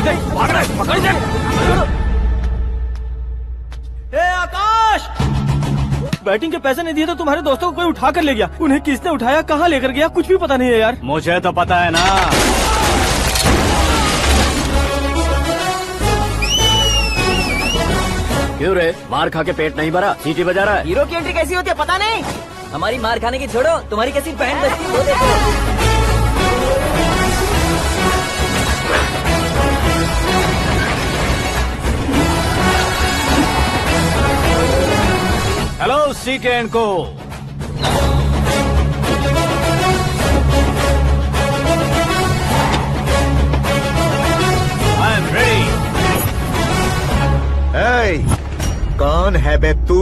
भाग रहा है, पकड़ इसे। ए आकाश, बैटिंग के पैसे नहीं दिए तो तुम्हारे दोस्तों को कोई उठा कर ले गया। उन्हें किसने उठाया, कहाँ लेकर गया, कुछ भी पता नहीं है यार। मुझे तो पता है ना। क्यों रे, मार खा के पेट नहीं भरा, सीटी बजा रहा है? हीरो की एंट्री कैसी होती है पता नहीं। हमारी मार खाने की छोड़ो, तुम्हारी कैसी बैंड बजती है वो देखो। हेलो सीके एंड को। I am ready. कौन है बे तू?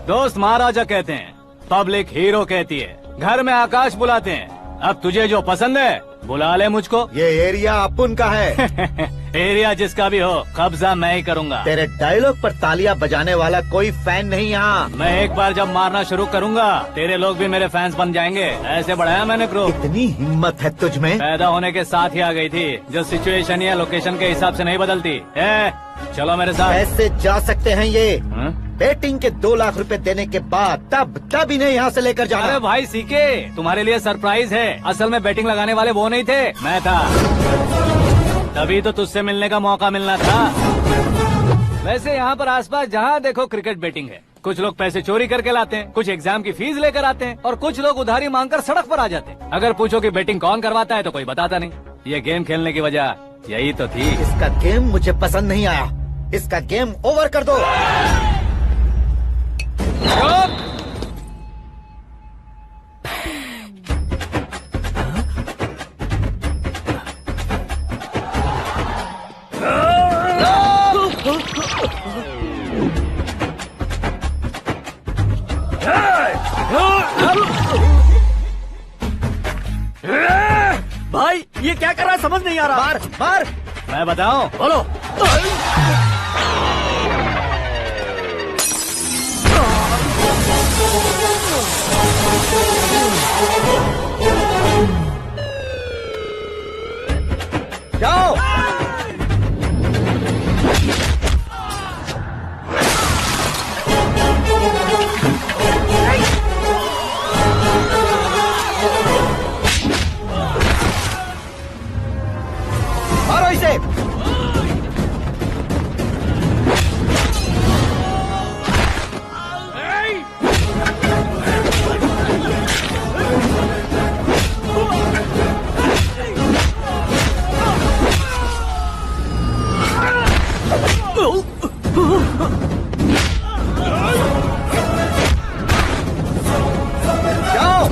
दोस्त महाराजा कहते हैं, पब्लिक हीरो कहती है, घर में आकाश बुलाते हैं। अब तुझे जो पसंद है बुला ले मुझको। ये एरिया अपुन का है। एरिया जिसका भी हो, कब्जा मैं ही करूंगा। तेरे डायलॉग पर तालियां बजाने वाला कोई फैन नहीं यहाँ। मैं एक बार जब मारना शुरू करूंगा, तेरे लोग भी मेरे फैंस बन जाएंगे। ऐसे बढ़ाया मैंने ग्रुप। इतनी हिम्मत है तुझ में? पैदा होने के साथ ही आ गई थी, जो सिचुएशन या लोकेशन के हिसाब से नहीं बदलती। चलो मेरे साथ। कैसे जा सकते हैं ये? हाँ? बेटिंग के 2 लाख रुपए देने के बाद तब इन्हें यहाँ से लेकर जाना। अरे भाई सीके, तुम्हारे लिए सरप्राइज है। असल में बैटिंग लगाने वाले वो नहीं थे, मैं था। तभी तो तुझसे मिलने का मौका मिलना था। वैसे यहाँ पर आसपास जहाँ देखो क्रिकेट बैटिंग है। कुछ लोग पैसे चोरी करके लाते हैं, कुछ एग्जाम की फीस लेकर आते हैं, और कुछ लोग उधारी मांगकर सड़क पर आ जाते हैं। अगर पूछो कि बैटिंग कौन करवाता है तो कोई बताता नहीं। ये गेम खेलने की वजह यही तो थी। इसका गेम मुझे पसंद नहीं आया। इसका गेम ओवर कर दो। भाई ये क्या कर रहा है, समझ नहीं आ रहा। मार मार। मैं बताऊं? बोलो। जाओ। मारो इसे। जाओ।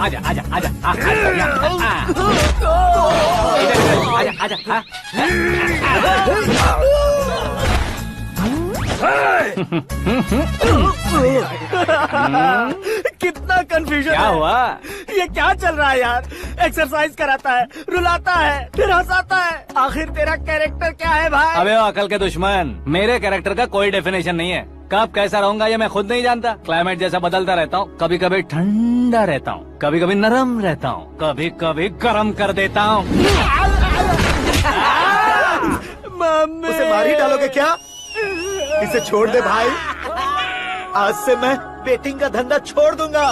आजा आजा आजा आजा आजा आजा। कितना कंफ्यूजन क्या है। हुआ? ये क्या चल रहा है यार? एक्सरसाइज कराता है, रुलाता है, फिर हंसाता है। आखिर तेरा कैरेक्टर क्या है भाई? अबे ओ अकल के दुश्मन, मेरे कैरेक्टर का कोई डेफिनेशन नहीं है। कब कैसा रहूंगा ये मैं खुद नहीं जानता। क्लाइमेट जैसा बदलता रहता हूँ। कभी कभी ठंडा रहता हूँ, कभी कभी नरम रहता हूँ, कभी कभी गर्म कर देता हूँ। मम्मी, उसे मार ही डालोगे क्या? इसे छोड़ दे भाई। आज से मैं बेटिंग का धंधा छोड़ दूंगा।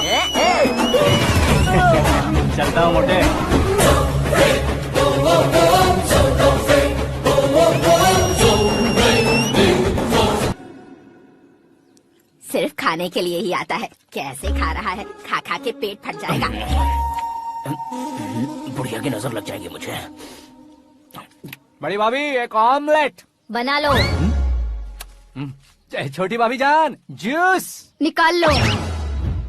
चलता हूँ मोटे। सिर्फ खाने के लिए ही आता है। कैसे खा रहा है, खा खा के पेट फट जाएगा। बुढ़िया की नजर लग जाएगी मुझे। बड़ी भाभी एक ऑमलेट बना लो। छोटी भाभी जान जूस निकाल लो।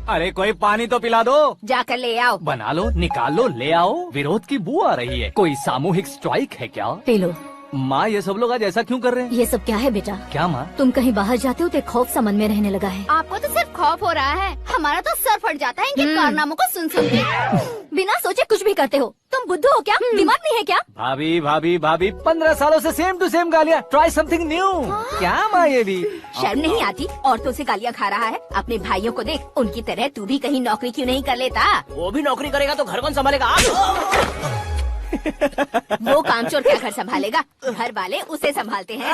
अरे कोई पानी तो पिला दो। जाकर ले आओ। बना लो, निकाल लो, ले आओ। विरोध की बू आ रही है। कोई सामूहिक स्ट्राइक है क्या? P low. माँ ये सब लोग आज ऐसा क्यों कर रहे हैं? ये सब क्या है बेटा? क्या माँ? तुम कहीं बाहर जाते हो तो एक खौफ सा मन में रहने लगा है। आपको तो सिर्फ खौफ हो रहा है, हमारा तो सर फट जाता है इनके कारनामों को सुन सुन के। बिना सोचे कुछ भी करते हो। तुम बुद्धू हो क्या? दिमाग नहीं है क्या? भाभी भाभी भाभी 15 सालों से सेम टू सेम गालियाँ। Try something new. क्या माँ ये भी? शर्म नहीं आती? औरतों से गालियाँ खा रहा है। अपने भाइयों को देख, उनकी तरह तू भी कहीं नौकरी क्यों नहीं कर लेता? वो भी नौकरी करेगा तो घर कौन संभालेगा? आप वो कामचोर क्या घर संभालेगा? घर वाले उसे संभालते हैं।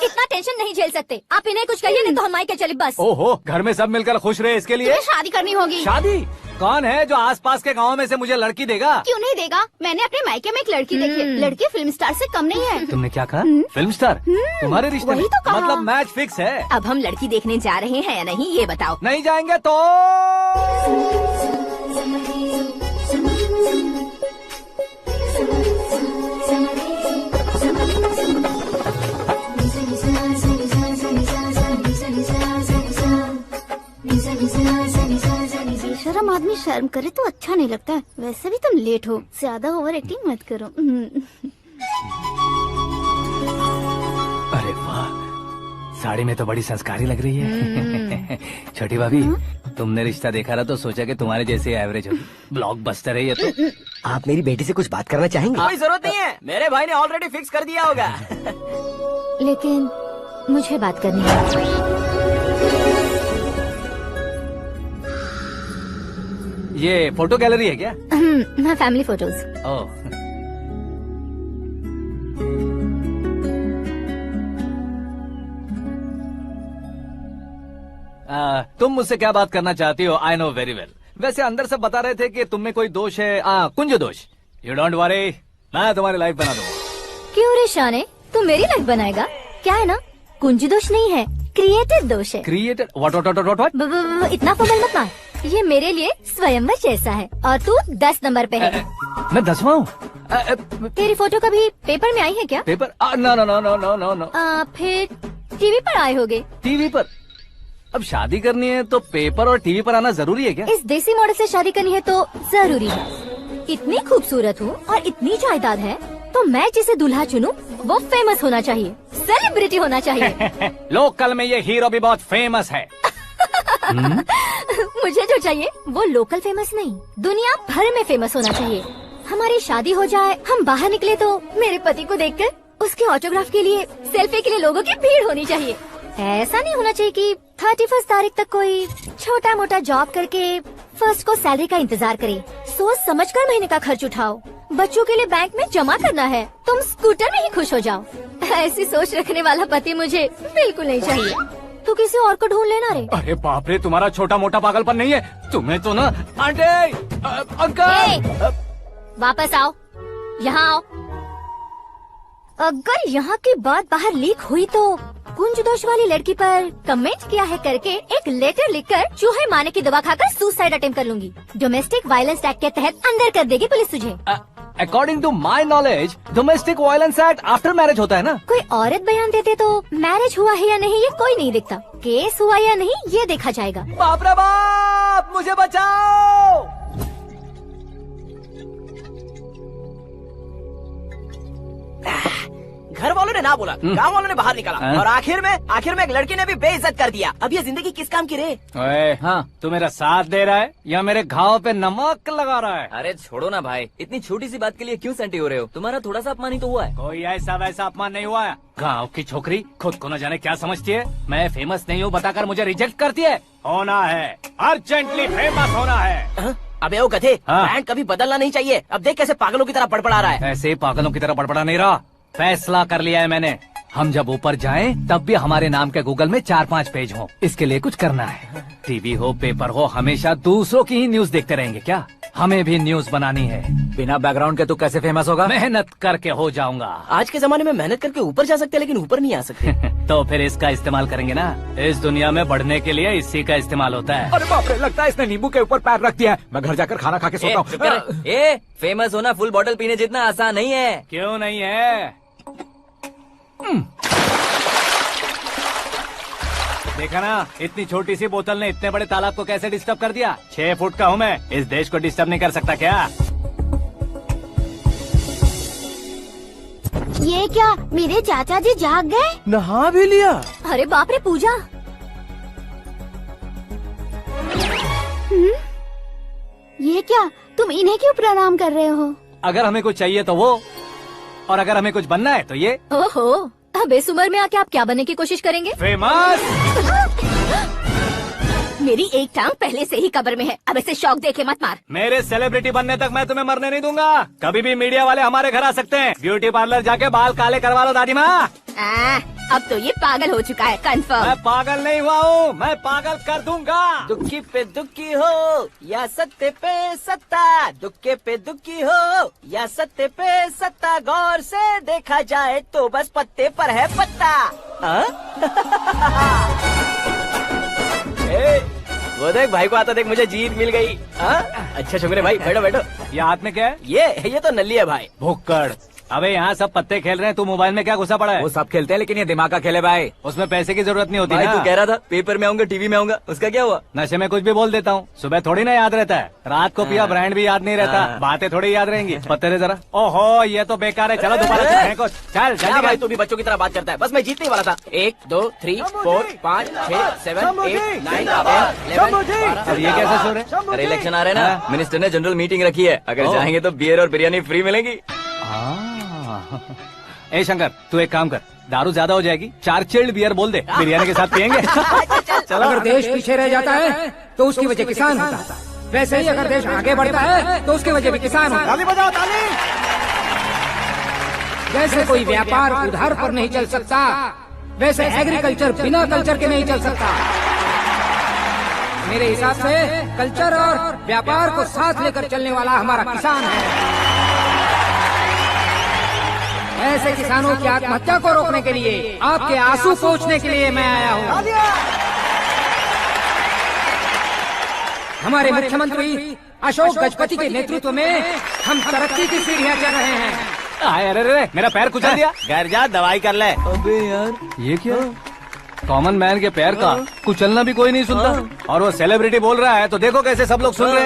इतना टेंशन नहीं झेल सकते। आप इन्हें कुछ कहिए नहीं तो हम मायके चले बस। ओहो, घर में सब मिलकर खुश रहे इसके लिए। तुम्हें शादी करनी होगी। शादी? कौन है जो आसपास के गाँव में से मुझे लड़की देगा? क्यों नहीं देगा? मैंने अपने मायके में एक लड़की देखी है। लड़की फिल्म स्टार से कम नहीं है। तुमने क्या कहा? Film star? तुम्हारे रिश्ते में? वही तो कहा। मतलब मैच फिक्स है? अब हम लड़की देखने जा रहे हैं या नहीं, ये बताओ। नहीं जाएंगे तो? बेशरम आदमी शर्म करे तो अच्छा नहीं लगता है। वैसे भी तुम लेट हो, ज्यादा ओवर एक्टिंग मत करो। अरे वाह, साड़ी में तो बड़ी संस्कारी लग रही है। छोटी भाभी, तुमने रिश्ता देखा रहा तो सोचा कि तुम्हारे जैसे एवरेज होगी। ब्लॉकबस्टर है ये तो। आप मेरी बेटी से कुछ बात करना चाहेंगे? कोई जरूरत नहीं है, मेरे भाई ने ऑलरेडी फिक्स कर दिया होगा। लेकिन मुझे बात करनी है। ये फोटो गैलरी है क्या? मैं फैमिली फोटोज। ओह, तुम मुझसे क्या बात करना चाहती हो? I know very well. वैसे अंदर सब बता रहे थे कि तुम में कोई दोष है। कुंज दोष। यू डोंट वरी, मैं तुम्हारी लाइफ बना दूंगा। क्यों रे शाने, तू मेरी लाइफ बनाएगा? क्या है ना, कुंज दोष नहीं है, क्रिएटेड दोष है। क्रिएटेड? व्हाट? इतना फॉर्मल मत मार। ये मेरे लिए स्वयंवर जैसा है और तू 10 नंबर पे है। मैं 10वां हूँ? तेरी फोटो कभी पेपर में आई है क्या? Paper? No no no no no no no. फिर टीवी पर आए होगे। टीवी पर? अब शादी करनी है तो पेपर और टीवी पर आना जरूरी है क्या? इस देसी मॉडल से शादी करनी है तो जरूरी है। इतनी खूबसूरत हूँ और इतनी जायदाद है तो मैं जिसे दूल्हा चुनूं वो फेमस होना चाहिए, सेलिब्रिटी होना चाहिए। लोकल में ये हीरो भी बहुत फेमस है। मुझे जो चाहिए वो लोकल फेमस नहीं, दुनिया भर में फेमस होना चाहिए। हमारी शादी हो जाए, हम बाहर निकले तो मेरे पति को देखकर उसके ऑटोग्राफ के लिए, सेल्फी के लिए लोगों की भीड़ होनी चाहिए। ऐसा नहीं होना चाहिए कि 31 तारीख तक कोई छोटा मोटा जॉब करके फर्स्ट को सैलरी का इंतजार करे। सोच समझकर महीने का खर्च उठाओ। बच्चों के लिए बैंक में जमा करना है, तुम स्कूटर में ही खुश हो जाओ। ऐसी सोच रखने वाला पति मुझे बिल्कुल नहीं चाहिए। तू किसी और को ढूंढ लेना रे। अरे बाप रे, तुम्हारा छोटा मोटा पागलपन नहीं है। तुम्हें तो ना आंटी, अंकल। वापस आओ, यहाँ आओ। अगर यहाँ की बात बाहर लीक हुई तो कुंज दोष वाली लड़की पर कमेंट किया है करके एक लेटर लिखकर चूहे मारने की दवा खाकर सुसाइड अटेम्प्ट कर लूंगी। डोमेस्टिक वायलेंस एक्ट के तहत अंदर कर देगी पुलिस तुझे। According to my knowledge domestic violence act after marriage होता है ना? कोई औरत बयान देते तो मैरिज हुआ है या नहीं ये कोई नहीं देखता, केस हुआ या नहीं ये देखा जाएगा। बाप रे बाप, मुझे बचाओ। घर वालों ने ना बोला, गांव वालों ने बाहर निकाला और आखिर में एक लड़की ने भी बेइज्जत कर दिया। अब ये जिंदगी किस काम की रे? ओए, हाँ, तू मेरा साथ दे रहा है या मेरे घाव पे नमक लगा रहा है? अरे छोड़ो ना भाई, इतनी छोटी सी बात के लिए क्यों सैंटी हो रहे हो? तुम्हारा थोड़ा सा अपमान ही तो हुआ है। कोई ऐसा वैसा अपमान नहीं हुआ है। गाँव की छोकरी खुद को न जाने क्या समझती है। मैं फेमस नहीं हूँ बताकर मुझे रिजेक्ट करती है। होना है, अर्जेंटली फेमस होना है। अबे ओ गधे, हाँ। बैंक कभी बदलना नहीं चाहिए। अब देख कैसे पागलों की तरह बड़बड़ा रहा है। ऐसे पागलों की तरह बड़बड़ा नहीं रहा, फैसला कर लिया है मैंने। हम जब ऊपर जाएं तब भी हमारे नाम के गूगल में 4-5 पेज हो। इसके लिए कुछ करना है। टीवी हो, पेपर हो, हमेशा दूसरों की ही न्यूज देखते रहेंगे क्या? हमें भी न्यूज बनानी है। बिना बैकग्राउंड के तू कैसे फेमस होगा? मेहनत करके हो जाऊंगा। आज के जमाने में मेहनत करके ऊपर जा सकते हैं लेकिन ऊपर नहीं आ सकते। तो फिर इसका इस्तेमाल करेंगे ना। इस दुनिया में बढ़ने के लिए इसी का इस्तेमाल होता है। अरे बाप रे, लगता है इसने नींबू के ऊपर पैर रख दिया है। मैं घर जाकर खाना खा के सोता हूँ। ए, फेमस होना फुल बॉटल पीने जितना आसान नहीं है। क्यों नहीं है? देखा ना, इतनी छोटी सी बोतल ने इतने बड़े तालाब को कैसे डिस्टर्ब कर दिया। 6 फुट का हूँ मैं, इस देश को डिस्टर्ब नहीं कर सकता क्या? ये क्या मेरे चाचा जी जाग गए? नहा भी लिया? अरे बाप रे पूजा। ये क्या तुम इन्हें क्यों प्रणाम कर रहे हो? अगर हमें कुछ चाहिए तो वो, और अगर हमें कुछ बनना है तो ये। ओहो, अब इस उम्र में आके आप क्या बनने की कोशिश करेंगे? फेमस। मेरी एक टांग पहले से ही कब्र में है, अब इसे शौक देके मत मार। मेरे सेलिब्रिटी बनने तक मैं तुम्हें मरने नहीं दूंगा। कभी भी मीडिया वाले हमारे घर आ सकते हैं। ब्यूटी पार्लर जाके बाल काले करवा लो दादी माँ। अब तो ये पागल हो चुका है, कंफर्म। मैं पागल नहीं हुआ हूँ, मैं पागल कर दूंगा। दुखी पे दुखी हो या सत्ते पे सत्ता, दुखे पे दुखी हो या सत्ते पे सत्ता, गौर से देखा जाए तो बस पत्ते पर है पत्ता। वो देख भाई को आता देख, मुझे जीत मिल गई। अच्छा शुक्र भाई, बैठो बैठो। ये हाथ में क्या है? ये तो नल्ली है भाई। भुक्कड़। अबे यहाँ सब पत्ते खेल रहे हैं, तू मोबाइल में क्या घुसा पड़ा है? वो सब खेलते हैं लेकिन ये दिमाग का खेल है भाई। उसमें पैसे की जरूरत नहीं होती भाई ना। तू कह रहा था पेपर में आऊंगा, टीवी में आऊंगा, उसका क्या हुआ? नशे में कुछ भी बोल देता हूँ, सुबह थोड़ी ना याद रहता है। रात को पिया ब्रांड भी याद नहीं रहता, बातें थोड़ी याद रहेंगी। पत्ते दे जरा। ओहो ये तो बेकार है, चलो दोबारा फेंको। चल क्या जल्दी भाई कर। तू भी बच्चों की तरह बात करता है। बस मैं जीतने ही वाला था। 1 2 3 4 5 6 7 8 9 10 अब ये कैसे सो रहे? अरे इलेक्शन आ रहे हैं ना, मिनिस्टर ने जनरल मीटिंग रखी है। अगर जाएंगे तो बियर और बिरयानी फ्री मिलेगी। ए शंकर तू एक काम कर, दारू ज्यादा हो जाएगी, 4 चिल्ड बियर बोल दे, बिरयानी के साथ पियेंगे। चलो। अगर देश पीछे रह जाता है तो उसकी वजह किसान होता है, वैसे ही अगर देश आगे बढ़ता है तो उसकी वजह भी किसान होता है। ताली बजाओ ताली। जैसे कोई व्यापार उधार पर नहीं चल सकता, वैसे एग्रीकल्चर बिना कल्चर के नहीं चल सकता। मेरे हिसाब से कल्चर और व्यापार को साथ लेकर चलने वाला हमारा किसान है। ऐसे किसानों की आत्महत्या को रोकने के लिए, आपके आंसू पोंछने के लिए मैं आया हूँ। हमारे मुख्यमंत्री अशोक गजपति के नेतृत्व में हम तरक्की की सीढ़ियाँ चढ़ रहे हैं। अरे अरे मेरा पैर कुचल दिया। घर जा दवाई कर ले। अबे यार ये क्या? कॉमन मैन के पैर का कुचलना भी कोई नहीं सुनता, और वो सेलिब्रिटी बोल रहा है तो देखो कैसे सब लोग सुन रहे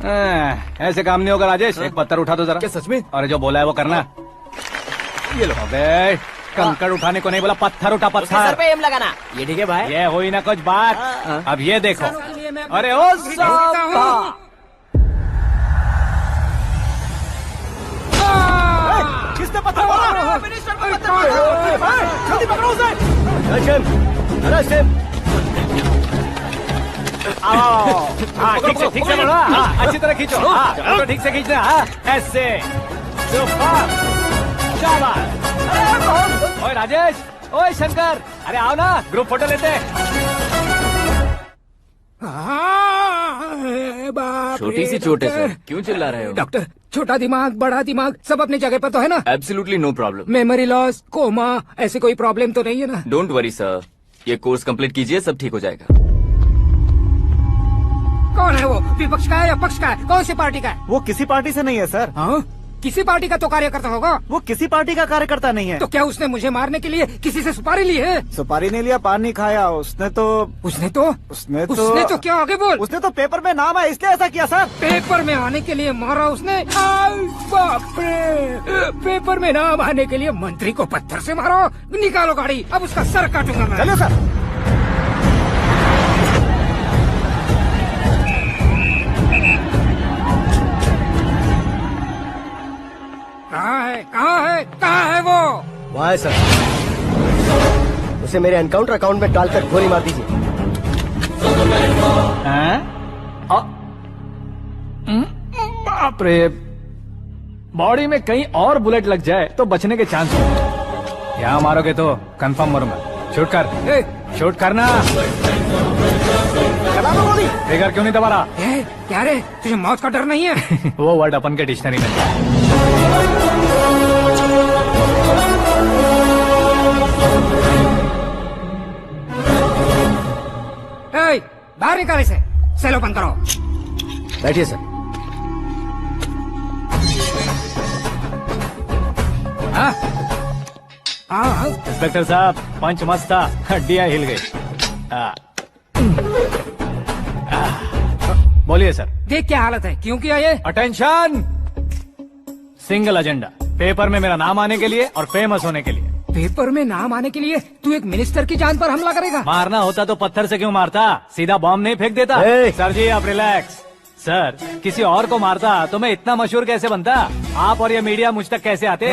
हैं। ऐसे काम नहीं होगा राजेश, एक पत्थर उठा दो जरा। क्या सच में? और जो बोला है वो करना। ये लो। अबे कंकड़ उठाने को नहीं बोला, पत्थर उठा उसके सर पत्थर। पे एम लगाना। ये ठीक है भाई। ये हुई ना कुछ बात। अब ये देखो। अरे ओ साहब, किसने पत्थर मारा? जल्दी पकड़ो उसे। हाँ ठीक से बढ़ो। हाँ अच्छी तरह खींचो। हाँ तो ठीक से खींचना। हाँ ऐसे। ओए राजेश, ओए शंकर, अरे आओ ना ग्रुप फोटो लेते हैं। छोटी सी चोट है सर, क्यों चिल्ला रहे हो? डॉक्टर, छोटा दिमाग बड़ा दिमाग सब अपनी जगह पर तो है ना? Absolutely no problem. Memory loss, coma, ऐसी कोई प्रॉब्लम तो नहीं है ना? डोंट वरी सर, ये कोर्स कंप्लीट कीजिए, सब ठीक हो जाएगा। कौन है वो? विपक्ष का है या पक्ष का है? कौन सी पार्टी का है? वो किसी पार्टी से नहीं है सर। हाँ? किसी पार्टी का तो कार्यकर्ता होगा। वो किसी पार्टी का कार्यकर्ता नहीं है। तो क्या उसने मुझे मारने के लिए किसी से सुपारी ली है? सुपारी नहीं लिया, पान नहीं खाया। उसने तो क्या आगे बोल? उसने तो पेपर में नाम है इसलिए ऐसा किया सर। पेपर में आने के लिए मारा उसने? बाप रे! पेपर में नाम आने के लिए मंत्री को पत्थर से मारो? निकालो गाड़ी, अब उसका सर काटूंगा मैं। चलो सर। कहाँ है वो? वहाँ है सर। उसे मेरे एनकाउंटर अकाउंट में डालकर गोली मार दीजिए। बाप रे, बॉडी में कहीं और बुलेट लग जाए तो बचने के चांस हो। यहाँ मारोगे तो कंफर्म मरूंगा। शूट कर, शूट करना। ट्रिगर क्यों नहीं दबा रहा? क्या रे, तुझे मौत का डर नहीं है? वो वर्ड अपन के डिक्शनरी में। बाहर निकाल इसे, सेलो बंद करो। बैठिए सर। इंस्पेक्टर साहब, पंच मस्त था, हड्डियां हिल गई। बोलिए सर। देख क्या हालत है, क्यों किया ये? अटेंशन, सिंगल एजेंडा, पेपर में मेरा नाम आने के लिए और फेमस होने के लिए। पेपर में नाम आने के लिए तू एक मिनिस्टर की जान पर हमला करेगा? मारना होता तो पत्थर से क्यों मारता, सीधा बॉम्ब नहीं फेंक देता। ए! सर जी आप रिलैक्स। सर किसी और को मारता तो मैं इतना मशहूर कैसे बनता? आप और ये मीडिया मुझ तक कैसे आते?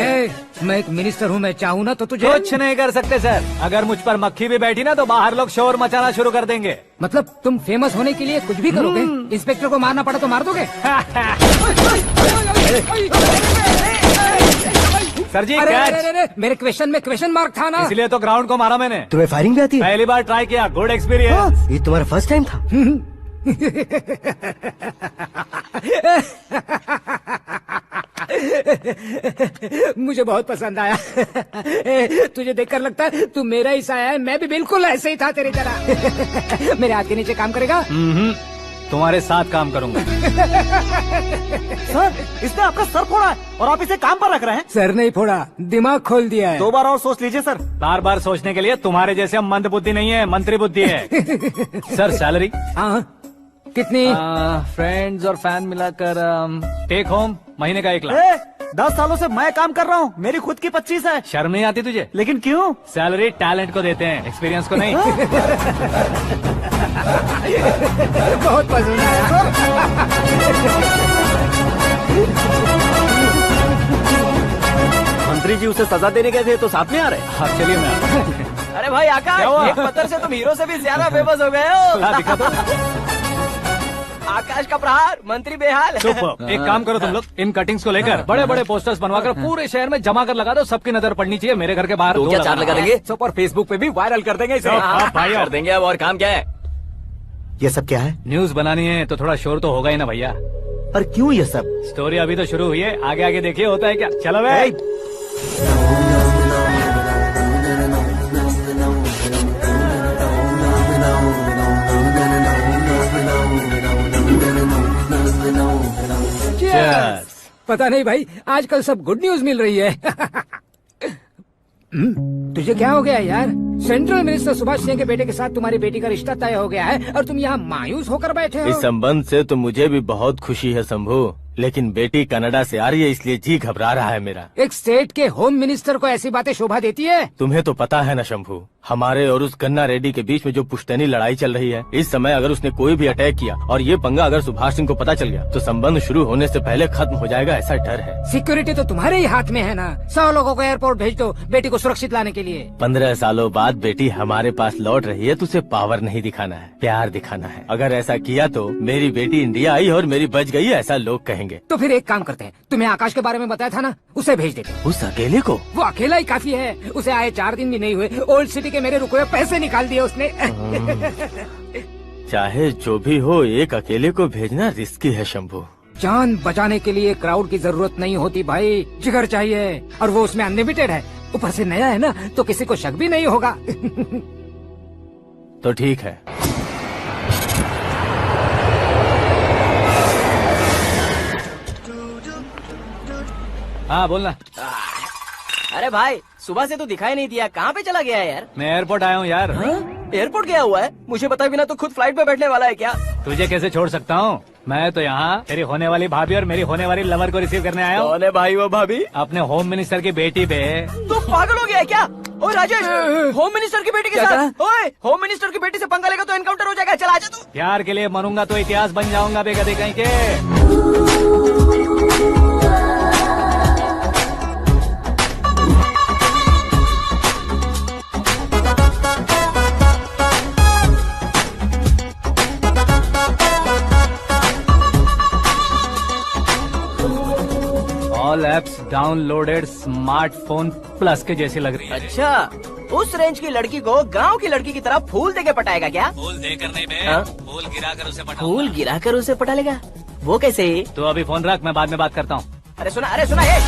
मैं एक मिनिस्टर हूँ, मैं चाहूँ ना तो तुझे कुछ नहीं कर सकते सर। अगर मुझ पर मक्खी भी बैठी ना तो बाहर लोग शोर मचाना शुरू कर देंगे। मतलब तुम फेमस होने के लिए कुछ भी करोगे? इंस्पेक्टर को मारना पड़ा तो मार दोगे? सर जी अरे, कैच। अरे, अरे, मेरे क्वेश्चन में क्वेश्चन मार्क था ना। इसलिए तो ग्राउंड को मारा मैंने। तुम्हें फायरिंग भी आती है? पहली बार ट्राई किया, गुड एक्सपीरियंस। ये तुम्हारा फर्स्ट टाइम था? मुझे बहुत पसंद आया। तुझे देखकर लगता है तू मेरा ही साया है। मैं भी बिल्कुल ऐसे ही था तेरी तरह। मेरे हाथ के नीचे काम करेगा? तुम्हारे साथ काम करूंगा। सर इसने आपका सर फोड़ा है और आप इसे काम पर रख रहे हैं। सर नहीं फोड़ा, दिमाग खोल दिया है। 2 बार और सोच लीजिए सर। बार बार सोचने के लिए तुम्हारे जैसे मंद बुद्धि नहीं है, मंत्री बुद्धि है। सर सैलरी हाँ कितनी? फ्रेंड्स और फैन मिलाकर टेक होम महीने का 1 लाख। 10 सालों से मैं काम कर रहा हूँ, मेरी खुद की 25 है। शर्म नहीं आती तुझे? लेकिन क्यों? सैलरी टैलेंट को देते हैं, एक्सपीरियंस को नहीं। बहुत पसंद आया। मंत्री जी उसे सजा देने गए थे तो साथ में आ रहे। हाँ चलिए मैं आता हूं। अरे भाई आकाश, क्या हुआ? एक पत्थर से तुम हीरो से भी ज्यादा फेमस हो गए हो। ला, दिखा दो। आकाश का प्रहार, मंत्री बेहाल। सुपर। एक काम करो तुम लोग, इन कटिंग्स को लेकर बड़े बड़े पोस्टर्स बनवाकर पूरे शहर में जमा कर लगा दो। सबकी नजर पड़नी चाहिए। मेरे घर के बाहर तो क्या 4 लगा देंगे? सब और फेसबुक पे भी वायरल कर देंगे इसे। भाई कर देंगे। अब और काम क्या है? ये सब क्या है? न्यूज बनानी है तो थोड़ा शोर तो होगा ही ना भैया। पर क्यों ये सब? स्टोरी अभी तो शुरू हुई है, आगे आगे देखिए होता है क्या। चलो भाई। Cheers। पता नहीं भाई, आजकल सब गुड न्यूज मिल रही है। तुझे क्या हो गया यार? सेंट्रल मिनिस्टर सुभाष सिंह के बेटे के साथ तुम्हारी बेटी का रिश्ता तय हो गया है और तुम यहाँ मायूस होकर बैठे हो। इस संबंध से तो मुझे भी बहुत खुशी है शंभू, लेकिन बेटी कनाडा से आ रही है इसलिए जी घबरा रहा है मेरा। एक स्टेट के होम मिनिस्टर को ऐसी बातें शोभा देती है? तुम्हें तो पता है ना शंभू, हमारे और उस गन्ना रेड्डी के बीच में जो पुश्तैनी लड़ाई चल रही है। इस समय अगर उसने कोई भी अटैक किया और ये पंगा अगर सुभाष सिंह को पता चल गया तो संबंध शुरू होने से पहले खत्म हो जाएगा, ऐसा डर है। सिक्योरिटी तो तुम्हारे ही हाथ में है ना। 100 लोगों को एयरपोर्ट भेज दो बेटी को सुरक्षित लाने के लिए। 15 सालों बाद बेटी हमारे पास लौट रही है तो उसे पावर नहीं दिखाना है, प्यार दिखाना है। अगर ऐसा किया तो मेरी बेटी इंडिया आई और मेरी बच गई, ऐसा लोग कहेंगे। तो फिर एक काम करते हैं, तुम्हें आकाश के बारे में बताया था ना, उसे भेज देते हैं। उस अकेले को? वो अकेला ही काफी है। उसे आए 4 दिन भी नहीं हुए, ओल्ड सिटी के मेरे रुके हुए पैसे निकाल दिए उसने। चाहे जो भी हो, एक अकेले को भेजना रिस्की है शंभू। जान बचाने के लिए क्राउड की जरूरत नहीं होती भाई, जिगर चाहिए। और वो उसमें अनलिमिटेड है, ऊपर से नया है ना तो किसी को शक भी नहीं होगा। तो ठीक है। हाँ बोलना। अरे भाई सुबह से तो दिखाई नहीं दिया, कहाँ पे चला गया है यार? मैं एयरपोर्ट आया हूँ यार। एयरपोर्ट गया हुआ है? मुझे बताए बिना तो खुद फ्लाइट पे बैठने वाला है क्या? तुझे कैसे छोड़ सकता हूँ? मैं तो यहाँ तेरी होने वाली भाभी और मेरी होने वाली लवर को रिसीव करने आया हूँ। कौन है भाई वो भाभी? अपने होम मिनिस्टर की बेटी पे। तू पागल हो गया है क्या? ओए राजेश, होम मिनिस्टर की बेटी के साथ? ओए होम मिनिस्टर की बेटी से पंगा लेगा तो एनकाउंटर हो जाएगा। चल आजा तू। प्यार के लिए मरूंगा तो इतिहास बन जाऊंगा बेगदे कहीं के। All apps downloaded smartphone plus के जैसी लग रही है। अच्छा, उस रेंज की लड़की को गांव की लड़की की तरह फूल देके पटाएगा क्या? फूल देकर नहीं बे, हाँ? फूल गिराकर उसे पटाऊंगा। फूल गिराकर उसे पटा लेगा? वो कैसे? तो अभी फोन रख, मैं बाद में बात करता हूँ। अरे सुना ये।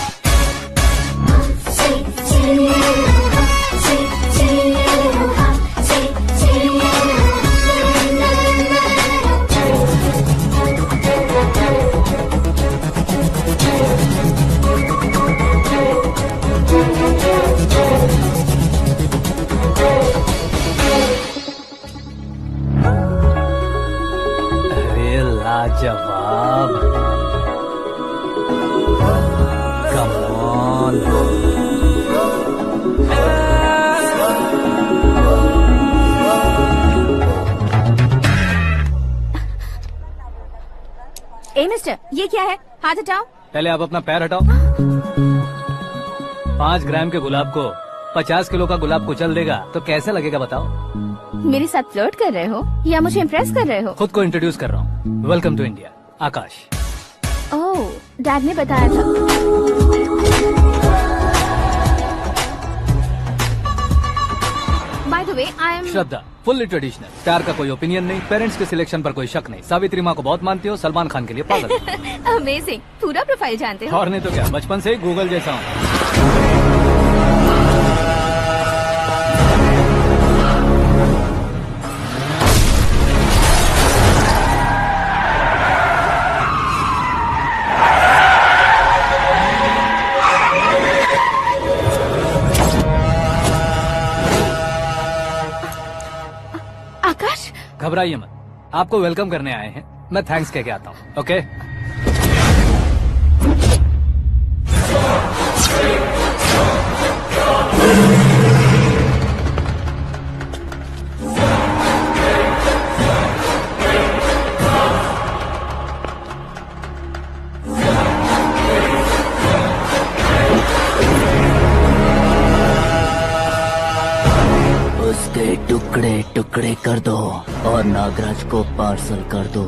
अरे लाजवाब, कम ऑन। ये क्या है? हाथ हटाओ। पहले आप अपना पैर हटाओ। 5 ग्राम के गुलाब को 50 किलो का गुलाब कुचल देगा तो कैसे लगेगा बताओ? मेरे साथ फ्लर्ट कर रहे हो या मुझे इम्प्रेस कर रहे हो? खुद को इंट्रोड्यूस कर रहा हूँ। Welcome to India, Akash. Oh, dad ने बताया था। By the way, I am Shraddha, fully traditional. प्यार का कोई ओपिनियन नहीं, पेरेंट्स के सिलेक्शन पर कोई शक नहीं। सावित्री माँ को बहुत मानती हो, सलमान खान के लिए पागल। अमेजिंग, पूरा प्रोफाइल जानते हो। और नहीं तो क्या, बचपन से ही गूगल जैसा हूँ। आकाश, घबराइए मत, आपको वेलकम करने आए हैं। मैं थैंक्स कह के आता हूँ। ओके? उसके टुकड़े टुकड़े कर दो और नागराज को पार्सल कर दो।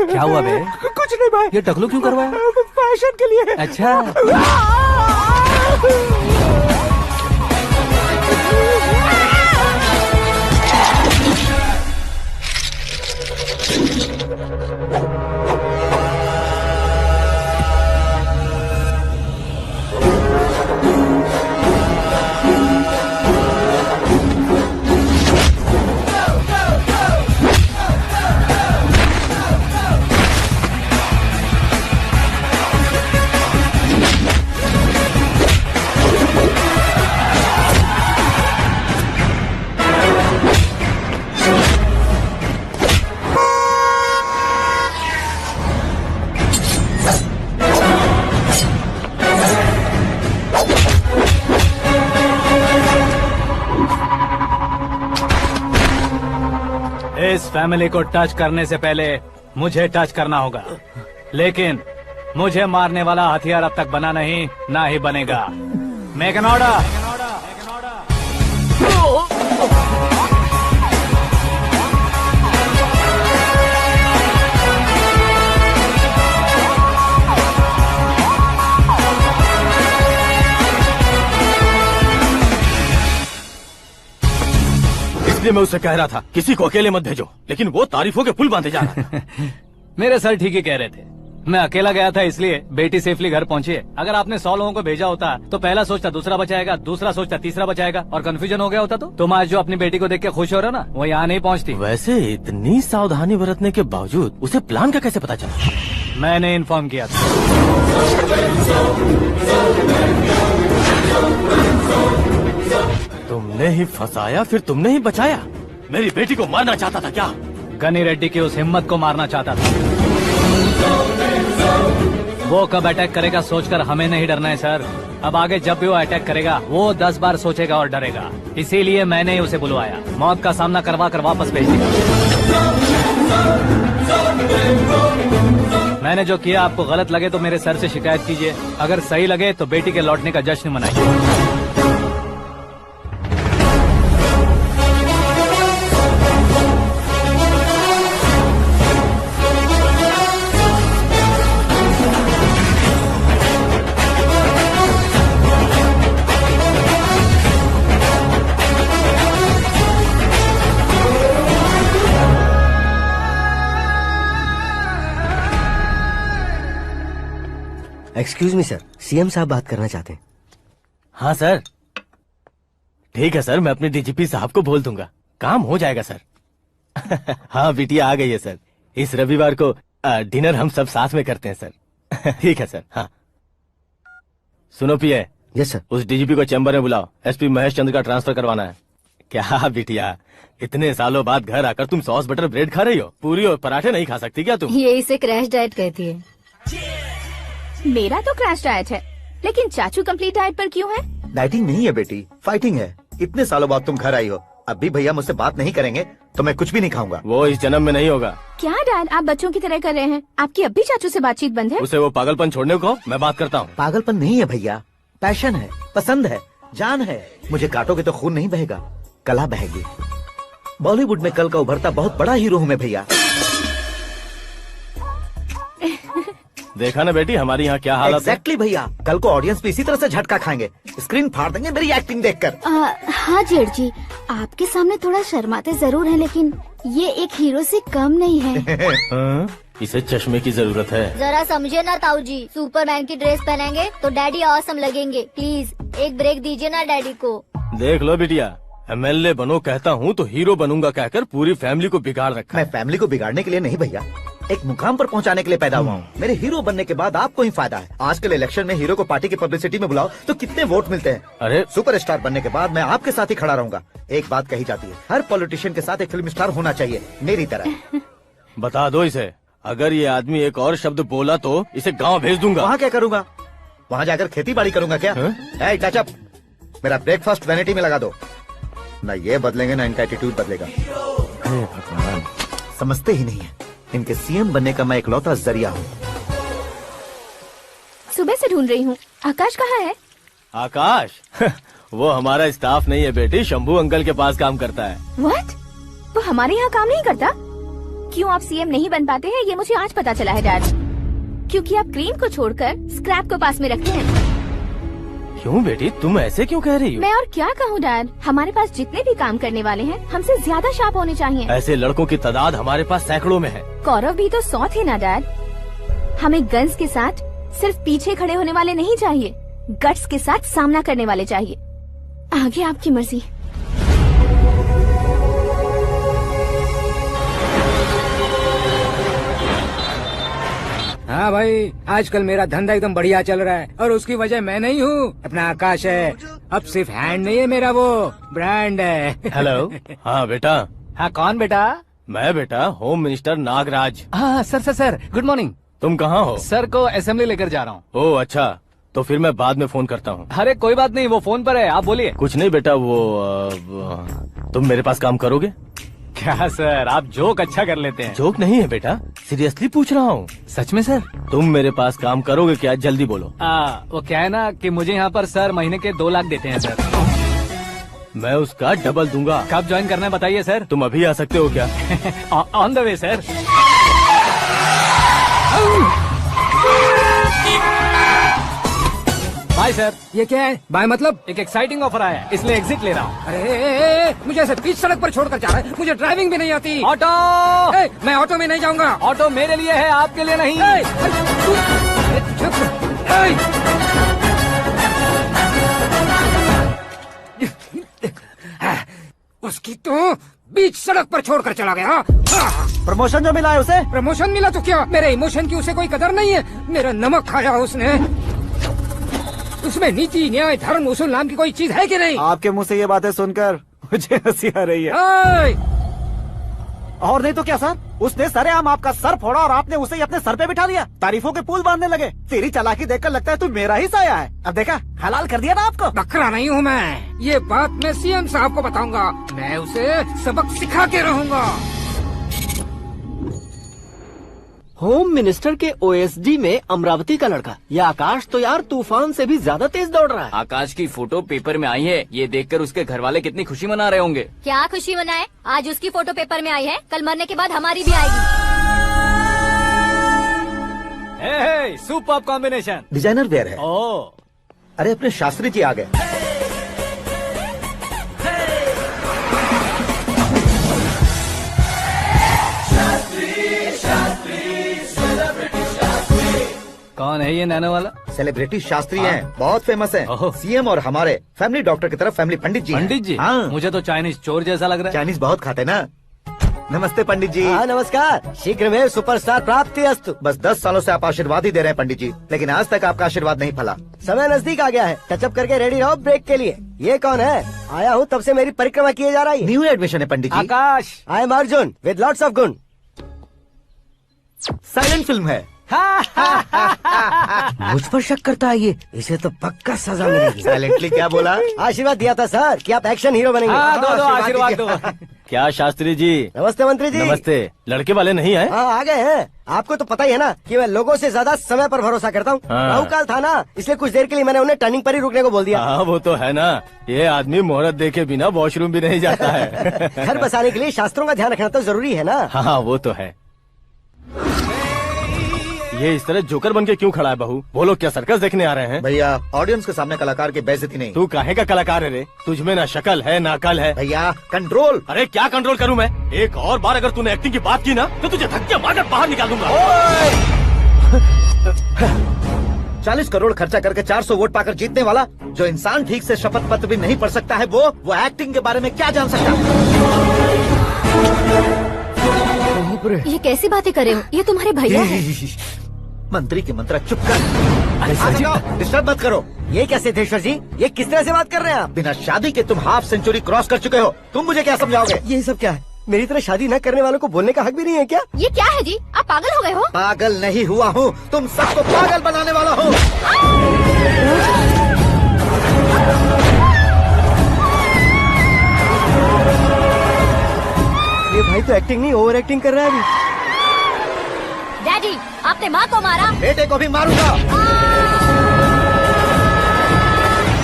क्या हुआ बे? कुछ नहीं भाई। ये टकलू क्यों करवाया? फैशन के लिए। अच्छा, इस फैमिली को टच करने से पहले मुझे टच करना होगा, लेकिन मुझे मारने वाला हथियार अब तक बना नहीं, ना ही बनेगा। Make an order. इसलिए मैं उससे कह रहा था किसी को अकेले मत भेजो, लेकिन वो तारीफों के पुल बांधे जा रहा था। मेरे सर ठीक ही कह रहे थे। मैं अकेला गया था इसलिए बेटी सेफली घर पहुंची है। अगर आपने 100 लोगों को भेजा होता तो पहला सोचता दूसरा बचाएगा, दूसरा सोचता तीसरा बचाएगा, और कंफ्यूजन हो गया होता तो तुम आज जो अपनी बेटी को देख के खुश हो रहे हो ना, वो यहाँ नहीं पहुँचती। वैसे इतनी सावधानी बरतने के बावजूद उसे प्लान का कैसे पता चला? मैंने इन्फॉर्म किया था। तुमने ही फंसाया, फिर तुमने ही बचाया। मेरी बेटी को मारना चाहता था क्या? गनी रेड्डी की उस हिम्मत को मारना चाहता था। वो कब अटैक करेगा सोचकर हमें नहीं डरना है सर। अब आगे जब भी वो अटैक करेगा वो 10 बार सोचेगा और डरेगा। इसीलिए मैंने ही उसे बुलवाया, मौत का सामना करवा कर वापस भेज दिया। मैंने जो किया आपको गलत लगे तो मेरे सर से शिकायत कीजिए, अगर सही लगे तो बेटी के लौटने का जश्न मनाइए। एक्सक्यूज मी सर, सीएम साहब बात करना चाहते हैं। हाँ सर, ठीक है सर, मैं अपने डीजीपी साहब को बोल दूंगा, काम हो जाएगा सर। हाँ बिटिया आ गई है सर, इस रविवार को डिनर हम सब साथ में करते हैं सर। ठीक है सर। हाँ सुनो पिए। Yes sir. उस डीजीपी को चैम्बर में बुलाओ, एसपी महेश चंद्र का ट्रांसफर करवाना है। क्या बिटिया, इतने सालों बाद घर आकर तुम सॉस बटर ब्रेड खा रही हो, पूरी और पराठे नहीं खा सकती क्या तुम? ये इसे क्रैश डाइट कहती है। मेरा तो क्रैश डाइट है, लेकिन चाचू कंप्लीट डाइट पर क्यों है? डाइटिंग नहीं है बेटी, फाइटिंग है। इतने सालों बाद तुम घर आई हो, अब भी भैया मुझसे बात नहीं करेंगे तो मैं कुछ भी नहीं खाऊंगा। वो इस जन्म में नहीं होगा। क्या डैड, आप बच्चों की तरह कर रहे हैं? आपकी अब भी चाचू से बातचीत बंद है? उसे वो पागलपन छोड़ने को मैं बात करता हूँ। पागलपन नहीं है भैया, पैशन है, पसंद है, जान है। मुझे काटोगे तो खून नहीं बहेगा, कला बहेगी। बॉलीवुड में कल का उभरता बहुत बड़ा हीरो हूँ मैं भैया। देखा ना बेटी हमारी यहाँ क्या हालत है। एग्जैक्टली भैया, कल को ऑडियंस भी इसी तरह से झटका खाएंगे, स्क्रीन फाड़ देंगे मेरी एक्टिंग देखकर। हाँ जेठ जी, आपके सामने थोड़ा शर्माते जरूर हैं, लेकिन ये एक हीरो से कम नहीं है। हाँ? इसे चश्मे की जरूरत है। जरा समझे ना ताऊ जी, सुपरमैन की ड्रेस पहनेंगे तो डैडी ऑसम लगेंगे। प्लीज एक ब्रेक दीजिए ना डैडी को। देख लो बिटिया, एमएलए बनो कहता हूँ तो हीरो बनूंगा कहकर पूरी फैमिली को बिगाड़ रखा। मैं फैमिली को बिगाड़ने के लिए नहीं भैया, एक मुकाम पर पहुंचाने के लिए पैदा हुआ हूँ। मेरे हीरो बनने के बाद आपको ही फायदा है। आजकल इलेक्शन में हीरो को पार्टी की पब्लिसिटी में बुलाओ तो कितने वोट मिलते हैं। अरे सुपरस्टार बनने के बाद मैं आपके साथ ही खड़ा रहूंगा। एक बात कही जाती है, हर पॉलिटिशियन के साथ एक फिल्म स्टार होना चाहिए, मेरी तरह। बता दो इसे, अगर ये आदमी एक और शब्द बोला तो इसे गाँव भेज दूंगा। वहाँ क्या करूँगा? वहाँ जाकर खेती बाड़ी करूँगा क्या? टच अप, मेरा ब्रेकफास्ट वैनिटी में लगा दो। न ये बदलेंगे ना इनका एटीट्यूड बदलेगा। समझते ही नहीं है, इनके सीएम बनने का मैं इकलौता जरिया हूँ। सुबह से ढूंढ रही हूँ, आकाश कहाँ है? आकाश? वो हमारा स्टाफ नहीं है बेटी, शंभू अंकल के पास काम करता है। व्हाट? वो हमारे यहाँ काम नहीं करता? क्यों आप सीएम नहीं बन पाते हैं ये मुझे आज पता चला है डैड। क्योंकि आप क्रीम को छोड़कर स्क्रैप को पास में रखते हैं। क्यों बेटी, तुम ऐसे क्यों कह रही हो? मैं और क्या कहूँ डैड, हमारे पास जितने भी काम करने वाले हैं हमसे ज्यादा शार्प होने चाहिए। ऐसे लड़कों की तादाद हमारे पास सैकड़ों में है। कौरव भी तो 100 थे ना डैड। हमें गन्स के साथ सिर्फ पीछे खड़े होने वाले नहीं चाहिए, गट्स के साथ सामना करने वाले चाहिए। आगे आपकी मर्जी। हाँ भाई, आजकल मेरा धंधा एकदम बढ़िया चल रहा है और उसकी वजह मैं नहीं हूँ, अपना आकाश है। अब सिर्फ हैंड नहीं है मेरा, वो ब्रांड है। हेलो। हाँ बेटा। हाँ कौन बेटा? मैं बेटा, होम मिनिस्टर नागराज। हाँ सर गुड मॉर्निंग। तुम कहाँ हो? सर को असेंबली लेकर जा रहा हूँ। ओह अच्छा, तो फिर मैं बाद में फोन करता हूँ। अरे कोई बात नहीं, वो फोन पर है, आप बोलिए। कुछ नहीं बेटा, तुम मेरे पास काम करोगे? क्या सर, आप जोक अच्छा कर लेते हैं। जोक नहीं है बेटा, सीरियसली पूछ रहा हूँ। सच में सर? तुम मेरे पास काम करोगे क्या? जल्दी बोलो। वो क्या है ना कि मुझे यहाँ पर सर महीने के 2 लाख देते हैं सर। मैं उसका डबल दूंगा। कब ज्वाइन करना है बताइए सर। तुम अभी आ सकते हो क्या? On the way sir. Bye sir. ये क्या है? बाय मतलब? एक एक्साइटिंग ऑफर आया है, इसलिए एग्जिट ले रहा हूँ। अरे मुझे ऐसे बीच सड़क पर छोड़कर जा रहा है, मुझे ड्राइविंग भी नहीं आती। ऑटो! मैं ऑटो में नहीं जाऊंगा। ऑटो मेरे लिए है, आपके लिए नहीं। उसकी तो बीच सड़क पर छोड़कर चला गया। प्रमोशन जो मिला है उसे? प्रमोशन मिला तो क्या, मेरे इमोशन की उसे कोई कदर नहीं है। मेरा नमक खाया उसने। उसमें नीति, न्याय, धर्म, उसूल नाम की कोई चीज है कि नहीं? आपके मुंह से ये बातें सुनकर मुझे हंसी आ रही है। और नहीं तो क्या सर, उसने सरेआम आपका सर फोड़ा और आपने उसे ही अपने सर पे बिठा लिया। तारीफों के पुल बांधने लगे। तेरी चालाकी देखकर लगता है तू मेरा ही साया है। अब देखा, हलाल कर दिया ना आपको। बकरा नहीं हूँ मैं, ये बात मैं सीएम साहब को बताऊंगा। मैं उसे सबक सिखा के रहूंगा। होम मिनिस्टर के ओएसडी में अमरावती का लड़का, ये आकाश तो यार तूफान से भी ज्यादा तेज दौड़ रहा है। आकाश की फोटो पेपर में आई है, ये देखकर उसके घर वाले कितनी खुशी मना रहे होंगे। क्या खुशी मनाए, आज उसकी फोटो पेपर में आई है, कल मरने के बाद हमारी भी आएगी। Super combination. डिजाइनर वेयर है। ओह, अरे अपने शास्त्री जी आ गए। कौन है ये नैनो वाला? सेलिब्रिटी शास्त्री हैं, बहुत फेमस हैं। सीएम और हमारे फैमिली डॉक्टर की तरफ फैमिली पंडित जी हैं। पंडित जी? हाँ। मुझे तो चाइनीज चोर जैसा लग रहा है। चाइनीज बहुत खाते ना। नमस्ते पंडित जी। हाँ नमस्कार, शीघ्र में सुपरस्टार प्राप्ति अस्तु। बस 10 सालों से आप आशीर्वाद ही दे रहे हैं पंडित जी, लेकिन आज तक आपका आशीर्वाद नहीं फला। समय नजदीक आ गया है, टचअप करके रेडी रहो ब्रेक के लिए। ये कौन है? आया हूँ तब से मेरी परिक्रमा किए जा रही है। न्यू एडमिशन है Pandit ji. Akash. I am Arjun with lots of gun. Silent film है। मुझ पर शक करता है ये, इसे तो पक्का सजा मिलेगी। साइलेंटली क्या बोला? आशीर्वाद दिया था सर कि आप एक्शन हीरो बनेंगे। हाँ, दो आशीर्वाद दो। क्या शास्त्री जी? नमस्ते मंत्री जी। नमस्ते। लड़के वाले नहीं आए? हाँ आ गए हैं। आपको तो पता ही है ना कि मैं लोगों से ज्यादा समय पर भरोसा करता हूँ। हाँ। राहुकाल था ना, इसलिए कुछ देर के लिए मैंने उन्हें टर्निंग पर ही रुकने को बोल दिया। हाँ वो तो है ना, ये आदमी मुहूर्त देखे बिना वॉशरूम भी नहीं जाता है। घर बसाने के लिए शास्त्रों का ध्यान रखना तो जरूरी है ना। हाँ वो तो है। ये इस तरह जोकर बन के क्यों खड़ा है बहू? वो लोग क्या सर्कस देखने आ रहे हैं? भैया ऑडियंस के सामने कलाकार की बेइज्जती नहीं। तू काहे का कलाकार है रे? तुझमें ना शक्ल है ना अकल है। भैया कंट्रोल। अरे क्या कंट्रोल करूं मैं? एक और बार अगर तूने एक्टिंग की बात की ना तो तुझे धक्के मारकर बाहर निकाल दूंगा। 40 करोड़ खर्चा करके 400 वोट पाकर जीतने वाला, जो इंसान ठीक से शपथ पत्र भी नहीं पढ़ सकता है, वो एक्टिंग के बारे में क्या जान सकता है? ये कैसी बातें कर रहे हो? ये तुम्हारे भैया हैं। मंत्री की मंत्रा चुप कर। अरे सर जी डिस्टर्ब मत करो। ये क्या सिद्धेश्वर जी, ये किस तरह से बात कर रहे हैं आप? बिना शादी के तुम हाफ सेंचुरी क्रॉस कर चुके हो, तुम मुझे क्या समझाओगे? ये सब क्या है? मेरी तरह शादी न करने वालों को बोलने का हक भी नहीं है क्या? ये क्या है जी, आप पागल हो गए हो? पागल नहीं हुआ हूँ, तुम सबको पागल बनाने वाला हूँ। ये भाई तो एक्टिंग नहीं ओवर एक्टिंग कर रहा है अभी। डैडी, आपने माँ को मारा। बेटे को भी मारूंगा।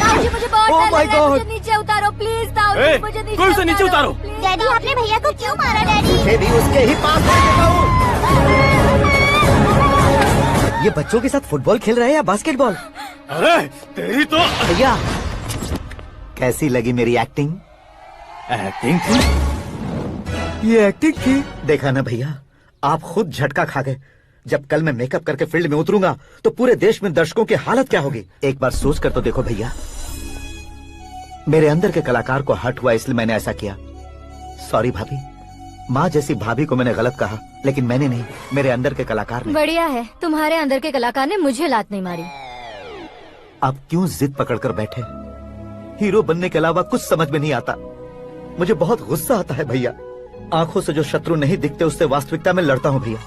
ताऊ जी मुझे बहुत Oh डर my लग रहा है, God! मुझे नीचे उतारो प्लीज। ताऊ जी मुझे नीचे कोई उसे नीचे उतारो। डैडी आपने भैया को क्यों मारा डैडी? मुझे भी उसके ही पास ले देता हूँ। ये बच्चों के साथ फुटबॉल खेल रहे हैं या बास्केटबॉल? अरे तेरी तो भैया कैसी लगी मेरी एक्टिंग? एक्टिंग थी। ये एक्टिंग थी। देखा ना भैया, आप खुद झटका खा गए। जब कल मैं मेकअप करके फील्ड में उतरूंगा तो पूरे देश में दर्शकों की हालत क्या होगी? एक बार सोच कर तो देखो भैया। मेरे अंदर के कलाकार को हर्ट हुआ इसलिए मैंने ऐसा किया। सॉरी भाभी। माँ जैसी भाभी को मैंने गलत कहा, लेकिन मैंने नहीं, मेरे अंदर के कलाकार ने। बढ़िया है, तुम्हारे अंदर के कलाकार ने मुझे लात नहीं मारी। आप क्यों जिद पकड़कर बैठे? हीरो बनने के अलावा कुछ समझ में नहीं आता। मुझे बहुत गुस्सा आता है भैया। आंखों से जो शत्रु नहीं दिखते उससे वास्तविकता में लड़ता हूँ भैया।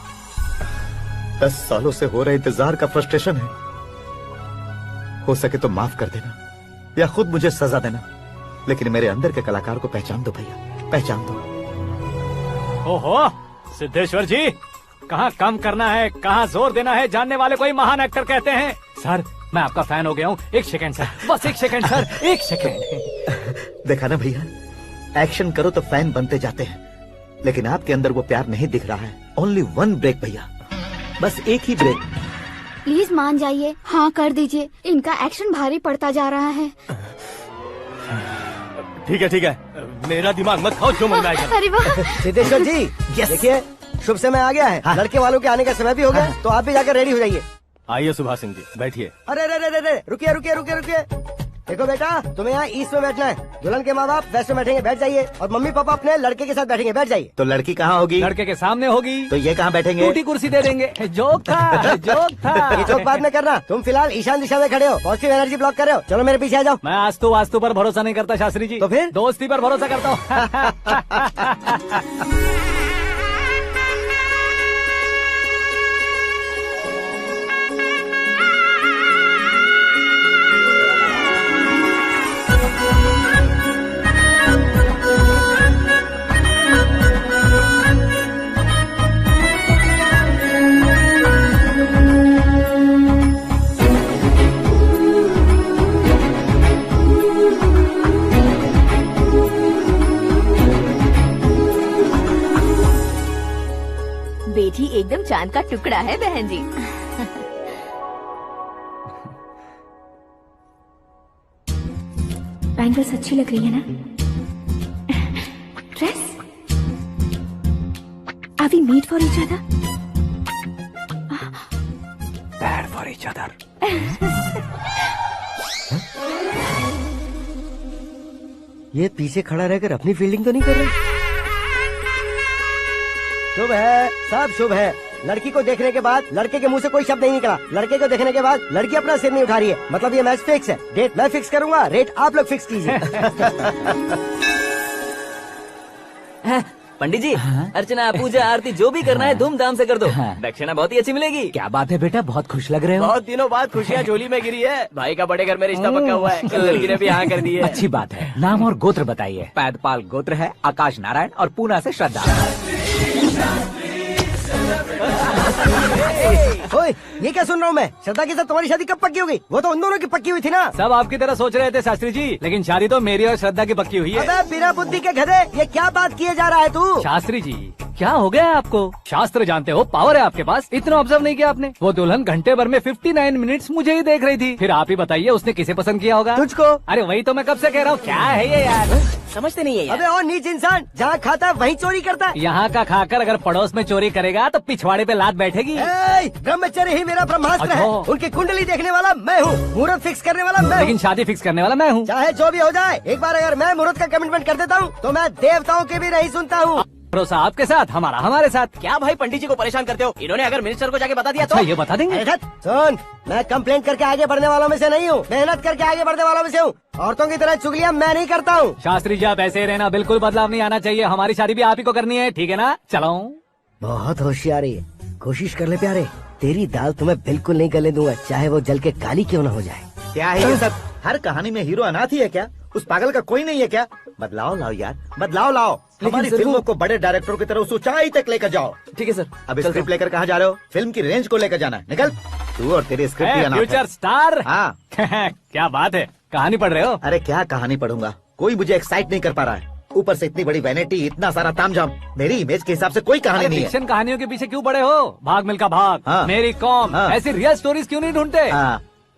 10 सालों से हो रहे इंतजार का फ्रस्ट्रेशन है। हो सके तो माफ कर देना या खुद मुझे सजा देना, लेकिन मेरे अंदर के कलाकार को पहचान दो भैया, पहचान दो। ओहो सिद्धेश्वर जी, कहाँ कम करना है कहाँ जोर देना है, जानने वाले को ही महान एक्टर कहते हैं। सर मैं आपका फैन हो गया हूँ। एक सेकंड सर, बस एक सेकंड सर, एक सेकंड। देखा ना भैया, एक्शन करो तो फैन बनते जाते हैं, लेकिन आपके अंदर वो प्यार नहीं दिख रहा है। ओनली वन ब्रेक भैया, बस एक ही ब्रेक। प्लीज मान जाइए, हाँ कर दीजिए। इनका एक्शन भारी पड़ता जा रहा है। ठीक है, मेरा दिमाग मत खाओ, जो मन में आएगा। अरे वाह सिद्धेश्वर जी, देखिए शुभ समय आ गया है। हाँ। लड़के वालों के आने का समय भी हो गया, तो आप भी जाकर रेडी हो जाइए। आइए सुभाष सिंह जी, बैठिए। अरे रुकिए। देखो बेटा, तुम्हें यहाँ ईस्ट में बैठना है। दुल्हन के माँ बाप वेस्ट में बैठेंगे, बैठ जाइए। और मम्मी पापा अपने लड़के के साथ बैठेंगे, बैठ जाइए। तो लड़की कहाँ होगी? लड़के के सामने होगी। तो ये कहाँ बैठेंगे? टूटी कुर्सी दे देंगे। जोक था, जोक था। ये जोक बाद में करना। तुम फिलहाल ईशान दिशा में खड़े हो, पॉजिटिव एनर्जी ब्लॉक कर रहे हो। चलो मेरे पीछे आ जाओ। मैं वास्तु पर भरोसा नहीं करता शास्त्री जी। तो फिर? दोस्ती पर भरोसा करता हूँ। बेटी एकदम चांद का टुकड़ा है बहन जी। बैंगल्स अच्छी लग रही है ना? Dress? Are we made for each other? Bad for each other. ये पीछे खड़ा रहकर अपनी फील्डिंग तो नहीं कर रहे? शुभ है, सब शुभ है। लड़की को देखने के बाद लड़के के मुंह से कोई शब्द नहीं निकला। लड़के को देखने के बाद लड़की अपना सिर नहीं उठा रही है। मतलब ये मैच फिक्स है। डेट मैं फिक्स करूंगा, रेट आप लोग फिक्स कीजिए। पंडित जी, अर्चना, पूजा, आरती जो भी करना है धूमधाम से कर दो। दक्षिणा बहुत ही अच्छी मिलेगी। क्या बात है बेटा, बहुत खुश लग रहे हो। बहुत दिनों बाद खुशियाँ झोली में गिरी है। भाई का बड़े घर में रिश्ता पक्का हुआ है। कल लड़की ने भी हाँ कर दी है। अच्छी बात है। नाम और गोत्र बताइए। पैदपाल गोत्र है, आकाश नारायण और पूना से श्रद्धा। ओए, ये क्या सुन रहा हूँ मैं? श्रद्धा के साथ तुम्हारी शादी कब पक्की हो गई? वो तो उन दोनों की पक्की हुई थी ना। सब आपकी तरह सोच रहे थे शास्त्री जी, लेकिन शादी तो मेरी और श्रद्धा की पक्की हुई है। अबे बिना बुद्धि के गधे, ये क्या बात किए जा रहा है तू? शास्त्री जी, क्या हो गया है आपको? शास्त्र जानते हो, पावर है आपके पास। इतना ऑब्जर्व नहीं किया आपने? वो दुल्हन घंटे भर में 59 मिनट्स मुझे ही देख रही थी। फिर आप ही बताइए उसने किसे पसंद किया होगा? तुझको। अरे वही तो मैं कब से कह रहा हूँ, क्या है ये यार? समझते नहीं है यार। अबे और नीच इंसान, जहाँ खाता है वहीं चोरी करता है। यहाँ का खाकर अगर पड़ोस में चोरी करेगा तो पिछवाड़े पे लात बैठेगी। ब्रह्मचर्य ही मेरा ब्रह्मास्त्र है। अच्छा। उनकी कुंडली देखने वाला मैं हूँ, मुहूर्त फिक्स करने वाला मैं लेकिन हूँ। शादी फिक्स करने वाला मैं हूँ। चाहे जो भी हो जाए, एक बार अगर मैं मुहूर्त का कमिटमेंट कर देता हूँ तो मैं देवताओं के भी नहीं सुनता हूँ। भरोसा आपके साथ, हमारा हमारे साथ। क्या भाई पंडित जी को परेशान करते हो? इन्होंने अगर मिनिस्टर को जाके बता दिया तो? अच्छा, ये बता देंगे। सुन, मैं कंप्लेंट करके आगे बढ़ने वालों में से नहीं हूँ, मेहनत करके आगे बढ़ने वालों में से हूँ। औरतों की तरह चुगलियाँ मैं नहीं करता हूँ। शास्त्री जी, आप ऐसे ही रहना, बिल्कुल बदलाव नहीं आना चाहिए। हमारी शादी भी आप ही को करनी है, ठीक है ना? चलो। बहुत होशियारी है, कोशिश कर ले प्यारे। तेरी दाल तुम्हें बिल्कुल नहीं गले दूंगा, चाहे वो जल के काली क्यों न हो जाए। क्या है ये सब? हर कहानी में हीरो अनाथ ही है क्या? उस पागल का कोई नहीं है क्या? बदलाव लाओ यार, बदलाव लाओ। हमारी फिल्मों को बड़े डायरेक्टरों की तरह उस ऊंचाई तक लेकर जाओ। ठीक है सर। अब स्क्रिप्ट लेकर कहाँ जा रहे हो? फिल्म की रेंज को लेकर जाना है। निकल तू और तेरी स्क्रिप्ट भी अनाथ है। Future star. हाँ। क्या बात है, कहानी पढ़ रहे हो? अरे क्या कहानी पढ़ूंगा, कोई मुझे एक्साइट नहीं कर पा रहा है। ऊपर से इतनी बड़ी वैनिटी, इतना सारा तामझाम। मेरी इमेज के हिसाब से कोई कहानी नहीं है। फिक्शन कहानियों के पीछे क्यों पड़े हो? भाग मिल्खा भाग, हाँ। मेरी कॉम, हाँ। ऐसी रियल स्टोरीज क्यों नहीं ढूंढते?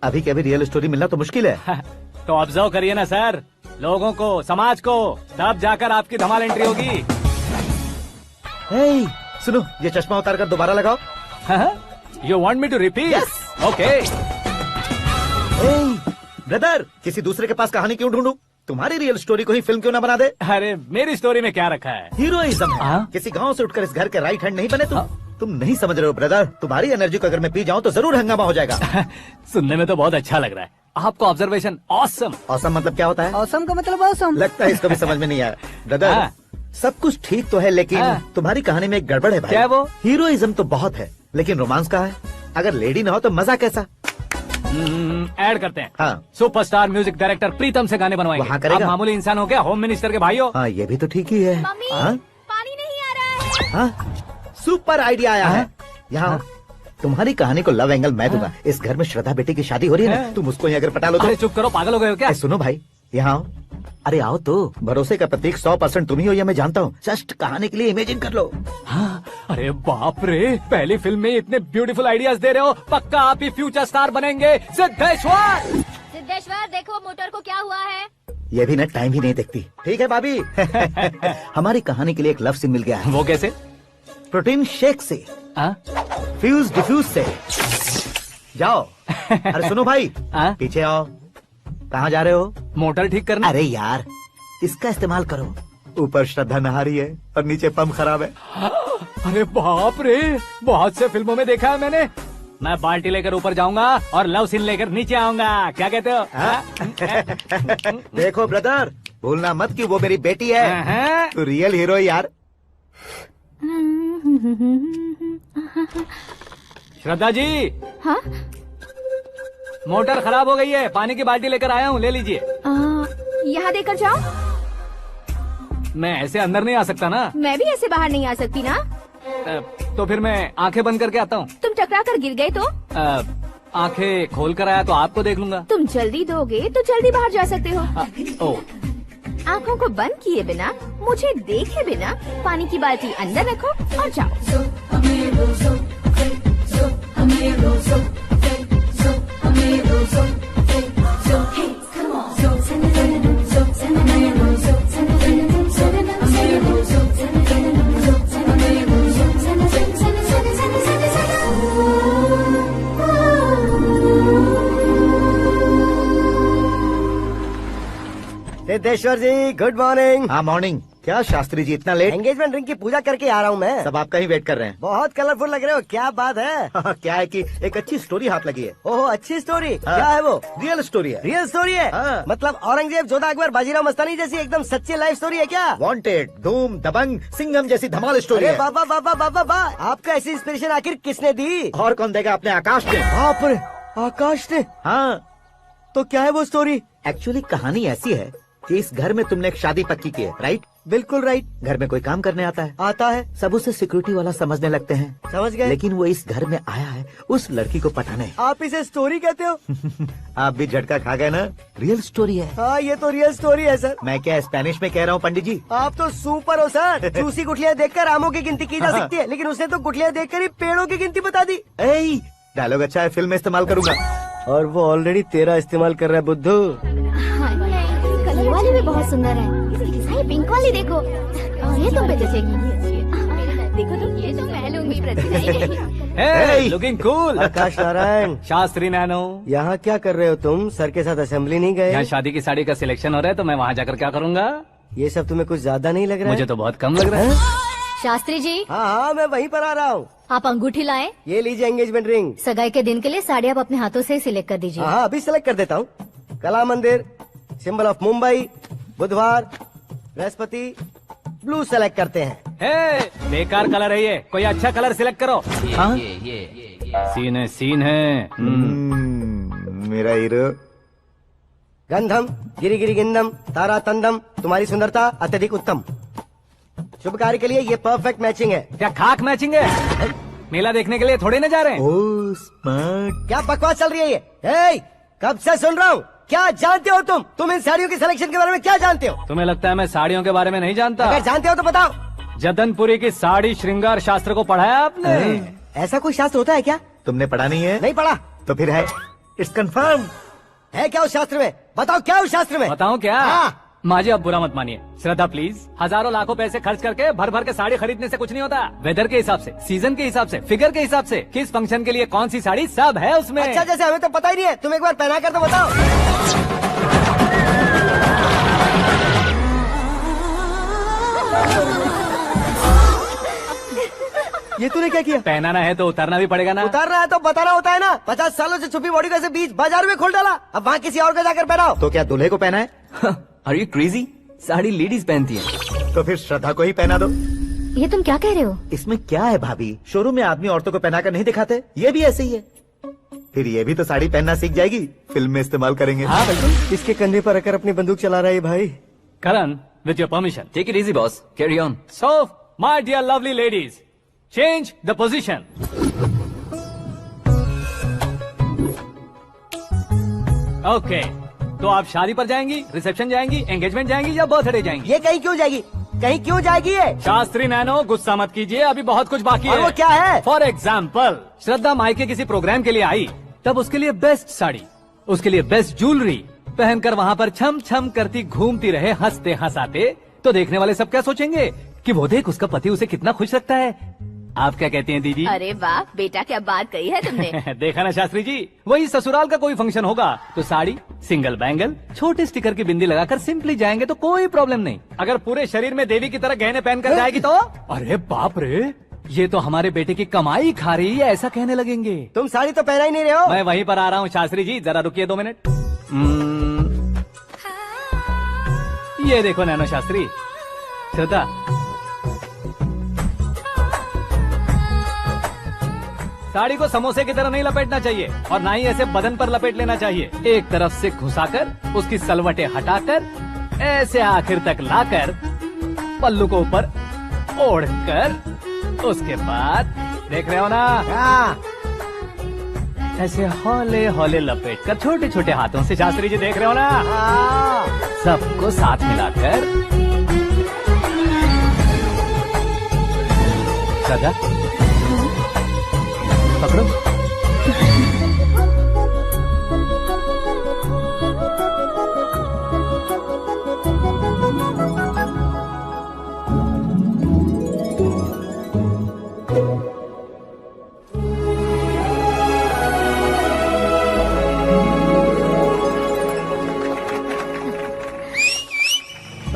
अभी के अभी रियल स्टोरी मिलना तो मुश्किल है। तो ऑब्जर्व करिए ना सर, लोगों को, समाज को, तब जाकर आपकी धमाल एंट्री होगी। सुनो, ये चश्मा उतार कर दोबारा लगाओ। You want me to repeat? Okay. Brother, किसी दूसरे के पास कहानी क्यों ढूंढूं? तुम्हारी रियल स्टोरी को ही फिल्म क्यों ना बना दे? अरे मेरी स्टोरी में क्या रखा है? हीरोइज्म है। किसी गांव से उठकर इस घर के राइट हैंड नहीं बने तुम नहीं समझ रहे हो ब्रदर। तुम्हारी एनर्जी को अगर मैं पी जाऊं तो जरूर हंगामा हो जाएगा। सुनने में तो बहुत अच्छा लग रहा है। आपका ऑब्जर्वेशन ऑसम। ऑसम मतलब क्या होता है? ऑसम का मतलब ऑसम। लगता है इसको भी समझ में नहीं आया। ब्रदर, सब कुछ ठीक तो है, लेकिन तुम्हारी कहानी में एक गड़बड़ है भाई। क्या वो? हीरोइज्म तो बहुत है, लेकिन रोमांस कहाँ है? अगर लेडी ना हो तो मजा कैसा? ऐड करते हैं। हाँ। सुपरस्टार म्यूजिक डायरेक्टर प्रीतम से गाने बनवाएंगे। वहाँ करेगा? आप मामूली इंसान हो क्या? होम मिनिस्टर के भाई हो। हाँ, ये भी तो ठीक ही है। मम्मी, हाँ? पानी नहीं आ रहा है। हाँ? सुपर आइडिया आया है। यहाँ तुम्हारी कहानी को लव एंगल मैं दूंगा। इस घर में श्रद्धा बेटी की शादी हो रही है ना, तुम उसको ही अगर पटा लो तो। अरे चुप करो, पागल हो गए हो क्या? सुनो भाई, यहाँ आओ। अरे आओ तो। भरोसे का प्रतीक 100% तुम ही हो, ये मैं जानता हूँ। जस्ट कहानी के लिए इमेजिन कर लो। हाँ। अरे बाप रे, पहली फिल्म में इतने ब्यूटीफुल आइडियाज दे रहे हो। पक्का आप ही फ्यूचर स्टार बनेंगे। सिद्धेश्वर, सिद्धेश्वर देखो मोटर को क्या हुआ है। ये भी ना टाइम ही नहीं देखती। ठीक है भाभी। हमारी कहानी के लिए एक लव सीन मिल गया है। वो कैसे? प्रोटीन शेक से, फ्यूज डिफ्यूज से। जाओ। अरे सुनो भाई, पीछे आओ। कहाँ जा रहे हो? मोटर ठीक करना। अरे यार, इसका इस्तेमाल करो। ऊपर श्रद्धा नहा रही है और नीचे पंप खराब है। अरे बाप रे, बहुत से फिल्मों में देखा है मैंने। मैं बाल्टी लेकर ऊपर जाऊंगा और लव सीन लेकर नीचे आऊंगा। क्या कहते हो? देखो ब्रदर, भूलना मत कि वो मेरी बेटी है। तू रियल हीरो यार। श्रद्धा जी। हाँ? मोटर खराब हो गई है, पानी की बाल्टी लेकर आया हूँ, ले लीजिए। यहाँ देकर जाओ। मैं ऐसे अंदर नहीं आ सकता ना। मैं भी ऐसे बाहर नहीं आ सकती ना। तो फिर मैं आंखें बंद करके आता हूँ। तुम टकरा कर गिर गए तो? आंखें खोल कर आया तो आपको देख लूंगा। तुम जल्दी दोगे तो जल्दी बाहर जा सकते हो। ओ। आँखों को बंद किए बिना, मुझे देखे बिना पानी की बाल्टी अंदर रखो और जाओ। सिद्धेश्वर जी गुड मॉर्निंग। हाँ मॉर्निंग। क्या शास्त्री जी इतना लेट? एंगेजमेंट रिंग की पूजा करके आ रहा हूँ मैं। सब आपका ही वेट कर रहे हैं। बहुत कलरफुल लग रहे हो, क्या बात है? क्या है कि एक अच्छी स्टोरी हाथ लगी है। ओह अच्छी स्टोरी। क्या है वो? रियल स्टोरी है। रियल स्टोरी है? हाँ। मतलब औरंगजेब, जोधा अकबर, बाजीराव मस्तानी जैसी एकदम सच्ची लाइफ स्टोरी है क्या? वांटेड, धूम, दबंग, सिंघम जैसी धमाल स्टोरी है। बाबा बाबा बाबा बा, आपका ऐसी इंस्पिरेशन आखिर किसने दी? और कौन देगा? अपने आकाश ने। बाप रे, आकाश ने? हाँ। तो क्या है वो स्टोरी? एक्चुअली कहानी ऐसी है कि इस घर में तुमने एक शादी पक्की की है, राइट? बिल्कुल राइट। घर में कोई काम करने आता है। आता है। सब उसे सिक्योरिटी वाला समझने लगते हैं। समझ गए। लेकिन वो इस घर में आया है उस लड़की को पटाने। आप इसे स्टोरी कहते हो? आप भी झटका खा गए ना? रियल स्टोरी है। हाँ ये तो रियल स्टोरी है सर। मैं क्या स्पेनिश में कह रहा हूँ पंडित जी? आप तो सुपर हो सर। चूसी गुठलियाँ देखकर आमों की गिनती की जा सकती है, लेकिन उसने तो गुठलियाँ देखकर ही पेड़ों की गिनती बता दी। डायलॉग अच्छा है, फिल्म में इस्तेमाल करूंगा। और वो ऑलरेडी तेरा इस्तेमाल कर रहा है बुद्धू। कलर वाली भी बहुत सुंदर है। ये पिंक वाली देखो, ये तुम पे जचेगी। देखो तो ये तो मैं लूंगी। Hey, looking cool. आकाश नारायण। शास्त्री नैनो। यहाँ क्या कर रहे हो तुम? सर के साथ असेंबली नहीं गए? यहाँ शादी की साड़ी का सिलेक्शन हो रहा है तो मैं वहाँ जाकर क्या करूँगा? ये सब तुम्हें कुछ ज्यादा नहीं लग रहा है? मुझे तो बहुत कम लग रहा है। शास्त्री जी। हाँ मैं वहीं पर आ रहा हूँ। आप अंगूठी लाएं। ये लीजिए एंगेजमेंट रिंग। सगाई के दिन के लिए साड़ी आप अपने हाथों से ही सिलेक्ट कर दीजिए। हाँ अभी सिलेक्ट कर देता हूँ। कला मंदिर, सिंबल ऑफ मुंबई, बुधवार, बृहस्पति, ब्लू सेलेक्ट करते हैं। बेकार कलर है ये, कोई अच्छा कलर सिलेक्ट करो। हाँ? सीन है। मेरा हीरो। गंधम, गिरी गिरी गिंदम, तारा तंदम, तुम्हारी सुंदरता अत्यधिक उत्तम। शुभ कार्य के लिए ये परफेक्ट मैचिंग है। क्या खाक मैचिंग है? मेला देखने के लिए थोड़े न जा रहे हैं। Oh smart. क्या बकवास चल रही है ये? हे, कब से सुन रहा हूँ। क्या जानते हो तुम? तुम इन साड़ियों की सिलेक्शन के बारे में क्या जानते हो? तुम्हें लगता है मैं साड़ियों के बारे में नहीं जानता? अगर जानते हो तो बताओ। जदनपुरी की साड़ी श्रृंगार शास्त्र को पढ़ा है आपने? ऐसा कोई शास्त्र होता है क्या? तुमने पढ़ा नहीं है? नहीं पढ़ा। तो फिर है। It's confirm. है क्या उस शास्त्र में? बताओ क्या उस शास्त्र में? बताऊं क्या? हाँ। माजी अब बुरा मत मानिए। श्रद्धा प्लीज। हजारों लाखों पैसे खर्च करके भर भर के साड़ी खरीदने से कुछ नहीं होता। वेदर के हिसाब से, सीजन के हिसाब से, फिगर के हिसाब से, किस फंक्शन के लिए कौन सी साड़ी, सब है उसमें। अच्छा जैसे हमें तो पता ही नहीं है, तुम एक बार पहना कर तो बताओ। ये तूने क्या किया? पहनाना है तो उतारना भी पड़ेगा ना। उतारना है तो बताना होता है ना। 50 सालों से छुपी बॉडी को ऐसे बीच बाजार में खोल डाला, अब वहाँ किसी और को जाकर पहनाओ। तो क्या दूल्हे को पहना है? Are you crazy? Sari ladies पहनती है। तो फिर श्रद्धा को ही पहना दो। ये तुम क्या कह रहे हो? इसमें क्या है भाभी? शोरूम में आदमी औरतों को पहनाकर नहीं दिखाते? ये भी ऐसे ही है। फिर ये भी तो साड़ी पहनना सीख जाएगी, फिल्म में इस्तेमाल करेंगे। हाँ बिल्कुल। इसके कंधे पर रखकर अपनी बंदूक चला रहा है भाई। Karan, with your permission. Take it easy boss, carry on. So my dear lovely ladies, change the position. Okay, तो आप शादी पर जाएंगी, रिसेप्शन जाएंगी, एंगेजमेंट जाएंगी या बर्थडे जाएंगी? ये कहीं क्यों जाएगी? कहीं क्यों जाएगी ये? शास्त्री नैनो गुस्सा मत कीजिए, अभी बहुत कुछ बाकी और है। वो क्या है? फॉर एग्जाम्पल, श्रद्धा मायके किसी प्रोग्राम के लिए आई, तब उसके लिए बेस्ट साड़ी, उसके लिए बेस्ट ज्वेलरी पहनकर वहाँ पर छम छम करती घूमती रहे हंसते हंसाते, तो देखने वाले सब क्या सोचेंगे कि वो देख उसका पति उसे कितना खुश रखता है। आप क्या कहती हैं दीदी? अरे वाह बेटा, क्या बात कही है तुमने। देखा ना शास्त्री जी, वही ससुराल का कोई फंक्शन होगा तो साड़ी, सिंगल बैंगल, छोटे स्टिकर की बिंदी लगाकर सिंपली जाएंगे तो कोई प्रॉब्लम नहीं। अगर पूरे शरीर में देवी की तरह गहने पहनकर जाएगी तो अरे बाप रे, ये तो हमारे बेटे की कमाई खा रही है, ऐसा कहने लगेंगे। तुम साड़ी तो पहना ही नहीं रहे हो। मैं वहीं पर आ रहा हूँ शास्त्री जी, जरा रुकिए 2 मिनट। ये देखो नैनो शास्त्री, श्रद्धा साड़ी को समोसे की तरह नहीं लपेटना चाहिए और ना ही ऐसे बदन पर लपेट लेना चाहिए। एक तरफ से घुसाकर उसकी सलवटें हटाकर ऐसे आखिर तक लाकर पल्लू को ऊपर ओढ़कर उसके बाद देख रहे हो ना, ऐसे हौले हौले लपेट कर छोटे छोटे हाथों से, शास्त्री जी देख रहे हो ना, सबको साथ मिलाकर सदा पकड़ो।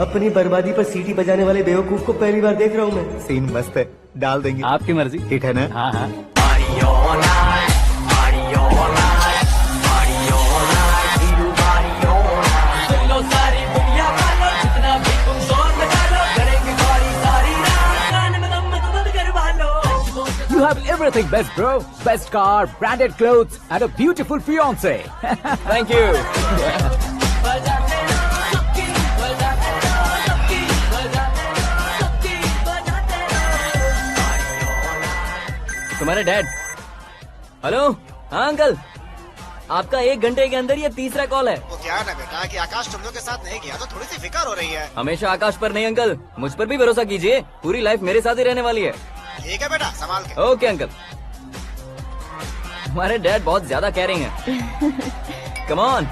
अपनी बर्बादी पर सीटी बजाने वाले बेवकूफ को पहली बार देख रहा हूँ मैं। सीन मस्त है, डाल देंगे। आपकी मर्जी। हिट है ना? हाँ हाँ। You have everything best, bro. Best car, branded clothes, and a beautiful fiance. Thank you. तुम्हारे डैड। हेलो, हाँ अंकल, आपका 1 घंटे के अंदर ये तीसरा कॉल है। वो क्या है ना बेटा कि आकाश तुम लोग के साथ नहीं गया तो थोड़ी सी फिक्र हो रही है। हमेशा आकाश पर नहीं अंकल, मुझ पर भी भरोसा कीजिए, पूरी लाइफ मेरे साथ ही रहने वाली है। ठीक है बेटा, संभाल के। Okay uncle. हमारे डैड बहुत ज्यादा केयरिंग है। Come on.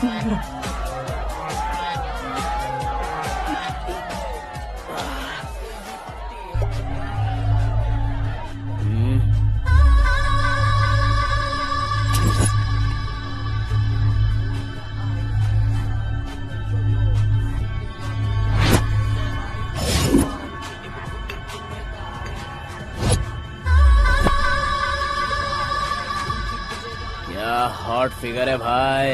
हॉट फिगर है भाई।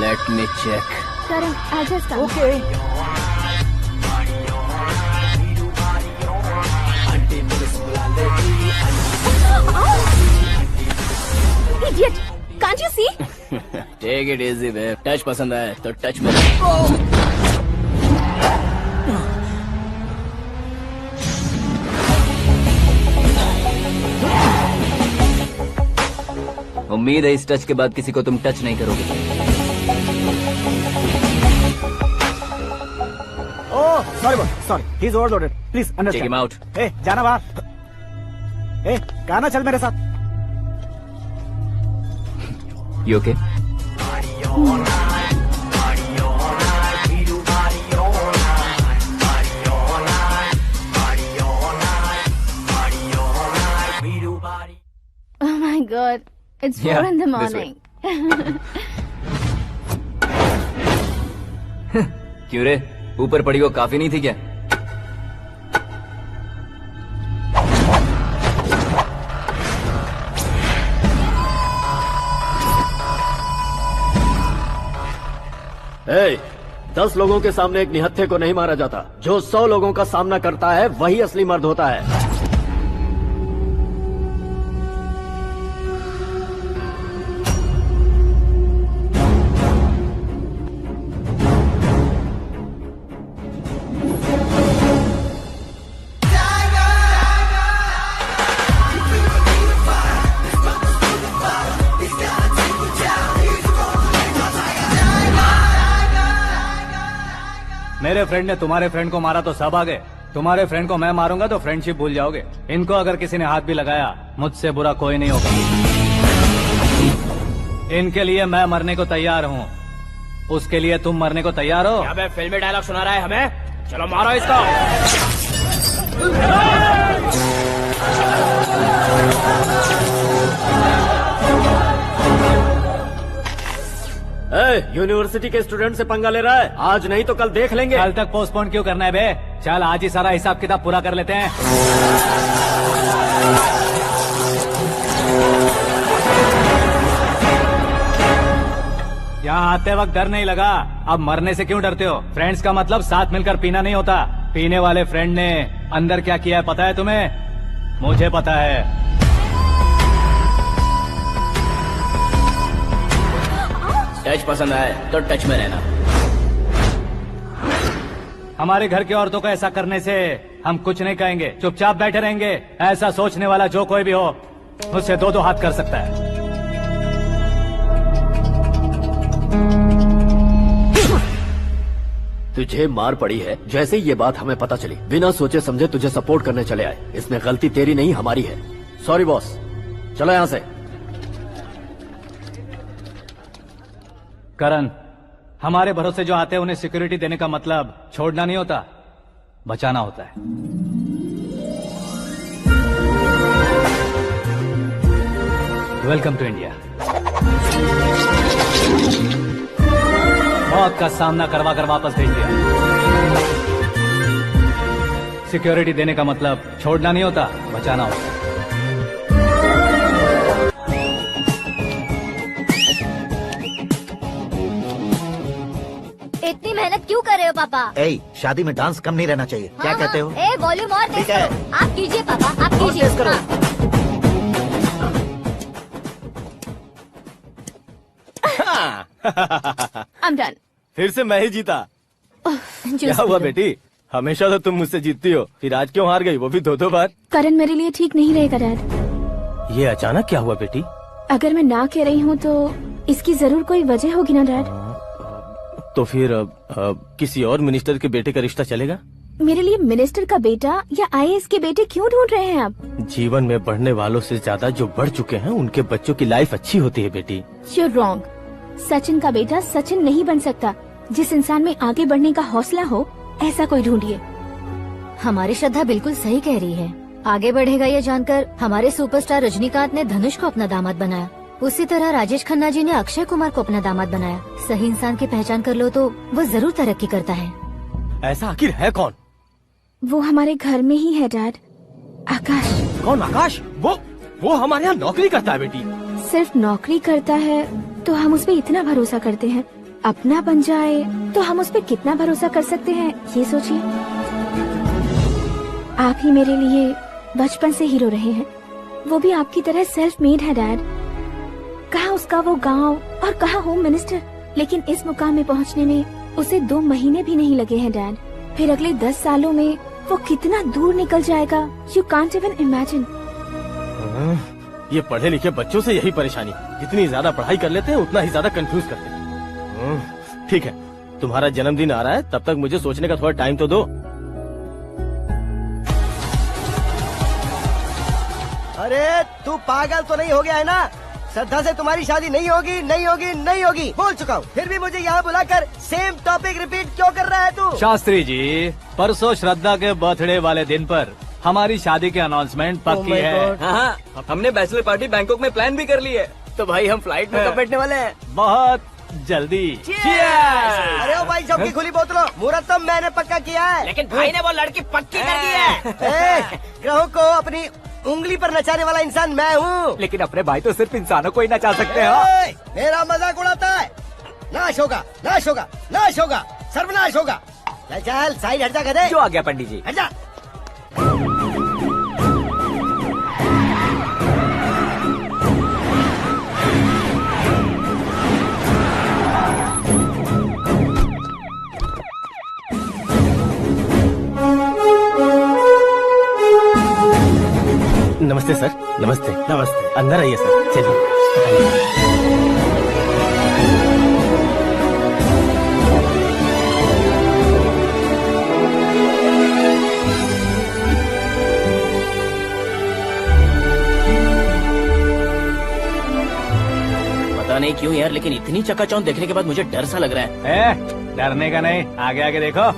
Let me check. Karan, I just come. Okay. Idiot! Can't you see? Take it easy babe. Touch पसंद आए तो टच में। उम्मीद है इस टच के बाद किसी को तुम टच नहीं करोगे। Oh sorry, he is overloaded, please Take understand. him out. ए जाना बाहर। ए गाना चल मेरे साथ। You okay? Oh my God, it's 4 Yeah, in the this way. morning. क्यों रे, ऊपर पड़ी वो काफी नहीं थी क्या? ए, 10 लोगों के सामने एक निहत्थे को नहीं मारा जाता। जो 100 लोगों का सामना करता है वही असली मर्द होता है। मेरे फ्रेंड ने तुम्हारे फ्रेंड को मारा तो सब आ गए। तुम्हारे फ्रेंड को मैं मारूंगा तो फ्रेंडशिप भूल जाओगे। इनको अगर किसी ने हाथ भी लगाया, मुझसे बुरा कोई नहीं होगा। इनके लिए मैं मरने को तैयार हूँ। उसके लिए तुम मरने को तैयार हो? क्या बे फिल्मी डायलॉग सुना रहा है हमें? चलो मारो इसको। यूनिवर्सिटी के स्टूडेंट से पंगा ले रहा है। आज नहीं तो कल देख लेंगे। कल तक पोस्टपोन क्यों करना है बे? चल आज ही सारा हिसाब किताब पूरा कर लेते हैं। यहाँ आते वक्त डर नहीं लगा, अब मरने से क्यों डरते हो? फ्रेंड्स का मतलब साथ मिलकर पीना नहीं होता। पीने वाले फ्रेंड ने अंदर क्या किया है पता है तुम्हें? मुझे पता है। टच पसंद आए तो टच में रहना। हमारे घर की औरतों को ऐसा करने से हम कुछ नहीं कहेंगे, चुपचाप बैठे रहेंगे। ऐसा सोचने वाला जो कोई भी हो, उससे 2-2 हाथ कर सकता है। तुझे मार पड़ी है। जैसे ही ये बात हमें पता चली, बिना सोचे समझे तुझे सपोर्ट करने चले आए। इसमें गलती तेरी नहीं हमारी है। सॉरी बॉस, चलो यहाँ से। करण, हमारे भरोसे जो आते हैं उन्हें सिक्योरिटी देने का मतलब छोड़ना नहीं होता, बचाना होता है। Welcome to India. मौत का सामना करवा कर वापस भेज दिया। सिक्योरिटी देने का मतलब छोड़ना नहीं होता, बचाना होता है। इतनी मेहनत क्यों कर रहे हो पापा? ए, शादी में डांस कम नहीं रहना चाहिए। क्या कहते हो? ए, वॉल्यूम और तेज ठीक है। करो। आप कीजिए पापा, आप कीजिए। करो। I'm done. फिर से मैं ही जीता। क्या हुआ बेटी? हमेशा तो तुम मुझसे जीतती हो, फिर आज क्यों हार गई, वो भी 2-2 बार? करण मेरे लिए ठीक नहीं रहेगा डैड। ये अचानक क्या हुआ बेटी? अगर मैं ना कह रही हूँ तो इसकी जरूर कोई वजह होगी ना डैड। तो फिर किसी और मिनिस्टर के बेटे का रिश्ता चलेगा? मेरे लिए मिनिस्टर का बेटा या IAS के बेटे क्यों ढूंढ रहे हैं आप? जीवन में बढ़ने वालों से ज्यादा जो बढ़ चुके हैं उनके बच्चों की लाइफ अच्छी होती है बेटी। You're wrong. सचिन का बेटा सचिन नहीं बन सकता। जिस इंसान में आगे बढ़ने का हौसला हो ऐसा कोई ढूंढिए। हमारी श्रद्धा बिल्कुल सही कह रही है। आगे बढ़ेगा ये जानकर हमारे सुपरस्टार रजनीकांत ने धनुष को अपना दामाद बनाया। उसी तरह राजेश खन्ना जी ने अक्षय कुमार को अपना दामाद बनाया। सही इंसान की पहचान कर लो तो वो जरूर तरक्की करता है। ऐसा आखिर है कौन? वो हमारे घर में ही है डैड, आकाश। कौन आकाश? वो हमारे यहाँ नौकरी करता है बेटी। सिर्फ नौकरी करता है तो हम उस पर इतना भरोसा करते हैं, अपना बन जाए तो हम उस पर कितना भरोसा कर सकते हैं ये सोचिए। आप ही मेरे लिए बचपन से हीरो रहे हैं, वो भी आपकी तरह सेल्फ मेड है डैड। कहाँ उसका वो गांव और कहाँ होम मिनिस्टर, लेकिन इस मुकाम में पहुँचने में उसे 2 महीने भी नहीं लगे हैं डैड। फिर अगले 10 सालों में वो कितना दूर निकल जाएगा, यू कांट इवन इमेजिन। ये पढ़े लिखे बच्चों से यही परेशानी, जितनी ज्यादा पढ़ाई कर लेते हैं उतना ही ज्यादा कंफ्यूज करते हैं। ठीक है, तुम्हारा जन्मदिन आ रहा है, तब तक मुझे सोचने का थोड़ा टाइम तो दो। अरे तू पागल तो नहीं हो गया है ना? श्रद्धा से तुम्हारी शादी नहीं होगी, नहीं होगी, नहीं होगी, बोल चुका हूँ। फिर भी मुझे यहाँ बुलाकर सेम टॉपिक रिपीट क्यों कर रहा है तू? शास्त्री जी, परसों श्रद्धा के बर्थडे वाले दिन पर हमारी शादी की अनाउंसमेंट पक्की है। हाँ, हमने बैचलर पार्टी बैंकॉक में प्लान भी कर ली है। तो भाई हम फ्लाइट में कब बैठने वाले हैं? बहुत जल्दी। अरे ओ भाई साहब की खुली बोतलों, मुहूर्त तो मैंने पक्का किया है। लेकिन भाई ने वो लड़की पक्की कर दी है। ग्रहों को अपनी उंगली पर नचाने वाला इंसान मैं हूँ। लेकिन अपने भाई तो सिर्फ इंसानों को ही नचा सकते हैं। मेरा मजाक उड़ाता है। नाश होगा, नाश होगा, नाश होगा, सर्वनाश होगा। चल साइड हट जा गधे। जो आ गया पंडित जी। हट जा। नमस्ते सर। नमस्ते। नमस्ते। अंदर आइए सर, चलिए। पता नहीं क्यों यार, लेकिन इतनी चकाचौंध देखने के बाद मुझे डर सा लग रहा है। डरने का नहीं, आगे आगे देखो।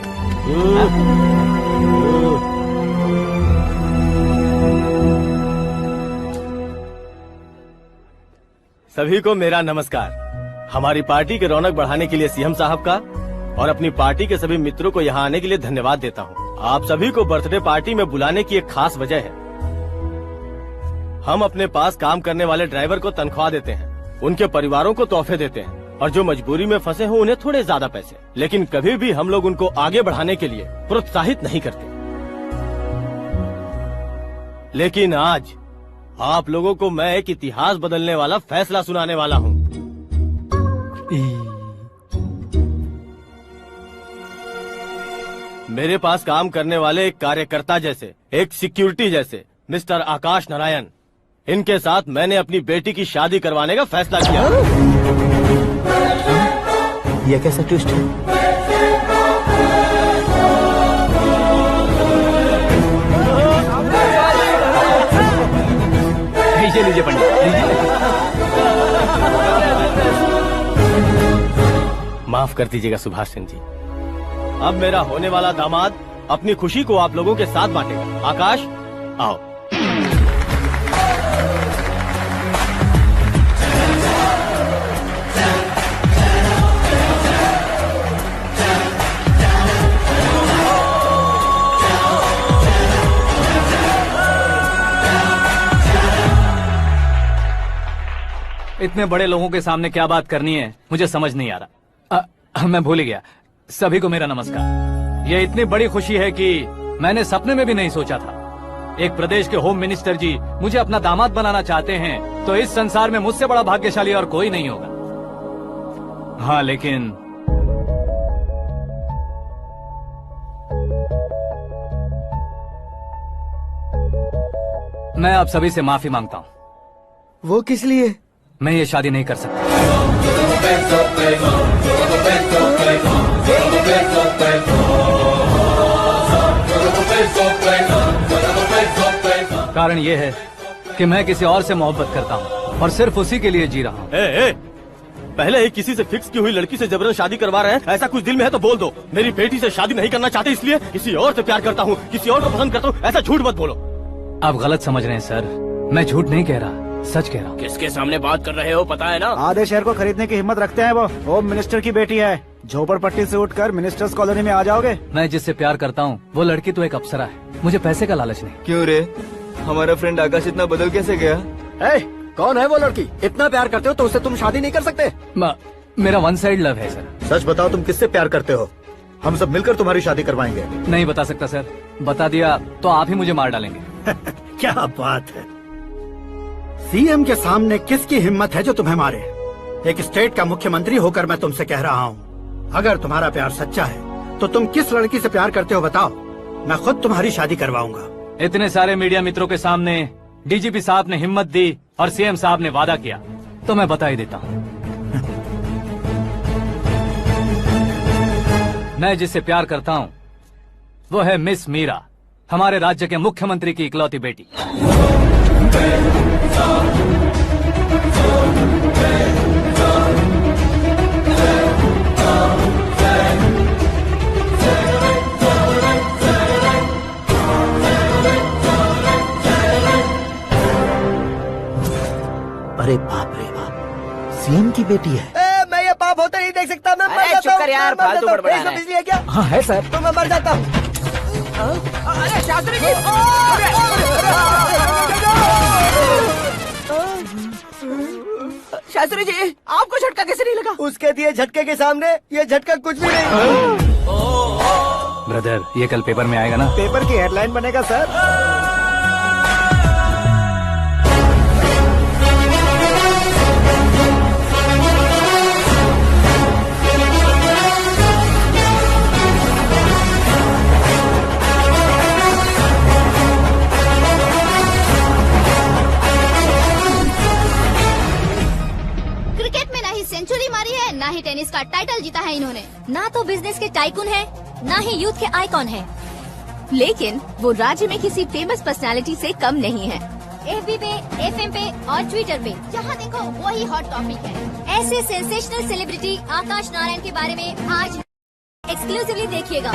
सभी को मेरा नमस्कार। हमारी पार्टी के रौनक बढ़ाने के लिए सीएम साहब का और अपनी पार्टी के सभी मित्रों को यहाँ आने के लिए धन्यवाद देता हूँ। आप सभी को बर्थडे पार्टी में बुलाने की एक खास वजह है। हम अपने पास काम करने वाले ड्राइवर को तनख्वाह देते हैं, उनके परिवारों को तोहफे देते हैं और जो मजबूरी में फंसे हो उन्हें थोड़े ज्यादा पैसे। लेकिन कभी भी हम लोग उनको आगे बढ़ाने के लिए प्रोत्साहित नहीं करते। लेकिन आज आप लोगों को मैं एक इतिहास बदलने वाला फैसला सुनाने वाला हूँ। मेरे पास काम करने वाले एक कार्यकर्ता जैसे, एक सिक्योरिटी जैसे मिस्टर आकाश नारायण, इनके साथ मैंने अपनी बेटी की शादी करवाने का फैसला किया। यह कैसा ट्विस्ट है? लीजिए पंडित, लीजिए। माफ कर दीजिएगा सुभाष सिंह जी। अब मेरा होने वाला दामाद अपनी खुशी को आप लोगों के साथ बांटेगा। आकाश, आओ। इतने बड़े लोगों के सामने क्या बात करनी है मुझे समझ नहीं आ रहा। मैं भूल ही गया। सभी को मेरा नमस्कार। ये इतनी बड़ी खुशी है कि मैंने सपने में भी नहीं सोचा था। एक प्रदेश के होम मिनिस्टर जी मुझे अपना दामाद बनाना चाहते हैं तो इस संसार में मुझसे बड़ा भाग्यशाली और कोई नहीं होगा। हाँ, लेकिन मैं आप सभी से माफी मांगता हूँ। वो किस लिए? मैं ये शादी नहीं कर सकता। कारण ये है कि मैं किसी और से मोहब्बत करता हूँ और सिर्फ उसी के लिए जी रहा हूँ। पहले ही किसी से फिक्स की हुई लड़की से जबरन शादी करवा रहे हैं। ऐसा कुछ दिल में है तो बोल दो। मेरी बेटी से शादी नहीं करना चाहते इसलिए किसी और से प्यार करता हूँ, किसी और को पसंद करता हूँ, ऐसा झूठ मत बोलो। आप गलत समझ रहे हैं सर, मैं झूठ नहीं कह रहा, सच कह रहा हूँ। किसके सामने बात कर रहे हो पता है ना? आधे शहर को खरीदने की हिम्मत रखते हैं वो। होम मिनिस्टर की बेटी है। झोपड़पट्टी से उठकर मिनिस्टर्स कॉलोनी में आ जाओगे। मैं जिससे प्यार करता हूँ वो लड़की तो एक अप्सरा है। मुझे पैसे का लालच नहीं। क्यों रे, हमारा फ्रेंड आकाश इतना बदल कैसे गया? कौन है वो लड़की? इतना प्यार करते हो तो उससे तुम शादी नहीं कर सकते? मेरा वन साइड लव है सर। सच बताओ, तुम किससे प्यार करते हो? हम सब मिलकर तुम्हारी शादी करवाएंगे। नहीं बता सकता सर, बता दिया तो आप ही मुझे मार डालेंगे। क्या बात है, सीएम के सामने किसकी हिम्मत है जो तुम्हें मारे? एक स्टेट का मुख्यमंत्री होकर मैं तुमसे कह रहा हूँ, अगर तुम्हारा प्यार सच्चा है तो तुम किस लड़की से प्यार करते हो बताओ, मैं खुद तुम्हारी शादी करवाऊंगा। इतने सारे मीडिया मित्रों के सामने डीजीपी साहब ने हिम्मत दी और सीएम साहब ने वादा किया तो मैं बता ही देता हूँ। मैं जिससे प्यार करता हूँ वो है मिस मीरा, हमारे राज्य के मुख्यमंत्री की इकलौती बेटी। अरे बाप रे बाप, सीएम की बेटी है। मैं ये पाप होता नहीं देख सकता। मैं मर जाता चुप कर यार, फालतू बड़बड़ा रहा है। बिजली है क्या? हाँ है सर। तो मैं मर जाता हूँ। अरे शास्त्री जी, शास्त्री जी आपको झटका कैसे नहीं लगा? उसके दिए झटके के सामने ये झटका कुछ भी नहीं। ब्रदर, ये कल पेपर में आएगा ना? पेपर की हेडलाइन बनेगा सर। सेंचुरी मारी है, ना ही टेनिस का टाइटल जीता है इन्होंने। ना तो बिजनेस के टाइकून है, ना ही यूथ के आइकॉन है। लेकिन वो राज्य में किसी फेमस पर्सनालिटी से कम नहीं है। एफबी पे, एफएम पे और ट्विटर पे जहाँ देखो वही हॉट टॉपिक है। ऐसे सेंसेशनल सेलिब्रिटी आकाश नारायण के बारे में आज एक्सक्लूसिवली देखिएगा।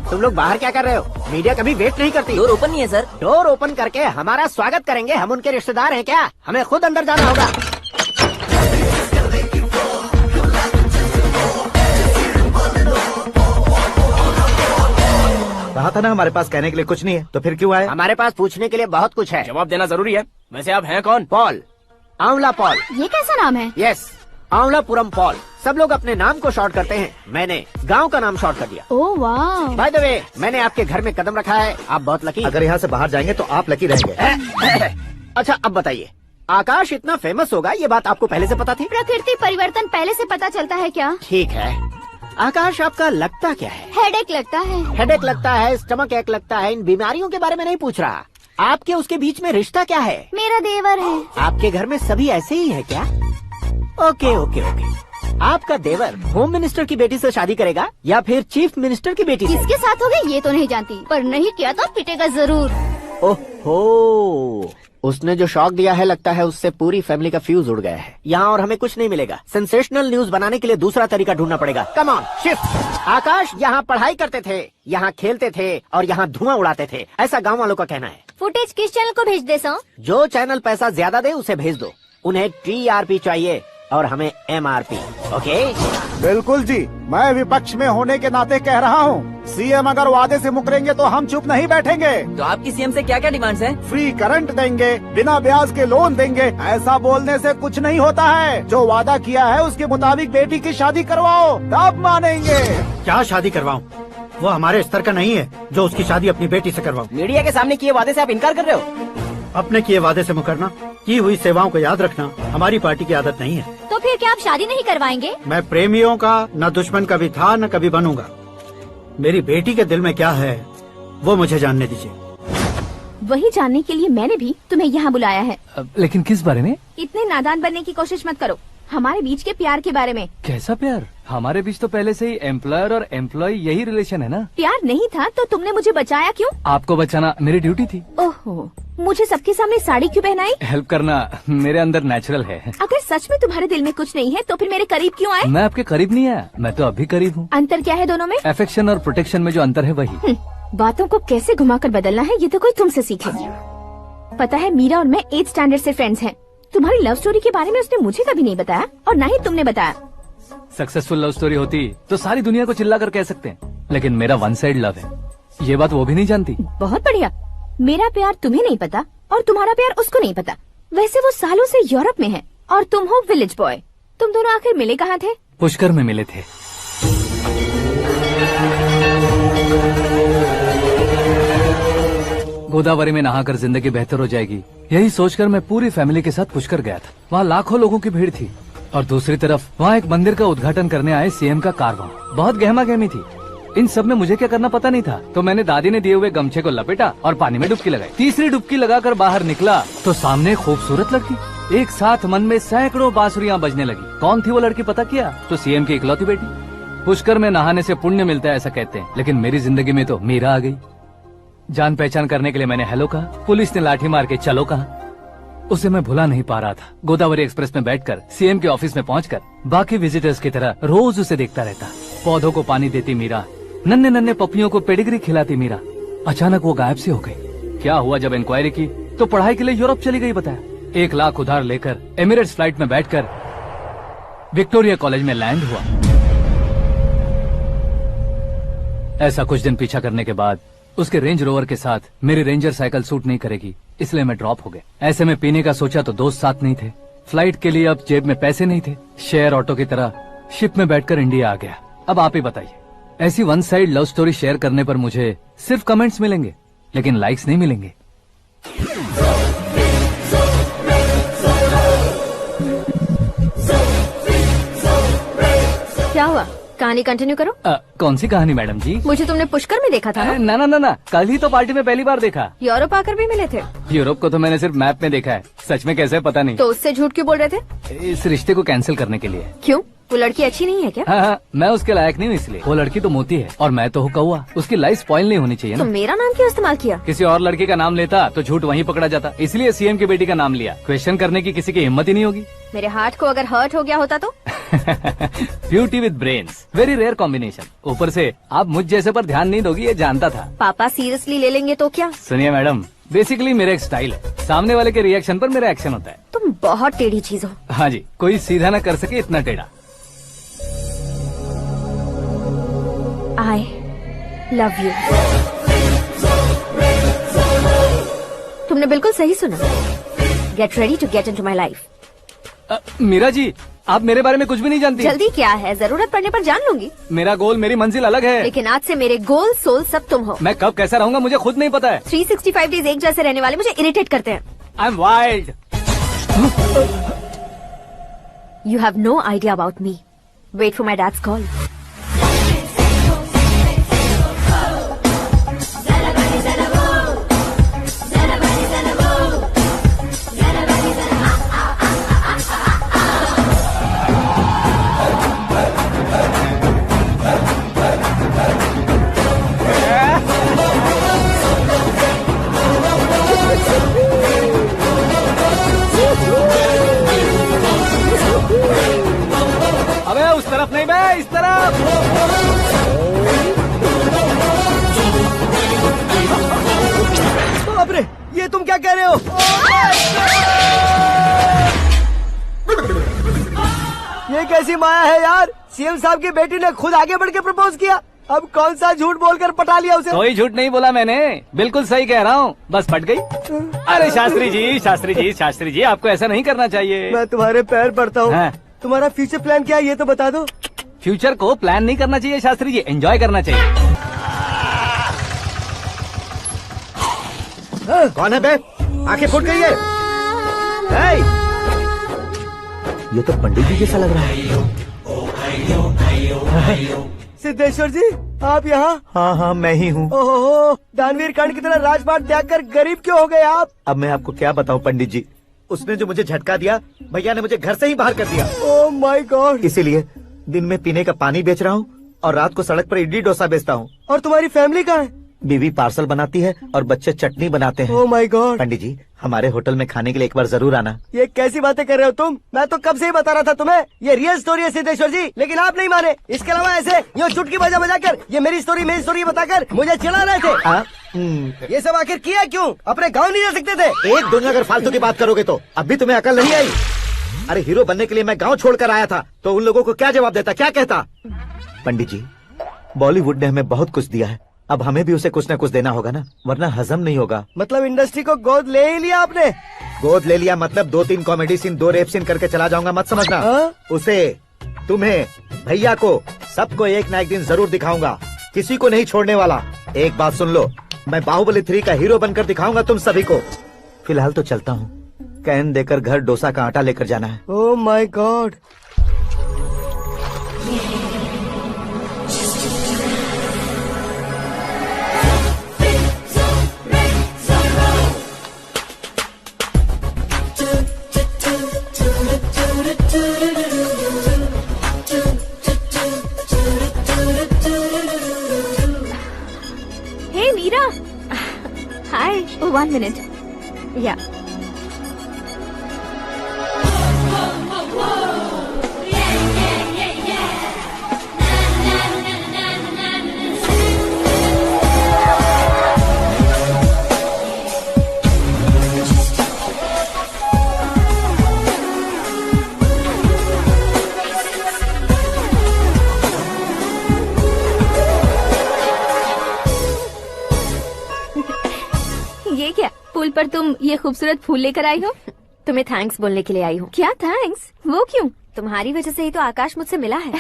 तुम लोग बाहर क्या कर रहे हो? मीडिया कभी वेट नहीं करती। डोर ओपन नहीं है सर। डोर ओपन करके हमारा स्वागत करेंगे? हम उनके रिश्तेदार हैं क्या? हमें खुद अंदर जाना होगा। कहा था ना हमारे पास कहने के लिए कुछ नहीं है, तो फिर क्यों आए? हमारे पास पूछने के लिए बहुत कुछ है। जवाब देना जरूरी है। वैसे आप हैं कौन? पॉल, आंवला पॉल। ये कैसा नाम है? Yes, Anwalapuram fall. सब लोग अपने नाम को शॉर्ट करते हैं, मैंने गांव का नाम शॉर्ट कर दिया। ओह वाह। बाय द वे, मैंने आपके घर में कदम रखा है, आप बहुत लकी। अगर यहाँ से बाहर जाएंगे तो आप लकी रहेंगे। अच्छा अब बताइए, आकाश इतना फेमस होगा ये बात आपको पहले से पता थी? प्रकृति परिवर्तन पहले से पता चलता है क्या? ठीक है, आकाश आपका लगता क्या है? हेडेक लगता है। हेडेक लगता है, स्टमक एक लगता है, इन बीमारियों के बारे में नहीं पूछ रहा। आपके उसके बीच में रिश्ता क्या है? मेरा देवर है। आपके घर में सभी ऐसे ही है क्या? Okay okay okay. आपका देवर होम मिनिस्टर की बेटी से शादी करेगा या फिर चीफ मिनिस्टर की बेटी से? किसके साथ होगा ये तो नहीं जानती, पर नहीं किया तो पिटेगा जरूर। ओहो, उसने जो शॉक दिया है लगता है उससे पूरी फैमिली का फ्यूज उड़ गया है। यहाँ और हमें कुछ नहीं मिलेगा, सेंसेशनल न्यूज बनाने के लिए दूसरा तरीका ढूंढना पड़ेगा। Come on shift. आकाश यहाँ पढ़ाई करते थे, यहाँ खेलते थे और यहाँ धुआं उड़ाते थे, ऐसा गाँव वालों का कहना है। फुटेज किस चैनल को भेज दे सो? जो चैनल पैसा ज्यादा दे उसे भेज दो। उन्हें TRP चाहिए और हमें MRP। ओके बिल्कुल जी, मैं विपक्ष में होने के नाते कह रहा हूँ, सीएम अगर वादे से मुकरेंगे तो हम चुप नहीं बैठेंगे। तो आपकी सीएम से क्या क्या डिमांड्स हैं? फ्री करंट देंगे, बिना ब्याज के लोन देंगे। ऐसा बोलने से कुछ नहीं होता है, जो वादा किया है उसके मुताबिक बेटी की शादी करवाओ, तब मानेंगे। क्या शादी करवाऊं? वो हमारे स्तर का नहीं है जो उसकी शादी अपनी बेटी से करवाऊं। मीडिया के सामने किए वादे से आप इनकार कर रहे हो? अपने किए वादे से मुकरना, की हुई सेवाओं को याद रखना हमारी पार्टी की आदत नहीं है। तो फिर क्या आप शादी नहीं करवाएंगे? मैं प्रेमियों का न दुश्मन कभी था न कभी बनूंगा। मेरी बेटी के दिल में क्या है वो मुझे जानने दीजिए। वही जानने के लिए मैंने भी तुम्हें यहाँ बुलाया है। लेकिन किस बारे में? इतने नादान बनने की कोशिश मत करो, हमारे बीच के प्यार के बारे में। कैसा प्यार? हमारे बीच तो पहले से ही एम्प्लॉयर और एम्प्लॉय यही रिलेशन है ना। प्यार नहीं था तो तुमने मुझे बचाया क्यों? आपको बचाना मेरी ड्यूटी थी। ओहो, मुझे सबके सामने साड़ी क्यों पहनाई? हेल्प करना मेरे अंदर नेचुरल है। अगर सच में तुम्हारे दिल में कुछ नहीं है तो फिर मेरे करीब क्यों आए? मैं आपके करीब नहीं आया, मैं तो अभी करीब हूँ। अंतर क्या है दोनों में? अफेक्शन और प्रोटेक्शन में जो अंतर है वही। बातों को कैसे घुमाकर बदलना है ये तो कोई तुमसे सीखे। पता है, मीरा और मैं 8th स्टैंडर्ड से फ्रेंड्स हैं। तुम्हारी लव स्टोरी के बारे में उसने मुझे कभी नहीं बताया और न ही तुमने बताया। सक्सेसफुल लव स्टोरी होती तो सारी दुनिया को चिल्ला कर कह सकते हैं, लेकिन मेरा वन साइड लव है, ये बात वो भी नहीं जानती। बहुत बढ़िया, मेरा प्यार तुम्हें नहीं पता और तुम्हारा प्यार उसको नहीं पता। वैसे वो सालों से यूरोप में है और तुम हो विलेज बॉय। तुम दोनों आखिर मिले कहाँ थे? पुष्कर में मिले थे। गोदावरी में नहाकर जिंदगी बेहतर हो जाएगी, यही सोचकर मैं पूरी फैमिली के साथ पुष्कर गया था। वहाँ लाखों लोगों की भीड़ थी और दूसरी तरफ वहाँ एक मंदिर का उद्घाटन करने आए सीएम का कारवां। बहुत गहमा गहमी थी। इन सब में मुझे क्या करना पता नहीं था, तो मैंने दादी ने दिए हुए गमछे को लपेटा और पानी में डुबकी लगाई। तीसरी डुबकी लगाकर बाहर निकला तो सामने खूबसूरत लड़की। एक साथ मन में सैकड़ों बांसुरियां बजने लगी। कौन थी वो लड़की पता किया? तो सीएम की इकलौती बेटी। पुष्कर में नहाने से पुण्य मिलता है ऐसा कहते हैं, लेकिन मेरी जिंदगी में तो मीरा आ गई। जान पहचान करने के लिए मैंने हेलो कहा, पुलिस ने लाठी मार के चलो कहा। उसे मैं भुला नहीं पा रहा था। गोदावरी एक्सप्रेस में बैठकर सीएम के ऑफिस में पहुंचकर बाकी विजिटर्स की तरह रोज उसे देखता रहता। पौधों को पानी देती मीरा, नन्हे नन्हे पपियों को पेडिग्री खिलाती मीरा। अचानक वो गायब सी हो गई। क्या हुआ? जब इंक्वायरी की तो पढ़ाई के लिए यूरोप चली गई बताया। 1 लाख उधार लेकर एमिरेट्स फ्लाइट में बैठकर विक्टोरिया कॉलेज में लैंड हुआ। ऐसा कुछ दिन पीछा करने के बाद उसके रेंज रोवर के साथ मेरी रेंजर साइकिल सूट नहीं करेगी, इसलिए मैं ड्रॉप हो गया। ऐसे में पीने का सोचा तो दोस्त साथ नहीं थे। फ्लाइट के लिए अब जेब में पैसे नहीं थे। शेयर ऑटो की तरह शिप में बैठकर इंडिया आ गया। अब आप ही बताइए, ऐसी one side love story share करने पर मुझे सिर्फ कमेंट्स मिलेंगे, लेकिन लाइक्स नहीं मिलेंगे। क्या हुआ? कहानी कंटिन्यू करो। कौन सी कहानी मैडम जी? मुझे तुमने पुष्कर में देखा था ना? ना, कल ही तो पार्टी में पहली बार देखा। यूरोप आकर भी मिले थे? यूरोप को तो मैंने सिर्फ मैप में देखा है, सच में कैसे पता नहीं। तो उससे झूठ क्यों बोल रहे थे? इस रिश्ते को कैंसिल करने के लिए। क्यों? वो लड़की अच्छी नहीं है क्या? हाँ, मैं उसके लायक नहीं हूँ इसलिए। वो लड़की तो मोती है और मैं तो हूँ कौवा। उसकी लाइफ स्पॉइल नहीं होनी चाहिए ना। तो मेरा नाम क्यों इस्तेमाल किया? किसी और लड़की का नाम लेता तो झूठ वहीं पकड़ा जाता, इसलिए सीएम की बेटी का नाम लिया। क्वेश्चन करने की किसी की हिम्मत ही नहीं होगी। मेरे हार्ट को अगर हर्ट हो गया होता तो? Beauty with brains, very rare combination. ऊपर से आप मुझ जैसे पर ध्यान नहीं दोगी ये जानता था। पापा सीरियसली ले लेंगे तो क्या? सुनिए मैडम, बेसिकली मेरा एक स्टाइल है, सामने वाले के रिएक्शन पर मेरा एक्शन होता है। तुम बहुत टेढ़ी चीज हो। हाँ जी, कोई सीधा न कर सके इतना टेढ़ा। I love you। तुमने बिल्कुल सही सुना। Get ready to get into my life। Meera ji, आप मेरे बारे में कुछ भी नहीं जानती। जल्दी क्या है, जरूरत पड़ने पर जान लूंगी। मेरा गोल, मेरी मंजिल अलग है। लेकिन आज से मेरे गोल सोल सब तुम हो। मैं कब कैसा रहूंगा मुझे खुद नहीं पता है। 365 डेज एक जैसे रहने वाले मुझे इरिटेट करते हैं। I am wild. You have no idea about me. Wait for my dad's call. अबे उस तरफ नहीं बे, इस तरफ। बाप रे, ये तुम क्या कह रहे हो? ये कैसी माया है यार? सीएम साहब की बेटी ने खुद आगे बढ़ के प्रपोज किया। अब कौन सा झूठ बोलकर पटा लिया उसे? कोई झूठ नहीं बोला मैंने, बिल्कुल सही कह रहा हूँ, बस फट गई। अरे शास्त्री जी, शास्त्री जी, शास्त्री जी, आपको ऐसा नहीं करना चाहिए। मैं तुम्हारे पैर पड़ता हूँ। हाँ। तुम्हारा फ्यूचर प्लान क्या है ये तो बता दो। फ्यूचर को प्लान नहीं करना चाहिए शास्त्री जी, एंजॉय करना चाहिए। कौन है बे? आंखें फूट गई है। ये तो पंडित जी जैसा लग रहा है। सिद्धेश्वर जी, आप यहाँ? हाँ हाँ, मैं ही हूँ। ओहो, दानवीर कर्ण की तरह राजपाट त्याग कर गरीब क्यों हो गए आप? अब मैं आपको क्या बताऊँ पंडित जी, उसने जो मुझे झटका दिया, भैया ने मुझे घर से ही बाहर कर दिया। ओह माय गॉड। इसीलिए दिन में पीने का पानी बेच रहा हूँ और रात को सड़क पर इडली डोसा बेचता हूँ। और तुम्हारी फैमिली कहाँ है? बीवी पार्सल बनाती है और बच्चे चटनी बनाते हैं। ओह माय गॉड। पंडित जी, हमारे होटल में खाने के लिए एक बार जरूर आना। ये कैसी बातें कर रहे हो तुम? मैं तो कब से ही बता रहा था तुम्हें, ये रियल स्टोरी है सिद्धेश्वर जी, लेकिन आप नहीं माने। इसके अलावा ऐसे ये चुटकी बजा बजा कर ये मेरी स्टोरी बताकर मुझे चिढ़ा रहे थे। ये सब आखिर किया क्यों? अपने गाँव नहीं जा सकते थे? एक दुनिया अगर फालतू की बात करोगे तो अब भी तुम्हें अकल नहीं आई। अरे हीरो बनने के लिए मैं गाँव छोड़कर आया था तो उन लोगों को क्या जवाब देता, क्या कहता? पंडित जी, बॉलीवुड ने हमें बहुत कुछ दिया है, अब हमें भी उसे कुछ न कुछ देना होगा ना, वरना हजम नहीं होगा। मतलब इंडस्ट्री को गोद ले ही लिया आपने? गोद ले लिया मतलब 2-3 कॉमेडी सीन, 2 रेप सीन करके चला जाऊंगा मत समझना। उसे, तुम्हें, भैया को, सबको एक ना एक दिन जरूर दिखाऊंगा, किसी को नहीं छोड़ने वाला। एक बात सुन लो, मैं बाहुबली 3 का हीरो बनकर दिखाऊंगा तुम सभी को। फिलहाल तो चलता हूँ, कैन देकर घर डोसा का आटा लेकर जाना है। Oh my God. Hey Meera, hi. 1 minute. या ये क्या, पुल पर तुम ये खूबसूरत फूल लेकर आई हो? तुम्हें थैंक्स बोलने के लिए आई हूँ। क्या थैंक्स? वो क्यों? तुम्हारी वजह से ही तो आकाश मुझसे मिला है।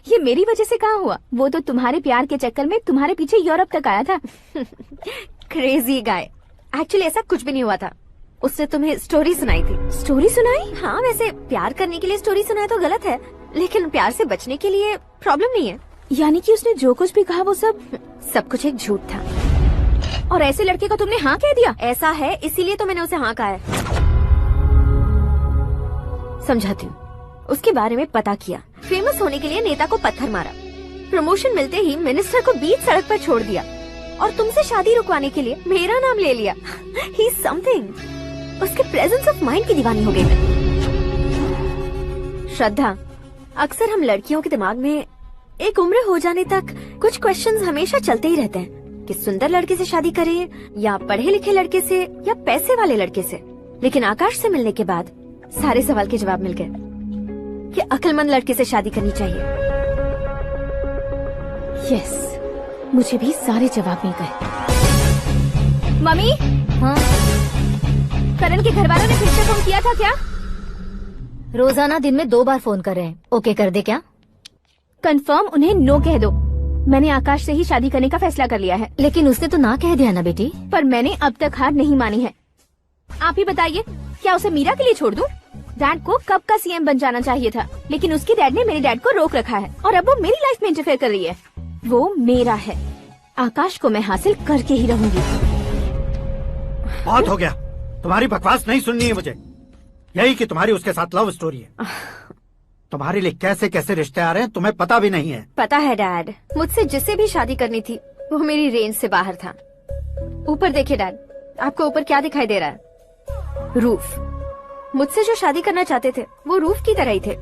ये मेरी वजह से कहाँ हुआ? वो तो तुम्हारे प्यार के चक्कर में तुम्हारे पीछे यूरोप तक आया था। Crazy guy. एक्चुअली ऐसा कुछ भी नहीं हुआ था, उसने तुम्हें स्टोरी सुनाई थी। स्टोरी सुनाई? हाँ, वैसे प्यार करने के लिए स्टोरी सुनाए तो गलत है, लेकिन प्यार से बचने के लिए प्रॉब्लम नहीं है। यानी कि उसने जो कुछ भी कहा वो सब कुछ एक झूठ था। और ऐसे लड़के को तुमने हाँ कह दिया? ऐसा है, इसीलिए तो मैंने उसे हाँ कहा है। समझाती हूँ। उसके बारे में पता किया, फेमस होने के लिए नेता को पत्थर मारा, प्रमोशन मिलते ही मिनिस्टर को बीच सड़क पर छोड़ दिया और तुमसे शादी रुकवाने के लिए मेरा नाम ले लिया। He is something. उसके प्रेजेंस ऑफ माइंड की दीवानी हो गई मैं। श्रद्धा, अक्सर हम लड़कियों के दिमाग में एक उम्र हो जाने तक कुछ क्वेश्चंस हमेशा चलते ही रहते हैं कि सुंदर लड़के से शादी करें या पढ़े लिखे लड़के से या पैसे वाले लड़के से। लेकिन आकाश से मिलने के बाद सारे सवाल के जवाब मिल गए कि अक्लमंद लड़के से शादी करनी चाहिए। यस, मुझे भी सारे जवाब मिल गए। मम्मी, हाँ? करण के घर वालों ने फिर से फोन किया था क्या? रोजाना दिन में 2 बार फोन कर रहे हैं। ओके कर दे क्या? कंफर्म उन्हें नो कह दो। मैंने आकाश से ही शादी करने का फैसला कर लिया है। लेकिन उसने तो ना कह दिया ना बेटी। पर मैंने अब तक हार नहीं मानी है। आप ही बताइए, क्या उसे मीरा के लिए छोड़ दूं? डैड को कब का सीएम बन जाना चाहिए था, लेकिन उसके डैड ने मेरे डैड को रोक रखा है और अब वो मेरी लाइफ में इंटरफेयर कर रही है। वो मेरा है। आकाश को मैं हासिल करके ही रहूंगी। बहुत हो गया, तुम्हारी बकवास नहीं सुननी है मुझे। यही कि तुम्हारी उसके साथ लव स्टोरी है। तुम्हारे लिए कैसे कैसे रिश्ते आ रहे हैं तुम्हें पता भी नहीं है। पता है डैड, मुझसे जिसे भी शादी करनी थी वो मेरी रेंज से बाहर था। ऊपर देखिए डैड, आपको ऊपर क्या दिखाई दे रहा है? रूफ। मुझसे जो शादी करना चाहते थे वो रूफ की तरह ही थे।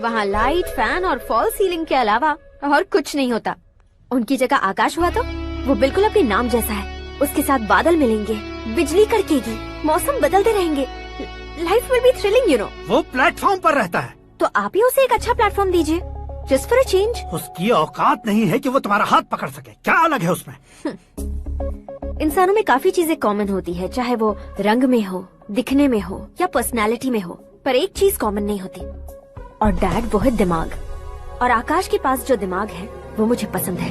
वहाँ लाइट, फैन और फॉल सीलिंग के अलावा और कुछ नहीं होता। उनकी जगह आकाश हुआ तो वो बिल्कुल अपने नाम जैसा है। उसके साथ बादल मिलेंगे, बिजली कड़केगी, मौसम बदलते रहेंगे। Life will be thrilling, you know. वो प्लेटफॉर्म पर रहता है तो आप ही उसे एक अच्छा प्लेटफॉर्म दीजिए, जस्ट फॉर अ चेंज। उसकी औकात नहीं है कि वो तुम्हारा हाथ पकड़ सके। क्या अलग है उसमें? इंसानों में काफी चीजें कॉमन होती है, चाहे वो रंग में हो, दिखने में हो या पर्सनालिटी में हो, पर एक चीज कॉमन नहीं होती, और डैड वो है दिमाग। और आकाश के पास जो दिमाग है वो मुझे पसंद है।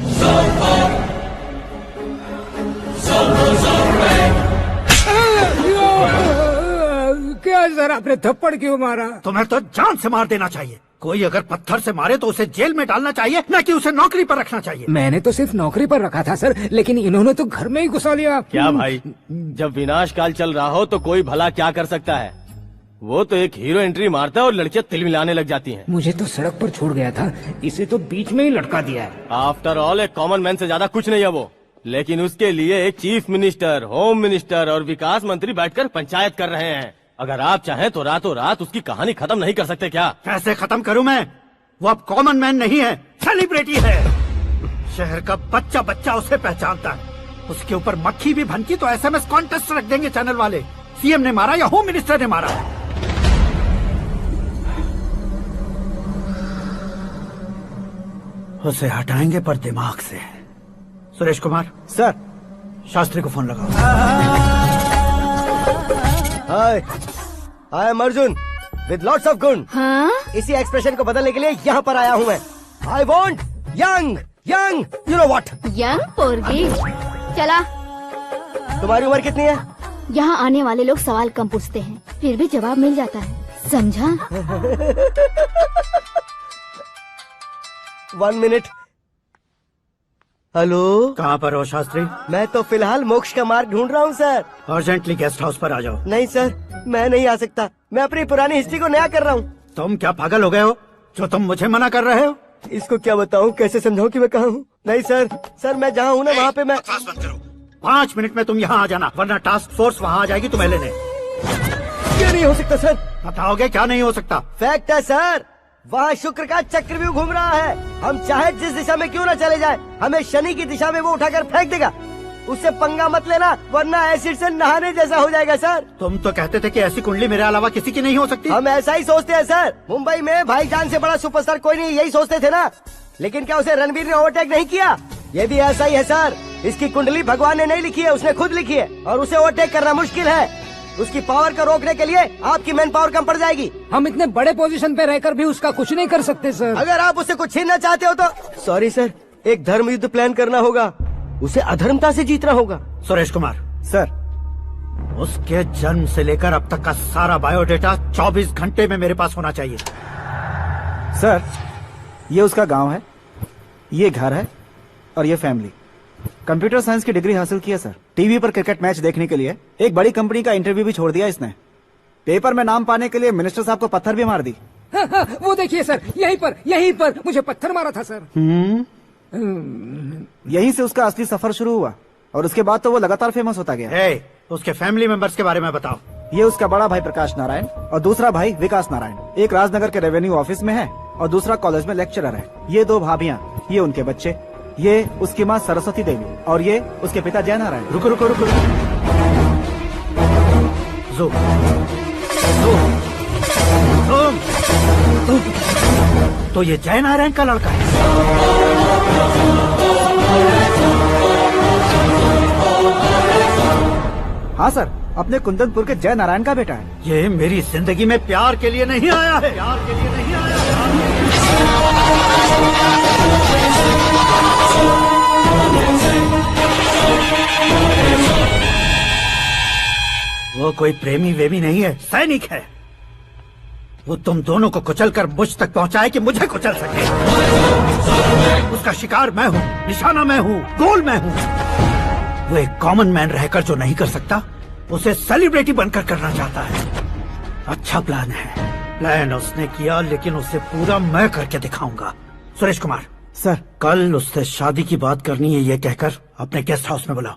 क्या सर, आपने थप्पड़ क्यों मारा? तुम्हें तो जान से मार देना चाहिए। कोई अगर पत्थर से मारे तो उसे जेल में डालना चाहिए, न कि उसे नौकरी पर रखना चाहिए। मैंने तो सिर्फ नौकरी पर रखा था सर, लेकिन इन्होंने तो घर में ही घुसा लिया। क्या भाई, जब विनाश काल चल रहा हो तो कोई भला क्या कर सकता है? वो तो एक हीरो एंट्री मारता है और लड़कियां तिलमिलाने लग जाती हैं। मुझे तो सड़क पर छोड़ गया था, इसे तो बीच में ही लटका दिया है। आफ्टर ऑल एक कॉमन मैन से ज्यादा कुछ नहीं है वो, लेकिन उसके लिए एक चीफ मिनिस्टर, होम मिनिस्टर और विकास मंत्री बैठकर पंचायत कर रहे हैं। अगर आप चाहें तो रातों रात उसकी कहानी खत्म नहीं कर सकते क्या? कैसे खत्म करूं मैं? वो अब कॉमन मैन नहीं है, सेलिब्रिटी है। शहर का बच्चा बच्चा उसे पहचानता है। उसके ऊपर मक्खी भी भनकी तो एसएमएस कॉन्टेस्ट रख देंगे चैनल वाले। सीएम ने मारा या होम मिनिस्टर ने मारा। उसे हटाएंगे पर दिमाग से। सुरेश कुमार सर, शास्त्री को फोन लगाओ। Hi, I am Arjun with lots of gun. हाँ? इसी एक्सप्रेशन को बदलने के लिए यहाँ पर आया हूँ मैं। I want young young, you know what? Young पोरगी। चला। तुम्हारी उम्र कितनी है? यहाँ आने वाले लोग सवाल कम पूछते हैं, फिर भी जवाब मिल जाता है, समझा? 1 मिनट। हेलो, कहाँ पर हो शास्त्री? मैं तो फिलहाल मोक्ष का मार्ग ढूंढ रहा हूँ सर। अर्जेंटली गेस्ट हाउस पर आ जाओ। नहीं सर, मैं नहीं आ सकता। मैं अपनी पुरानी हिस्ट्री को नया कर रहा हूँ। तुम क्या पागल हो गए हो जो तुम मुझे मना कर रहे हो? इसको क्या बताऊँ, कैसे समझाऊँ कि मैं कहाँ हूँ? नहीं सर, सर मैं जहाँ हूँ ना वहाँ पे मैं। 5 मिनट में तुम यहाँ आ जाना, वरना टास्क फोर्स वहाँ आ जाएगी तुम्हें लेने। क्या नहीं हो सकता सर? बताओगे क्या नहीं हो सकता? फैक्ट है सर, वहाँ शुक्र का चक्रव्यूह घूम रहा है। हम चाहे जिस दिशा में क्यों न चले जाए, हमें शनि की दिशा में वो उठाकर फेंक देगा। उससे पंगा मत लेना, वरना एसिड से नहाने जैसा हो जाएगा सर। तुम तो कहते थे कि ऐसी कुंडली मेरे अलावा किसी की नहीं हो सकती। हम ऐसा ही सोचते हैं सर। मुंबई में भाईजान से बड़ा सुपरस्टार कोई नहीं, यही सोचते थे ना। लेकिन क्या उसे रणवीर ने ओवरटेक नहीं किया? ये भी ऐसा ही है सर। इसकी कुंडली भगवान ने नहीं लिखी है, उसने खुद लिखी है, और उसे ओवरटेक करना मुश्किल है। उसकी पावर को रोकने के लिए आपकी मैन पावर कम पड़ जाएगी। हम इतने बड़े पोजीशन पे रहकर भी उसका कुछ नहीं कर सकते सर। अगर आप उससे कुछ छीनना चाहते हो तो सॉरी सर, एक धर्म युद्ध प्लान करना होगा। उसे अधर्मता से जीतना होगा। सुरेश कुमार सर, उसके जन्म से लेकर अब तक का सारा बायोडेटा 24 घंटे में मेरे पास होना चाहिए। सर, ये उसका गांव है, ये घर है और ये फैमिली। कंप्यूटर साइंस की डिग्री हासिल की है सर। टीवी पर क्रिकेट मैच देखने के लिए एक बड़ी कंपनी का इंटरव्यू भी छोड़ दिया इसने। पेपर में नाम पाने के लिए मिनिस्टर साहब को पत्थर भी मार दी। वो देखिए सर, यहीं पर मुझे पत्थर मारा था सर। यहीं से उसका असली सफर शुरू हुआ और उसके बाद तो वो लगातार फेमस होता गया। उसके फैमिली मेंबर्स के बारे में बताओ। ये उसका बड़ा भाई प्रकाश नारायण और दूसरा भाई विकास नारायण। एक राजनगर के रेवेन्यू ऑफिस में है और दूसरा कॉलेज में लेक्चरर है। ये 2 भाभियां, ये उनके बच्चे, ये उसकी माँ सरस्वती देवी और ये उसके पिता जय नारायण। रुको रुको रुको, तो ये जय नारायण का लड़का है। हाँ सर, अपने कुंदनपुर के जय नारायण का बेटा है। ये मेरी जिंदगी में प्यार के लिए नहीं आया है, प्यार के लिए नहीं आया वो कोई प्रेमी वेमी नहीं है, सैनिक है। वो तुम दोनों को कुचलकर मुझ तक पहुंचाए कि मुझे कुचल सके। उसका शिकार मैं हूँ, निशाना मैं हूँ, गोल मैं हूँ। वो एक कॉमन मैन रहकर जो नहीं कर सकता, उसे सेलिब्रिटी बनकर करना चाहता है। अच्छा प्लान है, प्लान उसने किया, लेकिन उसे पूरा मैं करके दिखाऊंगा। सुरेश कुमार सर, कल उससे शादी की बात करनी है, ये कहकर अपने गेस्ट हाउस में बुलाओ।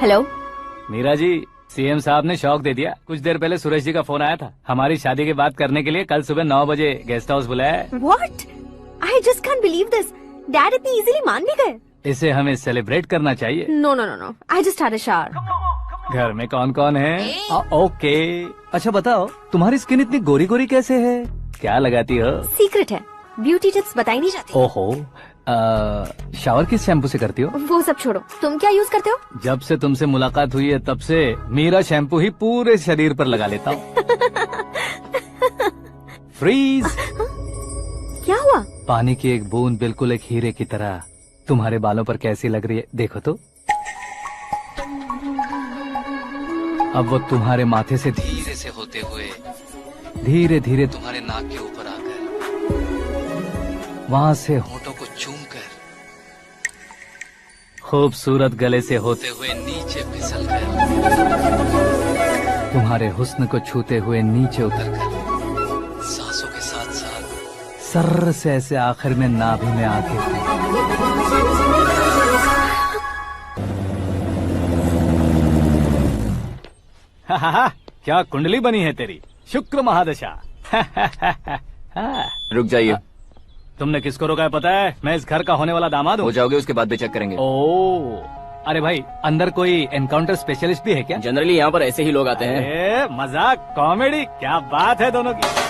हेलो मीरा जी, सीएम साहब ने शौक दे दिया। कुछ देर पहले सुरेश जी का फोन आया था, हमारी शादी की बात करने के लिए कल सुबह 9 बजे गेस्ट हाउस बुलाया है। What? I just can't believe this. Dad इतनी इजीली मान भी गए? इसे हमें सेलिब्रेट करना चाहिए। No, no, no, no. I just had a shower. घर में कौन कौन है? ओके। अच्छा बताओ, तुम्हारी स्किन इतनी गोरी गोरी कैसे है? क्या लगाती हो? सीक्रेट है, ब्यूटी टिप्स बताई नहीं जाती। ओहो, शावर किस शैम्पू से करती हो? वो सब छोड़ो, तुम क्या यूज करते हो? जब से तुमसे मुलाकात हुई है तब से मीरा शैम्पू ही पूरे शरीर पर लगा लेता हूँ। फ्रीज। क्या हुआ? पानी की एक बूंद बिल्कुल एक हीरे की तरह तुम्हारे बालों पर कैसी लग रही है, देखो तो। अब वो तुम्हारे माथे से धीरे से होते हुए धीरे धीरे तुम्हारे नाक के ऊपर आकर वहां से होठों को चूमकर खूबसूरत गले से होते हुए नीचे फिसलकर तुम्हारे हुस्न को छूते हुए नीचे उतरकर सांसों के साथ साथ सर्र से ऐसे आखिर में नाभि में आके क्या कुंडली बनी है तेरी, शुक्र महादशा। रुक जाइए। तुमने किसको रोका है पता है? मैं इस घर का होने वाला दामाद हूँ। हो जाओगे उसके बाद भी चेक करेंगे। ओ, अरे भाई, अंदर कोई एनकाउंटर स्पेशलिस्ट भी है क्या? जनरली यहाँ पर ऐसे ही लोग आते हैं। मजाक, कॉमेडी, क्या बात है दोनों की।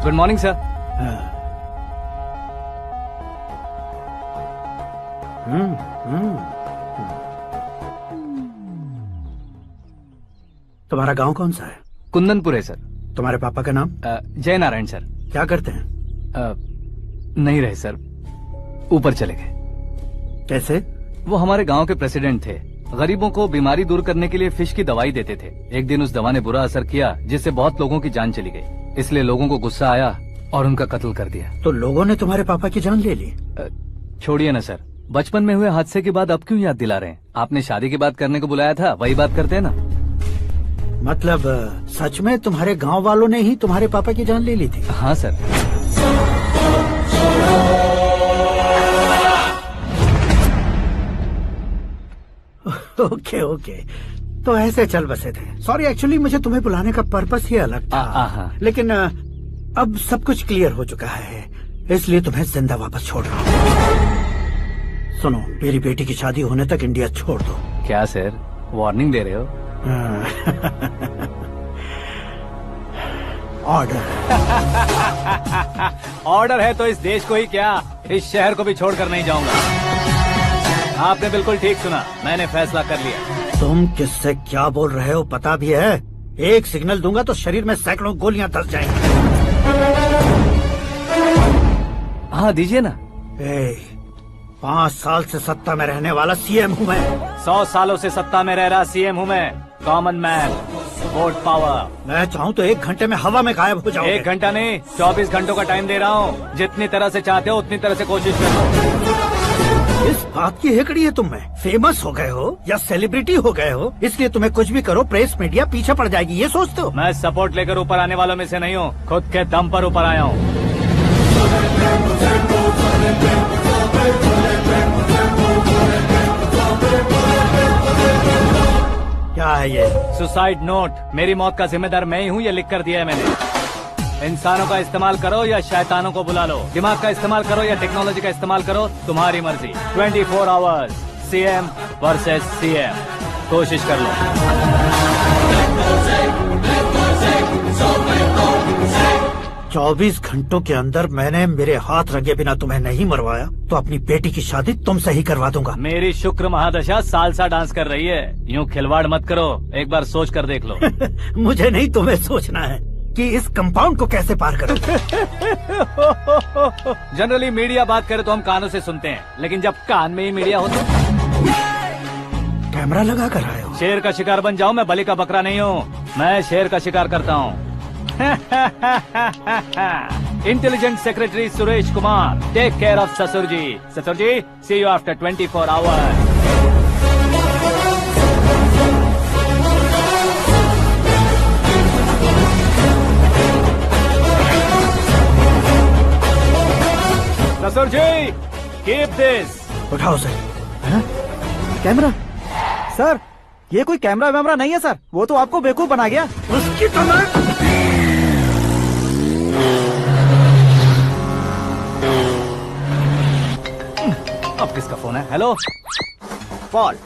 Good morning sir. तुम्हारा गांव कौन सा है? कुंदनपुर है सर। तुम्हारे पापा का नाम? जय नारायण सर। क्या करते हैं? नहीं रहे सर, ऊपर चले गए। कैसे? वो हमारे गांव के प्रेसिडेंट थे। गरीबों को बीमारी दूर करने के लिए फिश की दवाई देते थे। एक दिन उस दवा ने बुरा असर किया, जिससे बहुत लोगों की जान चली गई। इसलिए लोगों को गुस्सा आया और उनका कत्ल कर दिया। तो लोगों ने तुम्हारे पापा की जान ले ली? छोड़िए ना सर, बचपन में हुए हादसे के बाद अब क्यों याद दिला रहे हैं? आपने शादी की बात करने को बुलाया था, वही बात करते हैं ना। मतलब सच में तुम्हारे गांव वालों ने ही तुम्हारे पापा की जान ले ली थी? हाँ सर। ओके ओके, तो ऐसे चल बसे थे। सॉरी, एक्चुअली मुझे तुम्हें बुलाने का पर्पस ही अलग था। लेकिन अब सब कुछ क्लियर हो चुका है, इसलिए तुम्हें जिंदा वापस छोड़ रहा हूँ। सुनो, मेरी बेटी की शादी होने तक इंडिया छोड़ दो। क्या सर, वार्निंग दे रहे हो? ऑर्डर। ऑर्डर है तो इस देश को ही क्या, इस शहर को भी छोड़कर नहीं जाऊंगा। आपने बिल्कुल ठीक सुना, मैंने फैसला कर लिया। तुम किससे क्या बोल रहे हो पता भी है? एक सिग्नल दूंगा तो शरीर में सैकड़ों गोलियां धस जाएंगी। हाँ दीजिए ना। 5 साल से सत्ता में रहने वाला सीएम हूँ मैं। 100 सालों से सत्ता में रह रहा सीएम हूँ मैं। Common man, vote power. मैं चाहूँ तो 1 घंटे में हवा में गायब हो जाऊँ। 1 घंटा नहीं, 24 घंटों का टाइम दे रहा हूँ। जितनी तरह से चाहते हो उतनी तरह से कोशिश करो। इस बात की हेकड़ी है तुम में। फेमस हो गए हो या सेलिब्रिटी हो गए हो, इसलिए तुम्हें कुछ भी करो प्रेस मीडिया पीछे पड़ जाएगी, ये सोचते हो? मैं सपोर्ट लेकर ऊपर आने वालों में से नहीं हूँ, खुद के दम पर ऊपर आया हूँ। क्या है ये? Suicide note. मेरी मौत का जिम्मेदार मैं ही हूँ, ये लिख कर दिया है मैंने। इंसानों का इस्तेमाल करो या शैतानों को बुला लो, दिमाग का इस्तेमाल करो या टेक्नोलॉजी का इस्तेमाल करो, तुम्हारी मर्जी। 24 आवर्स सीएम वर्सेस सीएम, कोशिश कर लो। 24 घंटों के अंदर मैंने मेरे हाथ रंगे बिना तुम्हें नहीं मरवाया तो अपनी बेटी की शादी तुमसे ही करवा दूंगा। मेरी शुक्र महादशा सालसा डांस कर रही है, यूं खिलवाड़ मत करो, एक बार सोच कर देख लो। मुझे नहीं, तुम्हें सोचना है कि इस कंपाउंड को कैसे पार करूं। जनरली मीडिया बात करे तो हम कानों से सुनते हैं, लेकिन जब कान में ही मीडिया हो तो कैमरा लगा कर आए हो। शेर का शिकार बन जाऊं, मैं बलि का बकरा नहीं हूँ, मैं शेर का शिकार करता हूँ। Intelligent secretary Suresh Kumar, take care of ससुर जी। ससुर जी, सी यू आफ्टर 24 आवर्स। ससुर जी, कीप दिस। उठाओ सर। कैमरा सर, ये कोई कैमरा वैमरा नहीं है सर, वो तो आपको बेवकूफ बना गया। उसकी तो मैं अब किसका फोन है? हेलो पॉल,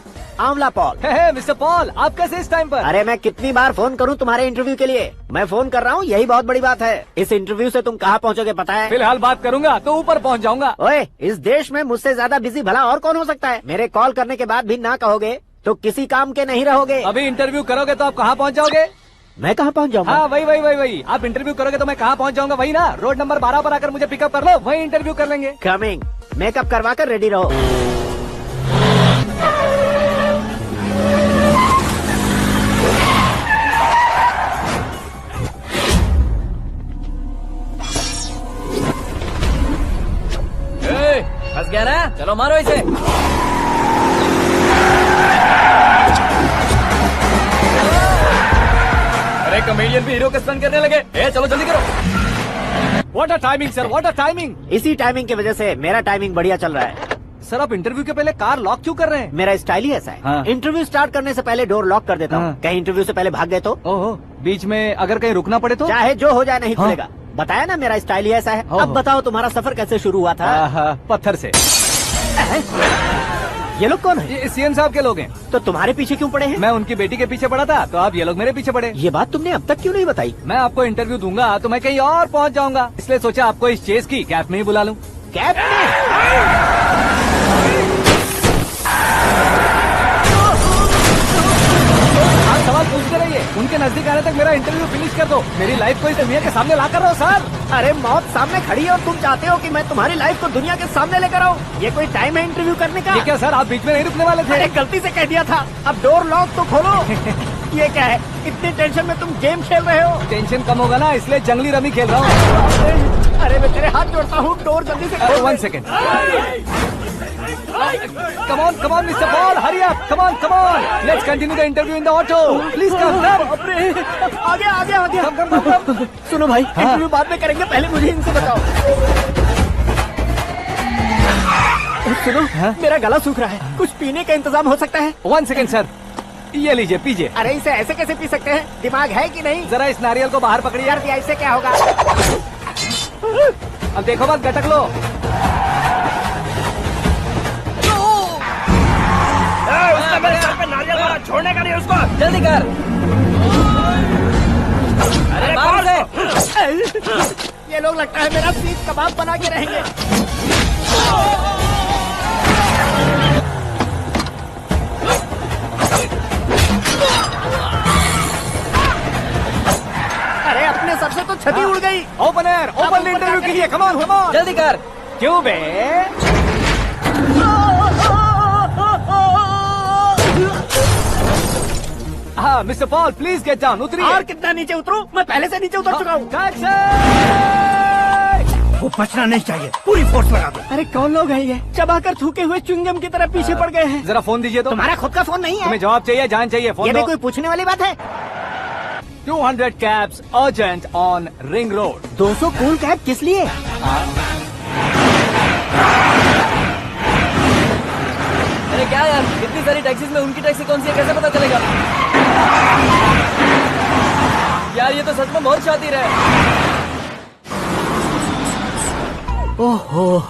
आंवला पॉल। मिस्टर पॉल, आप कैसे इस टाइम पर? अरे मैं कितनी बार फोन करूं तुम्हारे इंटरव्यू के लिए? मैं फोन कर रहा हूं, यही बहुत बड़ी बात है। इस इंटरव्यू से तुम कहां पहुंचोगे पता है? फिलहाल बात करूंगा तो ऊपर पहुंच जाऊंगा। ओए, इस देश में मुझसे ज्यादा बिजी भला और कौन हो सकता है? मेरे कॉल करने के बाद भी ना कहोगे तो किसी काम के नहीं रहोगे। अभी इंटरव्यू करोगे तो आप कहाँ पहुँच जाओगे? मैं कहाँ पहुँच जाऊंगा? हाँ, वही। आप इंटरव्यू करोगे तो मैं कहाँ पहुँच जाऊंगा? वही ना, रोड नंबर 12 पर आकर मुझे पिकअप कर लो, वही इंटरव्यू कर लेंगे। कमिंग। मेकअप करवा कर रेडी रहो। फंस गया ना, चलो मारो इसे। अरे कॉमेडियन भी हीरो के स्टंट करने लगे। चलो जल्दी करो। What a timing sir, what a timing. इसी टाइमिंग की वजह से मेरा टाइमिंग बढ़िया चल रहा है। सर आप इंटरव्यू के पहले कार लॉक क्यों कर रहे हैं? मेरा स्टाइल ही ऐसा है। हाँ। इंटरव्यू स्टार्ट करने से पहले डोर लॉक कर देता हूँ। कहीं इंटरव्यू से पहले भाग गए तो? ओहो, बीच में अगर कहीं रुकना पड़े तो? चाहे जो हो जाए नहीं खुलेगा। बताया ना मेरा स्टाइल ही ऐसा है। अब बताओ तुम्हारा सफर कैसे शुरू हुआ था? पत्थर से। ये लोग कौन है? ये सीएम साहब के लोग हैं। तो तुम्हारे पीछे क्यों पड़े हैं? मैं उनकी बेटी के पीछे पड़ा था, तो आप ये लोग मेरे पीछे पड़े। ये बात तुमने अब तक क्यों नहीं बताई? मैं आपको इंटरव्यू दूंगा तो मैं कहीं और पहुंच जाऊंगा, इसलिए सोचा आपको इस चेस की कैप में ही बुला लूं। कैप में? आप सवाल पूछते रहिए, उनके नजदीक आने तक मेरा इंटरव्यू फिनिश कर दो। मेरी लाइफ को इस दुनिया के सामने ला कर रहो सर। अरे मौत सामने खड़ी है और तुम चाहते हो कि मैं तुम्हारी लाइफ को दुनिया के सामने लेकर आऊं? ये कोई टाइम है इंटरव्यू करने का? ये क्या सर, आप बीच में नहीं रुकने वाले थे? अरे गलती से कह दिया था, अब डोर लॉक तो खोलो। ये क्या है, इतनी टेंशन में तुम गेम खेल रहे हो? टेंशन कम होगा ना, इसलिए जंगली रमी खेल रहा हूँ। अरे मैं तेरे हाथ जोड़ता हूँ, डोर जल्दी से खोलो। 1 second. Come on, Mr. Paul, hurry up! Come on! Let's continue the interview in the auto. Please come. आ गया। सुनो भाई, इंटरव्यू बाद में करेंगे, पहले मुझे इनसे बताओ। सुनो, मेरा गला सूख रहा है, कुछ पीने का इंतजाम हो सकता है? 1 सेकेंड सर, ये लीजिए पीजिए। अरे इसे ऐसे कैसे पी सकते हैं? दिमाग है कि नहीं? जरा इस नारियल को बाहर पकड़िए। यार दिया, इससे क्या होगा? अब देखो बस, गटक लो। मेरे सर पे नारियल मारा, छोड़ने का नहीं उसको। जल्दी कर। अरे बाहर से। ये लोग लगता है मेरा सीख कबाब बना के रहेंगे। अरे अपने सर से तो छती उड़ गई। ओपन इंटरव्यू के लिए। कम ऑन जल्दी कर। क्यों बे? हाँ mister Paul, please get down. उतरिए। और कितना नीचे उतरूं? मैं पहले से नीचे उतर चुका हूँ। वो बचना नहीं चाहिए, पूरी फोर्स लगा दो। अरे कौन लोग हैं ये? चबाकर थूके हुए च्युइंगम की तरह पीछे पड़ गए हैं। जरा फोन दीजिए तो। तुम्हारा खुद का फोन नहीं है? तुम्हें जवाब चाहिए, जान चाहिए, फोन ये दो। भी कोई पूछने वाली बात है? 200 cabs urgent on Ring Road. 200 cool cab किस लिए? अरे क्या यार, इतनी सारी टैक्सीज में उनकी टैक्सी कौन सी है, कैसे पता चलेगा? यार ये तो सच में बहुत शातिर है। ओहो,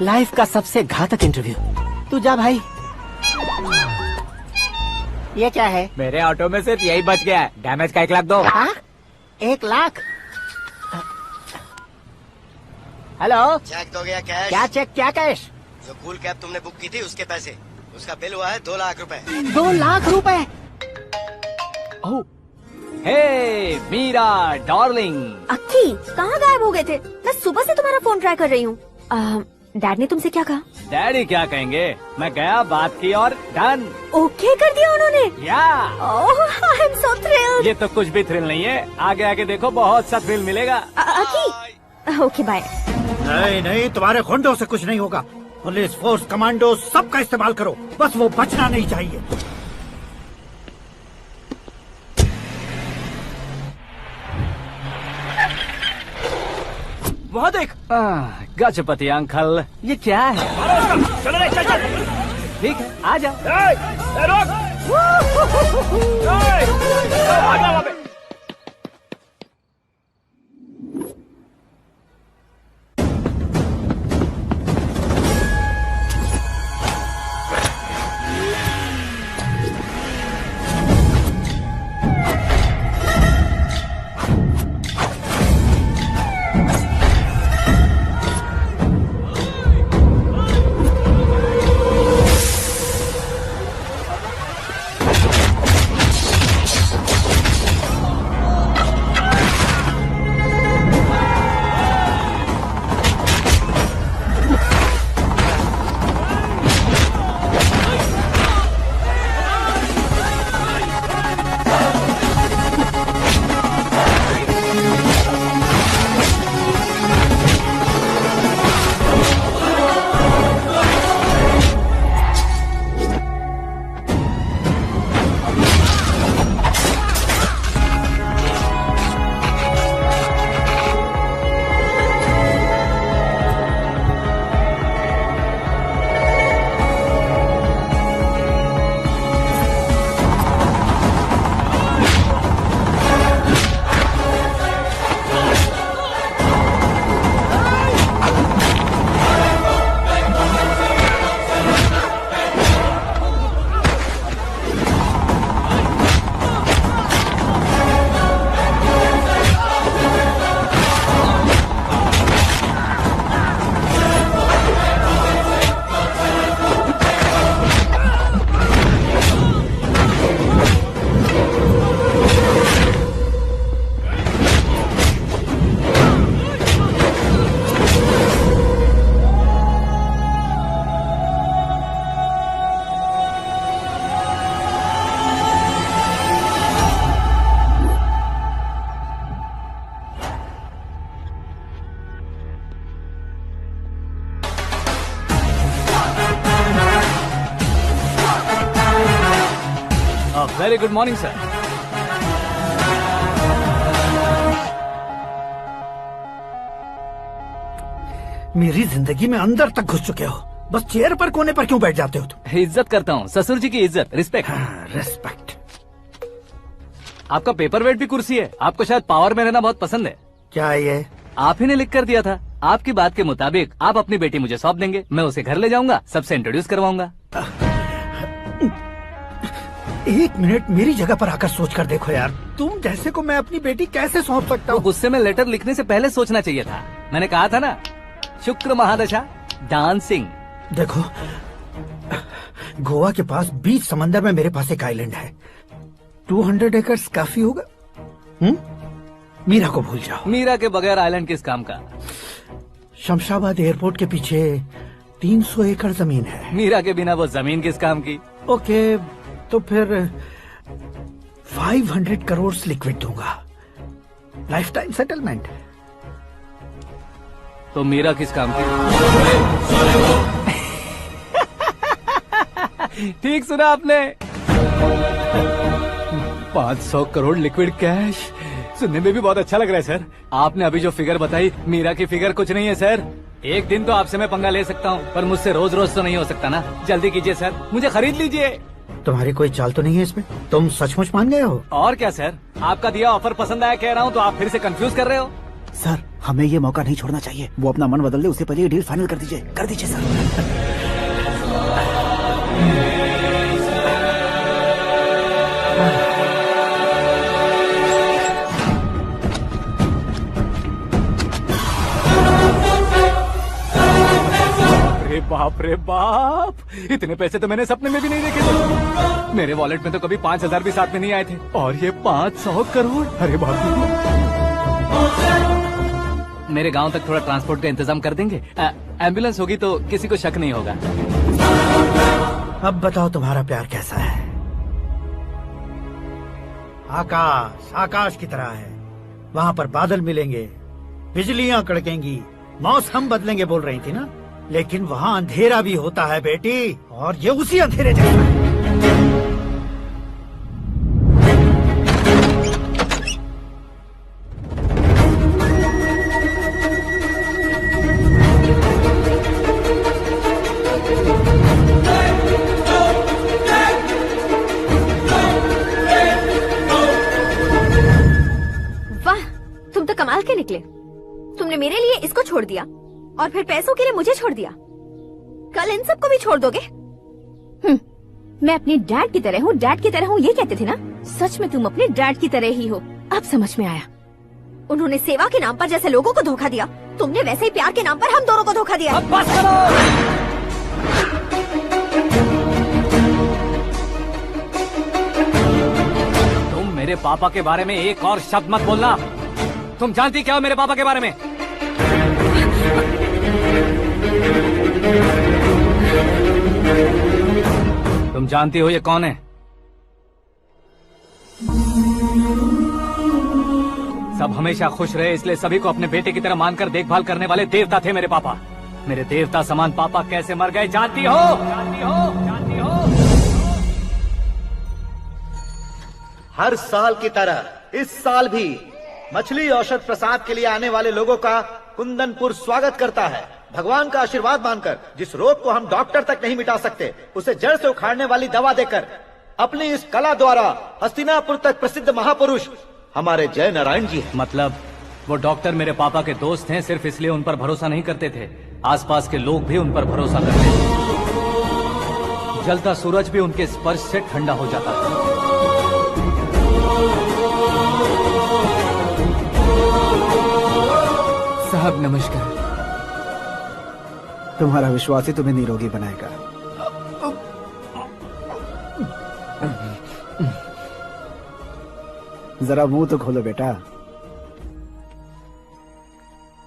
लाइफ का सबसे घातक इंटरव्यू। तू जा भाई। ये क्या है? मेरे ऑटो में सिर्फ यही बच गया है। डैमेज का 1 लाख दो। हाँ? 1 लाख? हेलो, चेक तो गया कैश। क्या चेक, क्या कैश? जो कूल कैब तुमने बुक की थी उसके पैसे, उसका बिल हुआ है 2 लाख रुपए। 2 लाख रुपए? ओह, हे मीरा डार्लिंग। अक्की, कहाँ गायब हो गए थे? मैं सुबह से तुम्हारा फोन ट्राई कर रही हूँ। डैड ने तुमसे क्या कहा? डैडी क्या कहेंगे, मैं गया, बात की और डन। ओके कर दिया उन्होंने? या। ओह, आई एम सो थ्रिल्ड। ये तो कुछ भी थ्रिल नहीं है, आगे आगे देखो बहुत सा थ्रिल मिलेगा। अक्की, ओके बाय। नहीं नहीं, तुम्हारे गुंडों से कुछ नहीं होगा। पुलिस फोर्स, कमांडो, सबका इस्तेमाल करो, बस वो बचना नहीं चाहिए। वहाँ देख। गजपति अंकल, ये क्या है? चलो रे, चल। ठीक है, आ जा। Very good morning sir. मेरी जिंदगी में अंदर तक घुस चुके हो, बस चेयर पर कोने पर क्यों बैठ जाते हो तुम? इज्जत करता हूँ, ससुर जी की इज्जत, रिस्पेक्ट। रिस्पेक्ट। आपका पेपर वेट भी कुर्सी है, आपको शायद पावर में रहना बहुत पसंद है। क्या ये? आप ही ने लिख कर दिया था। आपकी बात के मुताबिक आप अपनी बेटी मुझे सौंप देंगे, मैं उसे घर ले जाऊंगा, सबसे इंट्रोड्यूस करवाऊंगा। 1 मिनट मेरी जगह पर आकर सोच कर देखो यार, तुम जैसे को मैं अपनी बेटी कैसे सौंप सकता हूँ? गुस्से में लेटर लिखने से पहले सोचना चाहिए था। मैंने कहा था ना, शुक्र महादशा डांसिंग। देखो, गोवा के पास बीच समंदर में मेरे पास एक आइलैंड है, 200 एकर्स काफी होगा। मीरा को भूल जाओ। मीरा के बगैर आइलैंड किस काम का? शमशाबाद एयरपोर्ट के पीछे 300 एकड़ जमीन है। मीरा के बिना वो जमीन किस काम की? ओके, तो फिर 500 करोड़ लिक्विड दूंगा, लाइफ टाइम सेटलमेंट। तो मीरा किस काम की? ठीक सुना आपने, 500 करोड़ लिक्विड कैश। सुनने में भी बहुत अच्छा लग रहा है सर। आपने अभी जो फिगर बताई, मीरा की फिगर कुछ नहीं है सर। एक दिन तो आपसे मैं पंगा ले सकता हूँ, पर मुझसे रोज रोज तो नहीं हो सकता ना। जल्दी कीजिए सर, मुझे खरीद लीजिए। तुम्हारी कोई चाल तो नहीं है इसमें? तुम सचमुच मान गए हो? और क्या सर, आपका दिया ऑफर पसंद आया कह रहा हूँ, तो आप फिर से कंफ्यूज कर रहे हो। सर हमें ये मौका नहीं छोड़ना चाहिए। वो अपना मन बदल दे, उससे पहले ये डील फाइनल कर दीजिए, कर दीजिए सर। बाप रे बाप, इतने पैसे तो मैंने सपने में भी नहीं देखे थे। मेरे वॉलेट में तो कभी 5,000 भी साथ में नहीं आए थे, और ये 500 करोड़। अरे बाप रे। मेरे गांव तक थोड़ा ट्रांसपोर्ट का इंतजाम कर देंगे? एम्बुलेंस होगी तो किसी को शक नहीं होगा। अब बताओ तुम्हारा प्यार कैसा है? आकाश आकाश की तरह है, वहाँ पर बादल मिलेंगे, बिजलियां कड़केंगी, मौसम बदलेंगे बोल रही थी ना, लेकिन वहाँ अंधेरा भी होता है बेटी, और ये उसी अंधेरे जैसा है। वाह, तुम तो कमाल के निकले। तुमने मेरे लिए इसको छोड़ दिया और फिर पैसों के लिए मुझे छोड़ दिया। कल इन सबको भी छोड़ दोगे? मैं अपने डैड की तरह हूँ, डैड की तरह हूँ, ये कहते थे ना। सच में तुम अपने डैड की तरह ही हो, अब समझ में आया। उन्होंने सेवा के नाम पर जैसे लोगों को धोखा दिया, तुमने वैसे ही प्यार के नाम पर हम दोनों को धोखा दिया। अब बस करो। तुम मेरे पापा के बारे में एक और शब्द मत बोलना। तुम जानती क्या हो मेरे पापा के बारे में? तुम जानती हो ये कौन है? सब हमेशा खुश रहे इसलिए सभी को अपने बेटे की तरह मानकर देखभाल करने वाले देवता थे मेरे पापा। मेरे देवता समान पापा कैसे मर गए जानती हो? जानती हो? जानती हो? हर साल की तरह इस साल भी मछली औषध प्रसाद के लिए आने वाले लोगों का कुंदनपुर स्वागत करता है। भगवान का आशीर्वाद मानकर जिस रोग को हम डॉक्टर तक नहीं मिटा सकते, उसे जड़ से उखाड़ने वाली दवा देकर अपनी इस कला द्वारा हस्तिनापुर तक प्रसिद्ध महापुरुष हमारे जय नारायण जी हैं। मतलब वो डॉक्टर मेरे पापा के दोस्त हैं, सिर्फ इसलिए उन पर भरोसा नहीं करते थे, आसपास के लोग भी उन पर भरोसा करते थे। जलता सूरज भी उनके स्पर्श से ठंडा हो जाता था। साहब नमस्कार। तुम्हारा विश्वास ही तुम्हें निरोगी बनाएगा। जरा मुंह तो खोलो बेटा।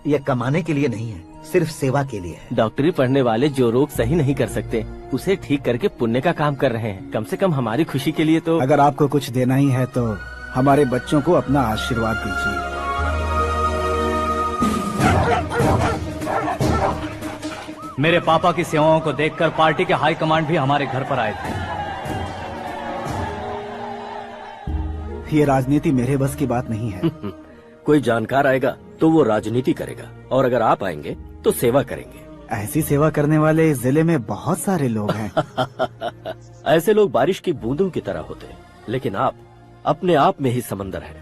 यह कमाने के लिए नहीं है, सिर्फ सेवा के लिए है। डॉक्टरी पढ़ने वाले जो रोग सही नहीं कर सकते उसे ठीक करके पुण्य का काम कर रहे हैं। कम से कम हमारी खुशी के लिए तो। अगर आपको कुछ देना ही है तो हमारे बच्चों को अपना आशीर्वाद दीजिए। मेरे पापा की सेवाओं को देखकर पार्टी के हाई कमांड भी हमारे घर पर आए थे। ये राजनीति मेरे बस की बात नहीं है। कोई जानकार आएगा तो वो राजनीति करेगा, और अगर आप आएंगे तो सेवा करेंगे। ऐसी सेवा करने वाले इस जिले में बहुत सारे लोग हैं। ऐसे लोग बारिश की बूंदों की तरह होते हैं, लेकिन आप अपने आप में ही समंदर हैं।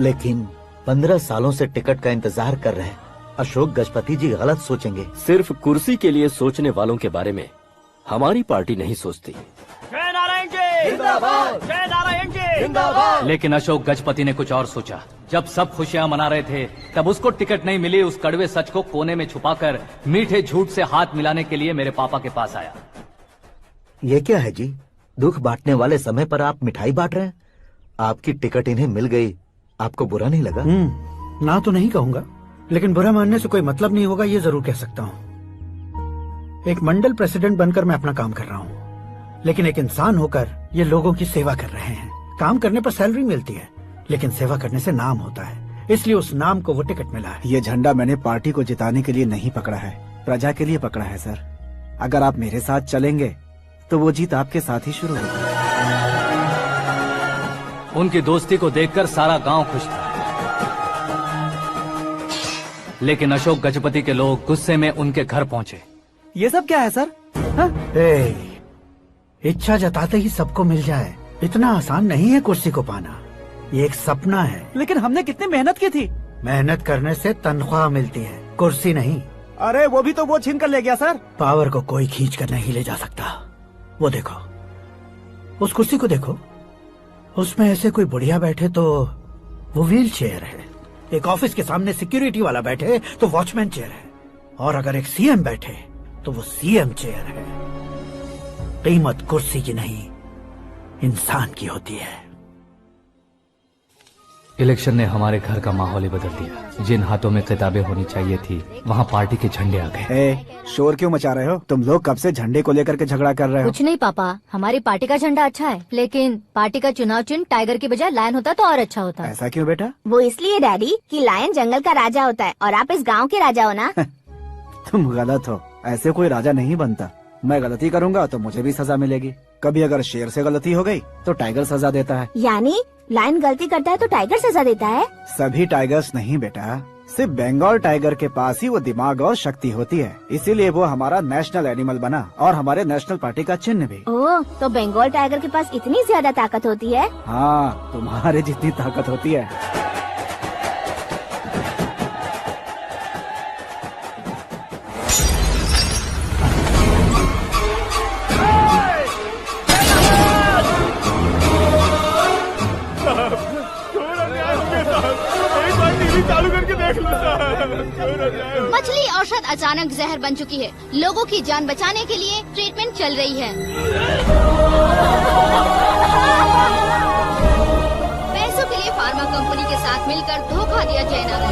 लेकिन 15 सालों से टिकट का इंतजार कर रहे हैं। अशोक गजपति जी गलत सोचेंगे। सिर्फ कुर्सी के लिए सोचने वालों के बारे में हमारी पार्टी नहीं सोचती। जय नारायण जी जिंदाबाद, जय नारायण जी जिंदाबाद। लेकिन अशोक गजपति ने कुछ और सोचा। जब सब खुशियां मना रहे थे तब उसको टिकट नहीं मिली। उस कड़वे सच को कोने में छुपाकर मीठे झूठ से हाथ मिलाने के लिए मेरे पापा के पास आया। ये क्या है जी? दुख बांटने वाले समय पर आप मिठाई बांट रहे हैं। आपकी टिकट इन्हें मिल गई, आपको बुरा नहीं लगा? ना तो नहीं कहूंगा, लेकिन बुरा मानने से कोई मतलब नहीं होगा, ये जरूर कह सकता हूँ। एक मंडल प्रेसिडेंट बनकर मैं अपना काम कर रहा हूँ, लेकिन एक इंसान होकर ये लोगों की सेवा कर रहे हैं। काम करने पर सैलरी मिलती है, लेकिन सेवा करने से नाम होता है, इसलिए उस नाम को वो टिकट मिला है। ये झंडा मैंने पार्टी को जिताने के लिए नहीं पकड़ा है, प्रजा के लिए पकड़ा है सर। अगर आप मेरे साथ चलेंगे तो वो जीत आपके साथ ही शुरू होगी। उनकी दोस्ती को देखकर सारा गांव खुश था, लेकिन अशोक गजपति के लोग गुस्से में उनके घर पहुंचे। ये सब क्या है सर? इच्छा जताते ही सबको मिल जाए, इतना आसान नहीं है कुर्सी को पाना। ये एक सपना है। लेकिन हमने कितनी मेहनत की थी। मेहनत करने से तनख्वाह मिलती है, कुर्सी नहीं। अरे वो भी तो वो छीन कर ले गया सर। पावर को कोई खींच कर नहीं ले जा सकता। वो देखो, उस कुर्सी को देखो, उसमें ऐसे कोई बुढ़िया बैठे तो वो व्हील चेयर है, एक ऑफिस के सामने सिक्योरिटी वाला बैठे तो वॉचमैन चेयर है, और अगर एक सीएम बैठे तो वो सीएम चेयर है। कीमत कुर्सी की नहीं, इंसान की होती है। इलेक्शन ने हमारे घर का माहौल ही बदल दिया। जिन हाथों में किताबें होनी चाहिए थी वहाँ पार्टी के झंडे आ गए। शोर क्यों मचा रहे हो? तुम लोग कब से झंडे को लेकर के झगड़ा कर रहे हो? कुछ नहीं पापा, हमारी पार्टी का झंडा अच्छा है, लेकिन पार्टी का चुनाव चिन्ह टाइगर की बजाय लायन होता तो और अच्छा होता। ऐसा क्यों बेटा? वो इसलिए डैडी कि लायन जंगल का राजा होता है और आप इस गांव के राजा हो ना। तुम गलत हो, ऐसे कोई राजा नहीं बनता। मैं गलती करूंगा तो मुझे भी सजा मिलेगी। कभी अगर शेर से गलती हो गई तो टाइगर सजा देता है। यानी लायन गलती करता है तो टाइगर सजा देता है? सभी टाइगर्स नहीं बेटा, सिर्फ बंगाल टाइगर के पास ही वो दिमाग और शक्ति होती है, इसीलिए वो हमारा नेशनल एनिमल बना और हमारे नेशनल पार्टी का चिन्ह भी। ओह, तो बंगाल टाइगर के पास इतनी ज्यादा ताकत होती है? हाँ, तुम्हारे जितनी ताकत होती है। मछली औषध अचानक जहर बन चुकी है। लोगों की जान बचाने के लिए ट्रीटमेंट चल रही है। पैसों के लिए फार्मा कंपनी के साथ मिलकर धोखा दिया जयनाग।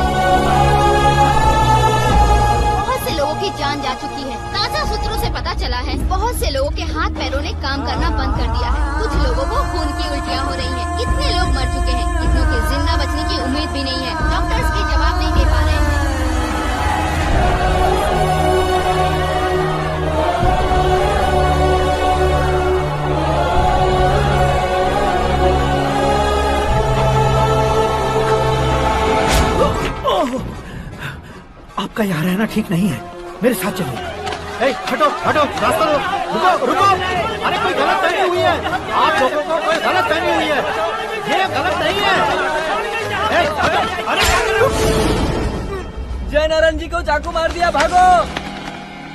बहुत से लोगों की जान जा चुकी है। ताजा सूत्रों से पता चला है बहुत से लोगों के हाथ पैरों ने काम करना बंद कर दिया है। कुछ लोगों को खून की उल्टियाँ हो रही हैं। कितने लोग मर चुके हैं, कितनों के जिंदा बचने की उम्मीद भी नहीं है। डॉक्टर्स भी जवाब नहीं दे पा रहे हैं। आपका यहाँ रहना ठीक नहीं है, मेरे साथ चलिए। हटो हटो, रास्ता रुको रुको। अरे कोई गलत फहमी हुई है, आप लोगों को कोई गलत फहमी हुई है, ये गलत नहीं है। जय नारायण जी को चाकू मार दिया, भागो।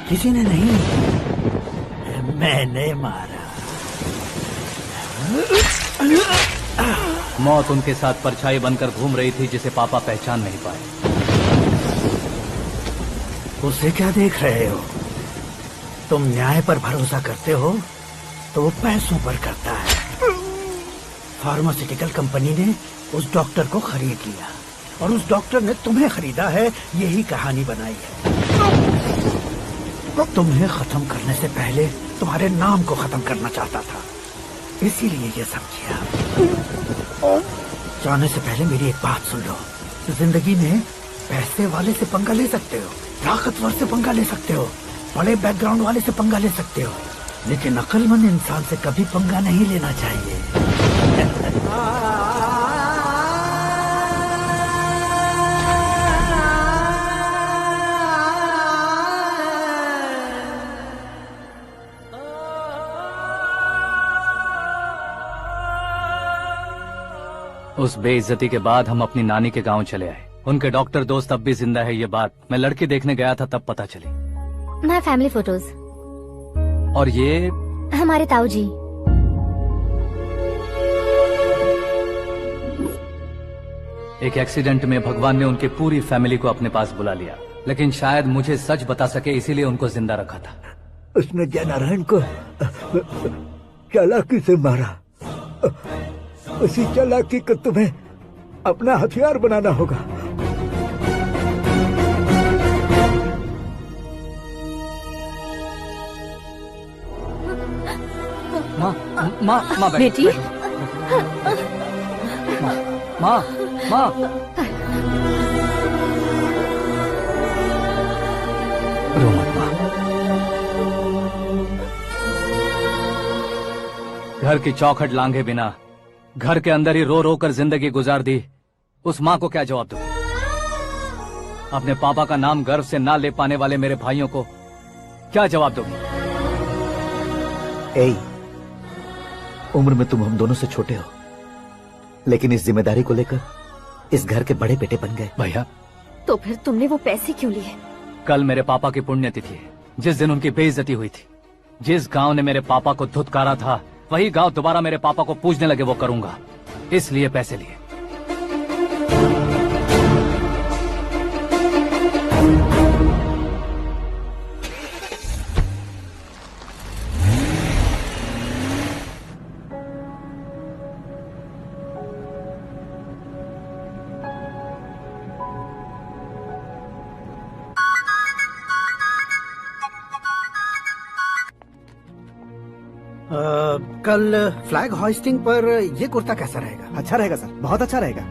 किसी ने नहीं, मैंने मारा। मौत उनके साथ परछाई बनकर घूम रही थी जिसे पापा पहचान नहीं पाए। उसे क्या देख रहे हो? तुम न्याय पर भरोसा करते हो तो वो पैसों पर करता है। फार्मास्यूटिकल कंपनी ने उस डॉक्टर को खरीद लिया और उस डॉक्टर ने तुम्हें खरीदा है, यही कहानी बनाई है। तुम्हें खत्म करने से पहले तुम्हारे नाम को खत्म करना चाहता था, इसीलिए ये सब किया। जाने से पहले मेरी एक बात सुन लो, जिंदगी में पैसे वाले से पंगा ले सकते हो, ताकतवर से पंगा ले सकते हो, बड़े बैकग्राउंड वाले से पंगा ले सकते हो, लेकिन अक्लमंद इंसान से कभी पंगा नहीं लेना चाहिए। उस बेइज्जती के बाद हम अपनी नानी के गांव चले आए। उनके डॉक्टर दोस्त अब भी जिंदा है, ये बात मैं लड़की देखने गया था तब पता चली। My family photos. और ये हमारे ताऊ जी। एक एक्सीडेंट में भगवान ने उनकी पूरी फैमिली को अपने पास बुला लिया, लेकिन शायद मुझे सच बता सके इसीलिए उनको जिंदा रखा था। उसने जयनारायण को चालाकी से मारा। उसी चालाकी को तुम्हें अपना हथियार बनाना होगा। माँ बेटी, माँ रो मत माँ। घर की चौखट लांघे बिना घर के अंदर ही रो रो कर जिंदगी गुजार दी उस माँ को क्या जवाब दूं? अपने पापा का नाम गर्व से ना ले पाने वाले मेरे भाइयों को क्या जवाब दोगी? उम्र में तुम हम दोनों से छोटे हो, लेकिन इस जिम्मेदारी को लेकर इस घर के बड़े बेटे बन गए। भैया, तो फिर तुमने वो पैसे क्यों लिए? कल मेरे पापा की पुण्यतिथि है, जिस दिन उनकी बेइज्जती हुई थी। जिस गांव ने मेरे पापा को धुतकारा था, वही गांव दोबारा मेरे पापा को पूजने लगे वो करूंगा, इसलिए पैसे लिए। कल फ्लैग होइस्टिंग पर ये कुर्ता कैसा रहेगा? अच्छा रहेगा सर, बहुत अच्छा रहेगा।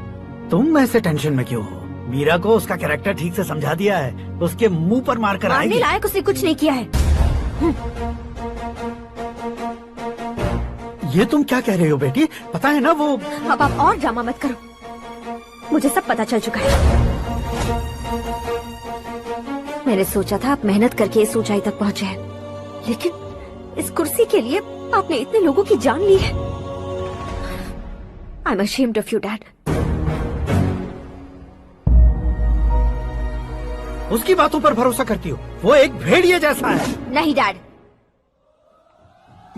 तुम ऐसे टेंशन में क्यों हो? मीरा को उसका कैरेक्टर ठीक से समझा दिया है, उसके मुंह पर मारकर मारने आएगी। लायक उसने कुछ नहीं किया है। ये तुम क्या कह रहे हो बेटी? पता है ना वो। अब आप और ड्रामा मत करो, मुझे सब पता चल चुका है। मैंने सोचा था आप मेहनत करके इस ऊंचाई तक पहुंचे हैं, लेकिन इस कुर्सी के लिए आपने इतने लोगों की जान ली है। I am ashamed of you, Dad. उसकी बातों पर भरोसा करती हो? वो एक भेड़िए जैसा है। नहीं डैड,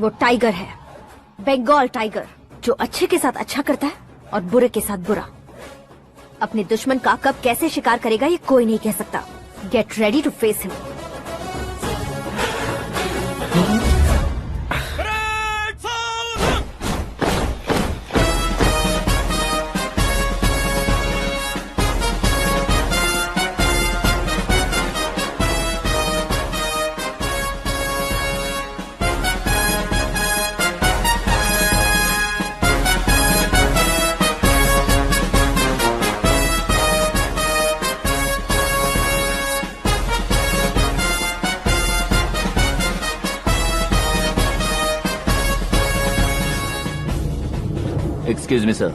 वो टाइगर है, बंगाल टाइगर, जो अच्छे के साथ अच्छा करता है और बुरे के साथ बुरा। अपने दुश्मन का कब कैसे शिकार करेगा ये कोई नहीं कह सकता। Get ready to face him. Excuse me, sir.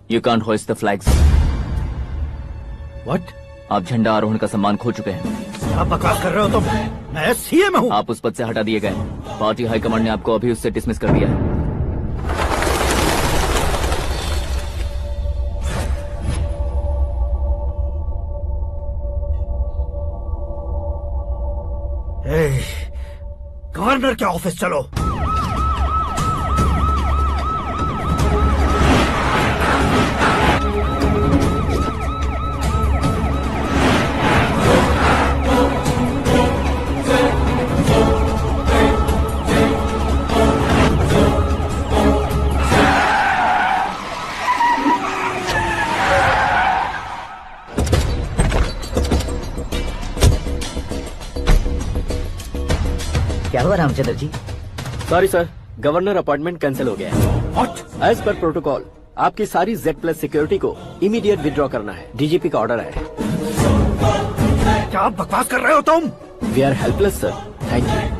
You can't hoist the flags. What? आप झंडा आरोहण का सम्मान खो चुके हैं। क्या बकवास कर रहे हो तुम? मैं सीएम हूँ। आप उस पद से हटा दिए गए। पार्टी हाईकमांड ने आपको अभी उससे डिसमिस कर दिया है। गवर्नर के ऑफिस चलो। क्या हुआ Ramchandra ji? Sorry sir, governor appointment cancel हो गया है। एज पर प्रोटोकॉल आपकी सारी Z+ सिक्योरिटी को इमीडिएट विड्रॉ करना है। डीजीपी का ऑर्डर है। क्या बकवास कर रहे हो तुम? We are helpless sir, thank you.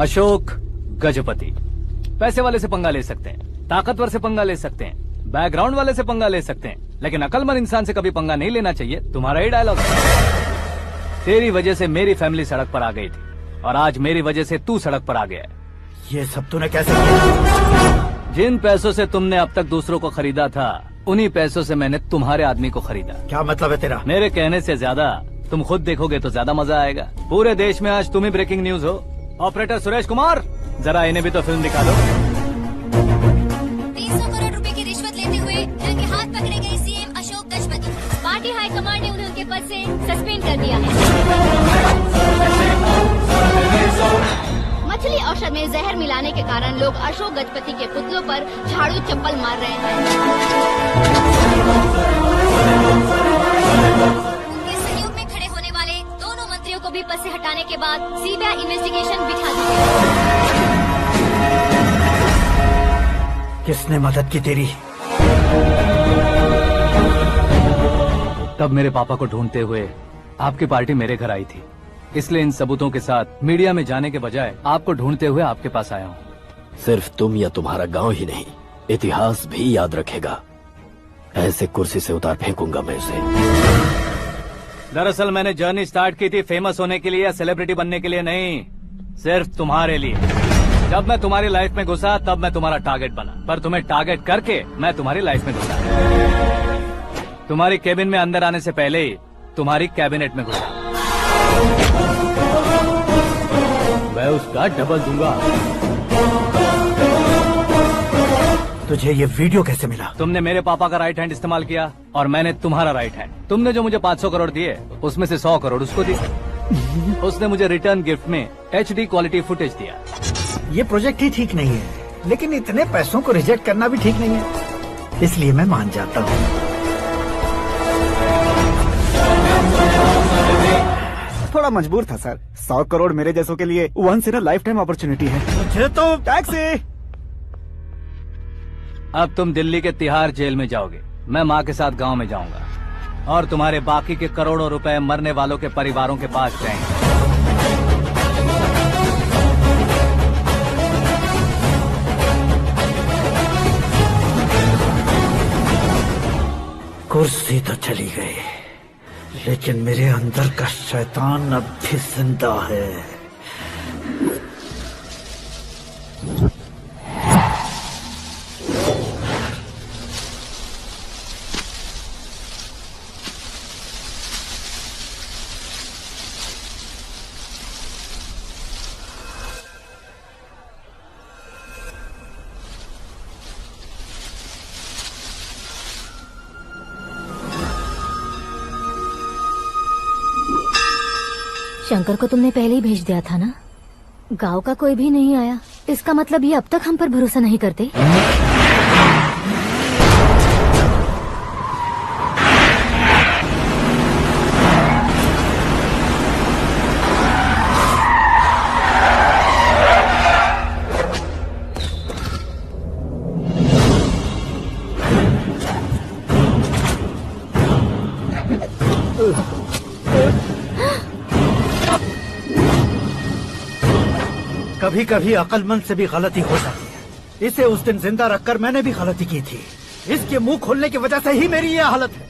Ashok Gajapati. पैसे वाले से पंगा ले सकते हैं, ताकतवर से पंगा ले सकते हैं, बैकग्राउंड वाले से पंगा ले सकते हैं, लेकिन अकलमंद इंसान से कभी पंगा नहीं लेना चाहिए। तुम्हारा ही डायलॉग। तेरी वजह से मेरी फैमिली सड़क पर आ गई थी और आज मेरी वजह से तू सड़क पर आ गया है। ये सब तूने कैसे किया? जिन पैसों से तुमने अब तक दूसरों को खरीदा था, उन्हीं पैसों से मैंने तुम्हारे आदमी को खरीदा। क्या मतलब है तेरा? मेरे कहने से ज्यादा तुम खुद देखोगे तो ज्यादा मजा आएगा। पूरे देश में आज तुम ही ब्रेकिंग न्यूज हो। ऑपरेटर सुरेश कुमार, जरा इन्हें भी तो फिल्म दिखा दो। 300 करोड़ रुपए की रिश्वत लेते हुए रंगे हाथ पकड़े गए CM Ashok Gajapati. Party high command ने उन्हें उनके पद से सस्पेंड कर दिया है। मछली औषध में जहर मिलाने के कारण लोग अशोक गजपति के पुतलों पर झाड़ू चप्पल मार रहे हैं। उनके सहयोग में खड़े होने वाले दोनों मंत्रियों को भी पद से हटाने के बाद सीबीआई इन्वेस्टिगेशन बिठा दी। किसने मदद की तेरी? तब मेरे पापा को ढूंढते हुए आपकी पार्टी मेरे घर आई थी, इसलिए इन सबूतों के साथ मीडिया में जाने के बजाय आपको ढूंढते हुए आपके पास आया हूँ। सिर्फ तुम या तुम्हारा गांव ही नहीं, इतिहास भी याद रखेगा। ऐसे कुर्सी से उतार फेंकूंगा मैं उसे। दरअसल मैंने जर्नी स्टार्ट की थी फेमस होने के लिए या सेलिब्रिटी बनने के लिए नहीं, सिर्फ तुम्हारे लिए। जब मैं तुम्हारी लाइफ में घुसा तब मैं तुम्हारा टारगेट बना, पर तुम्हें टारगेट करके मैं तुम्हारी लाइफ में घुसा। तुम्हारी केबिन में अंदर आने से पहले ही तुम्हारी कैबिनेट में घुसा। मैं उसका डबल दूंगा। तुझे ये वीडियो कैसे मिला? तुमने मेरे पापा का राइट हैंड इस्तेमाल किया और मैंने तुम्हारा राइट हैंड। तुमने जो मुझे 500 करोड़ दिए उसमें से 100 करोड़ उसको दिए। उसने मुझे रिटर्न गिफ्ट में HD क्वालिटी फुटेज दिया। ये प्रोजेक्ट ही ठीक नहीं है, लेकिन इतने पैसों को रिजेक्ट करना भी ठीक नहीं है, इसलिए मैं मान जाता हूँ। थोड़ा मजबूर था सर। 100 करोड़ मेरे जैसों के लिए once in a lifetime opportunity है। मुझे तो टैक्सी। अब तुम दिल्ली के तिहाड़ जेल में जाओगे, मैं माँ के साथ गांव में जाऊंगा और तुम्हारे बाकी के करोड़ों रुपए मरने वालों के परिवारों के पास जाएंगे। कुर्सी तो चली गई, लेकिन मेरे अंदर का शैतान अब भी जिंदा है। शंकर को तुमने पहले ही भेज दिया था ना? गांव का कोई भी नहीं आया, इसका मतलब ये अब तक हम पर भरोसा नहीं करते। कभी कभी अक्लमंद से भी गलती हो जाती है। इसे उस दिन जिंदा रखकर मैंने भी गलती की थी। इसके मुंह खोलने की वजह से ही मेरी ये हालत है।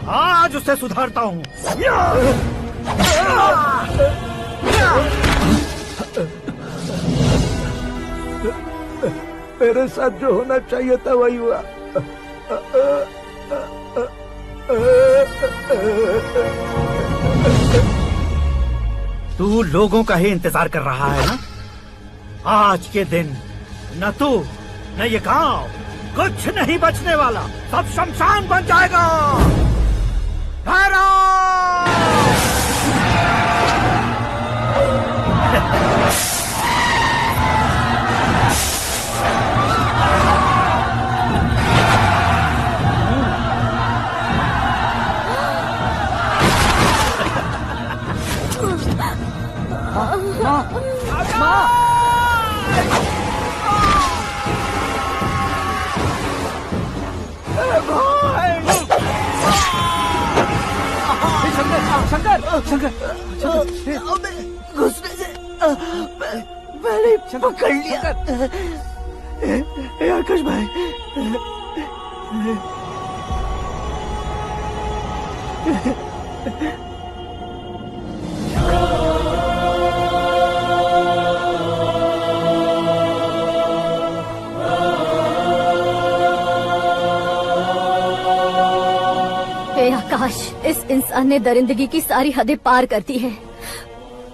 आज उसे सुधारता हूँ। मेरे साथ जो होना चाहिए था वही हुआ। तू लोगों का ही इंतजार कर रहा है ना? आज के दिन न तू न ये गांव कुछ नहीं बचने वाला, सब शमशान बन जाएगा। घुसने से पहले पकड़ लिया। आकाश भाई, आकाश, इस इंसान ने दरिंदगी की सारी हदें पार कर दी है।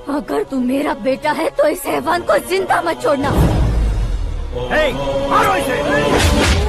अगर तू मेरा बेटा है तो इस हैवान को जिंदा मत छोड़ना। मारो इसे।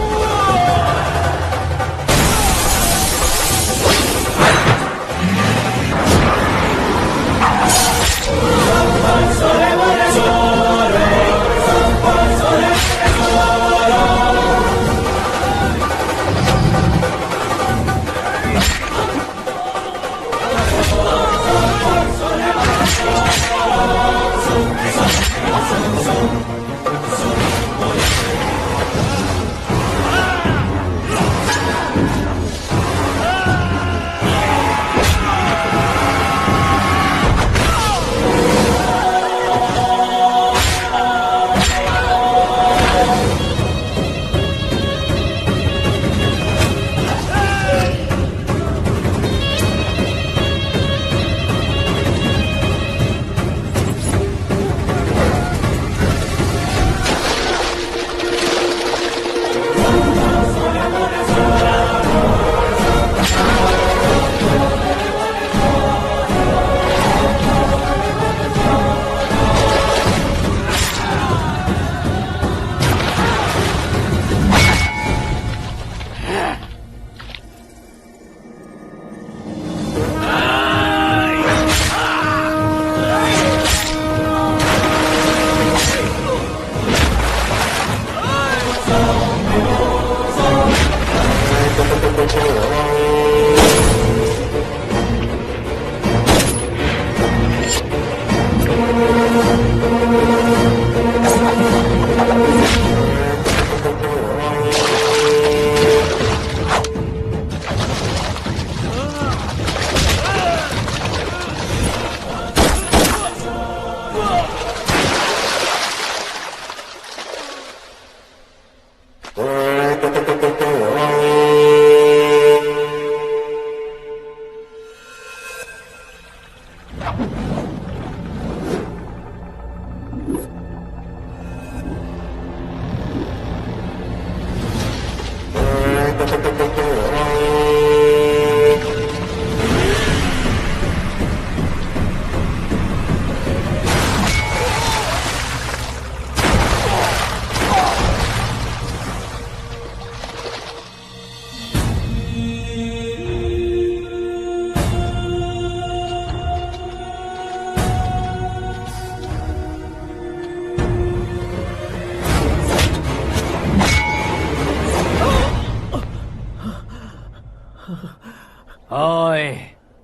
ओए,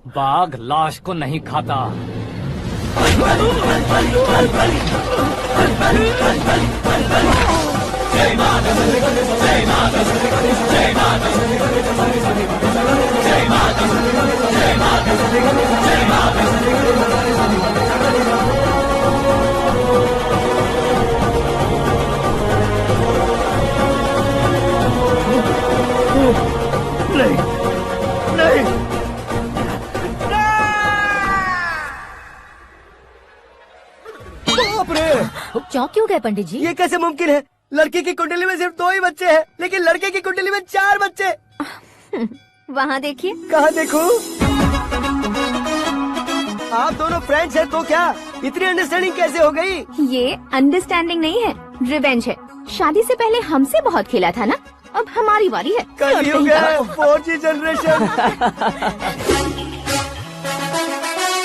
बाघ लाश को नहीं खाता। नहीं नहीं बाप रे! चौंक क्यों गए पंडित जी? ये कैसे मुमकिन है? लड़की की कुंडली में सिर्फ 2 ही बच्चे हैं, लेकिन लड़के की कुंडली में 4 बच्चे। वहाँ देखिए। कहाँ देखूं? आप दोनों फ्रेंड्स हैं तो क्या? इतनी अंडरस्टैंडिंग कैसे हो गई? ये अंडरस्टैंडिंग नहीं है, रिवेंज है। शादी से पहले हमसे बहुत खेला था ना, अब हमारी बारी है। कलयुग है, 4G जनरेशन।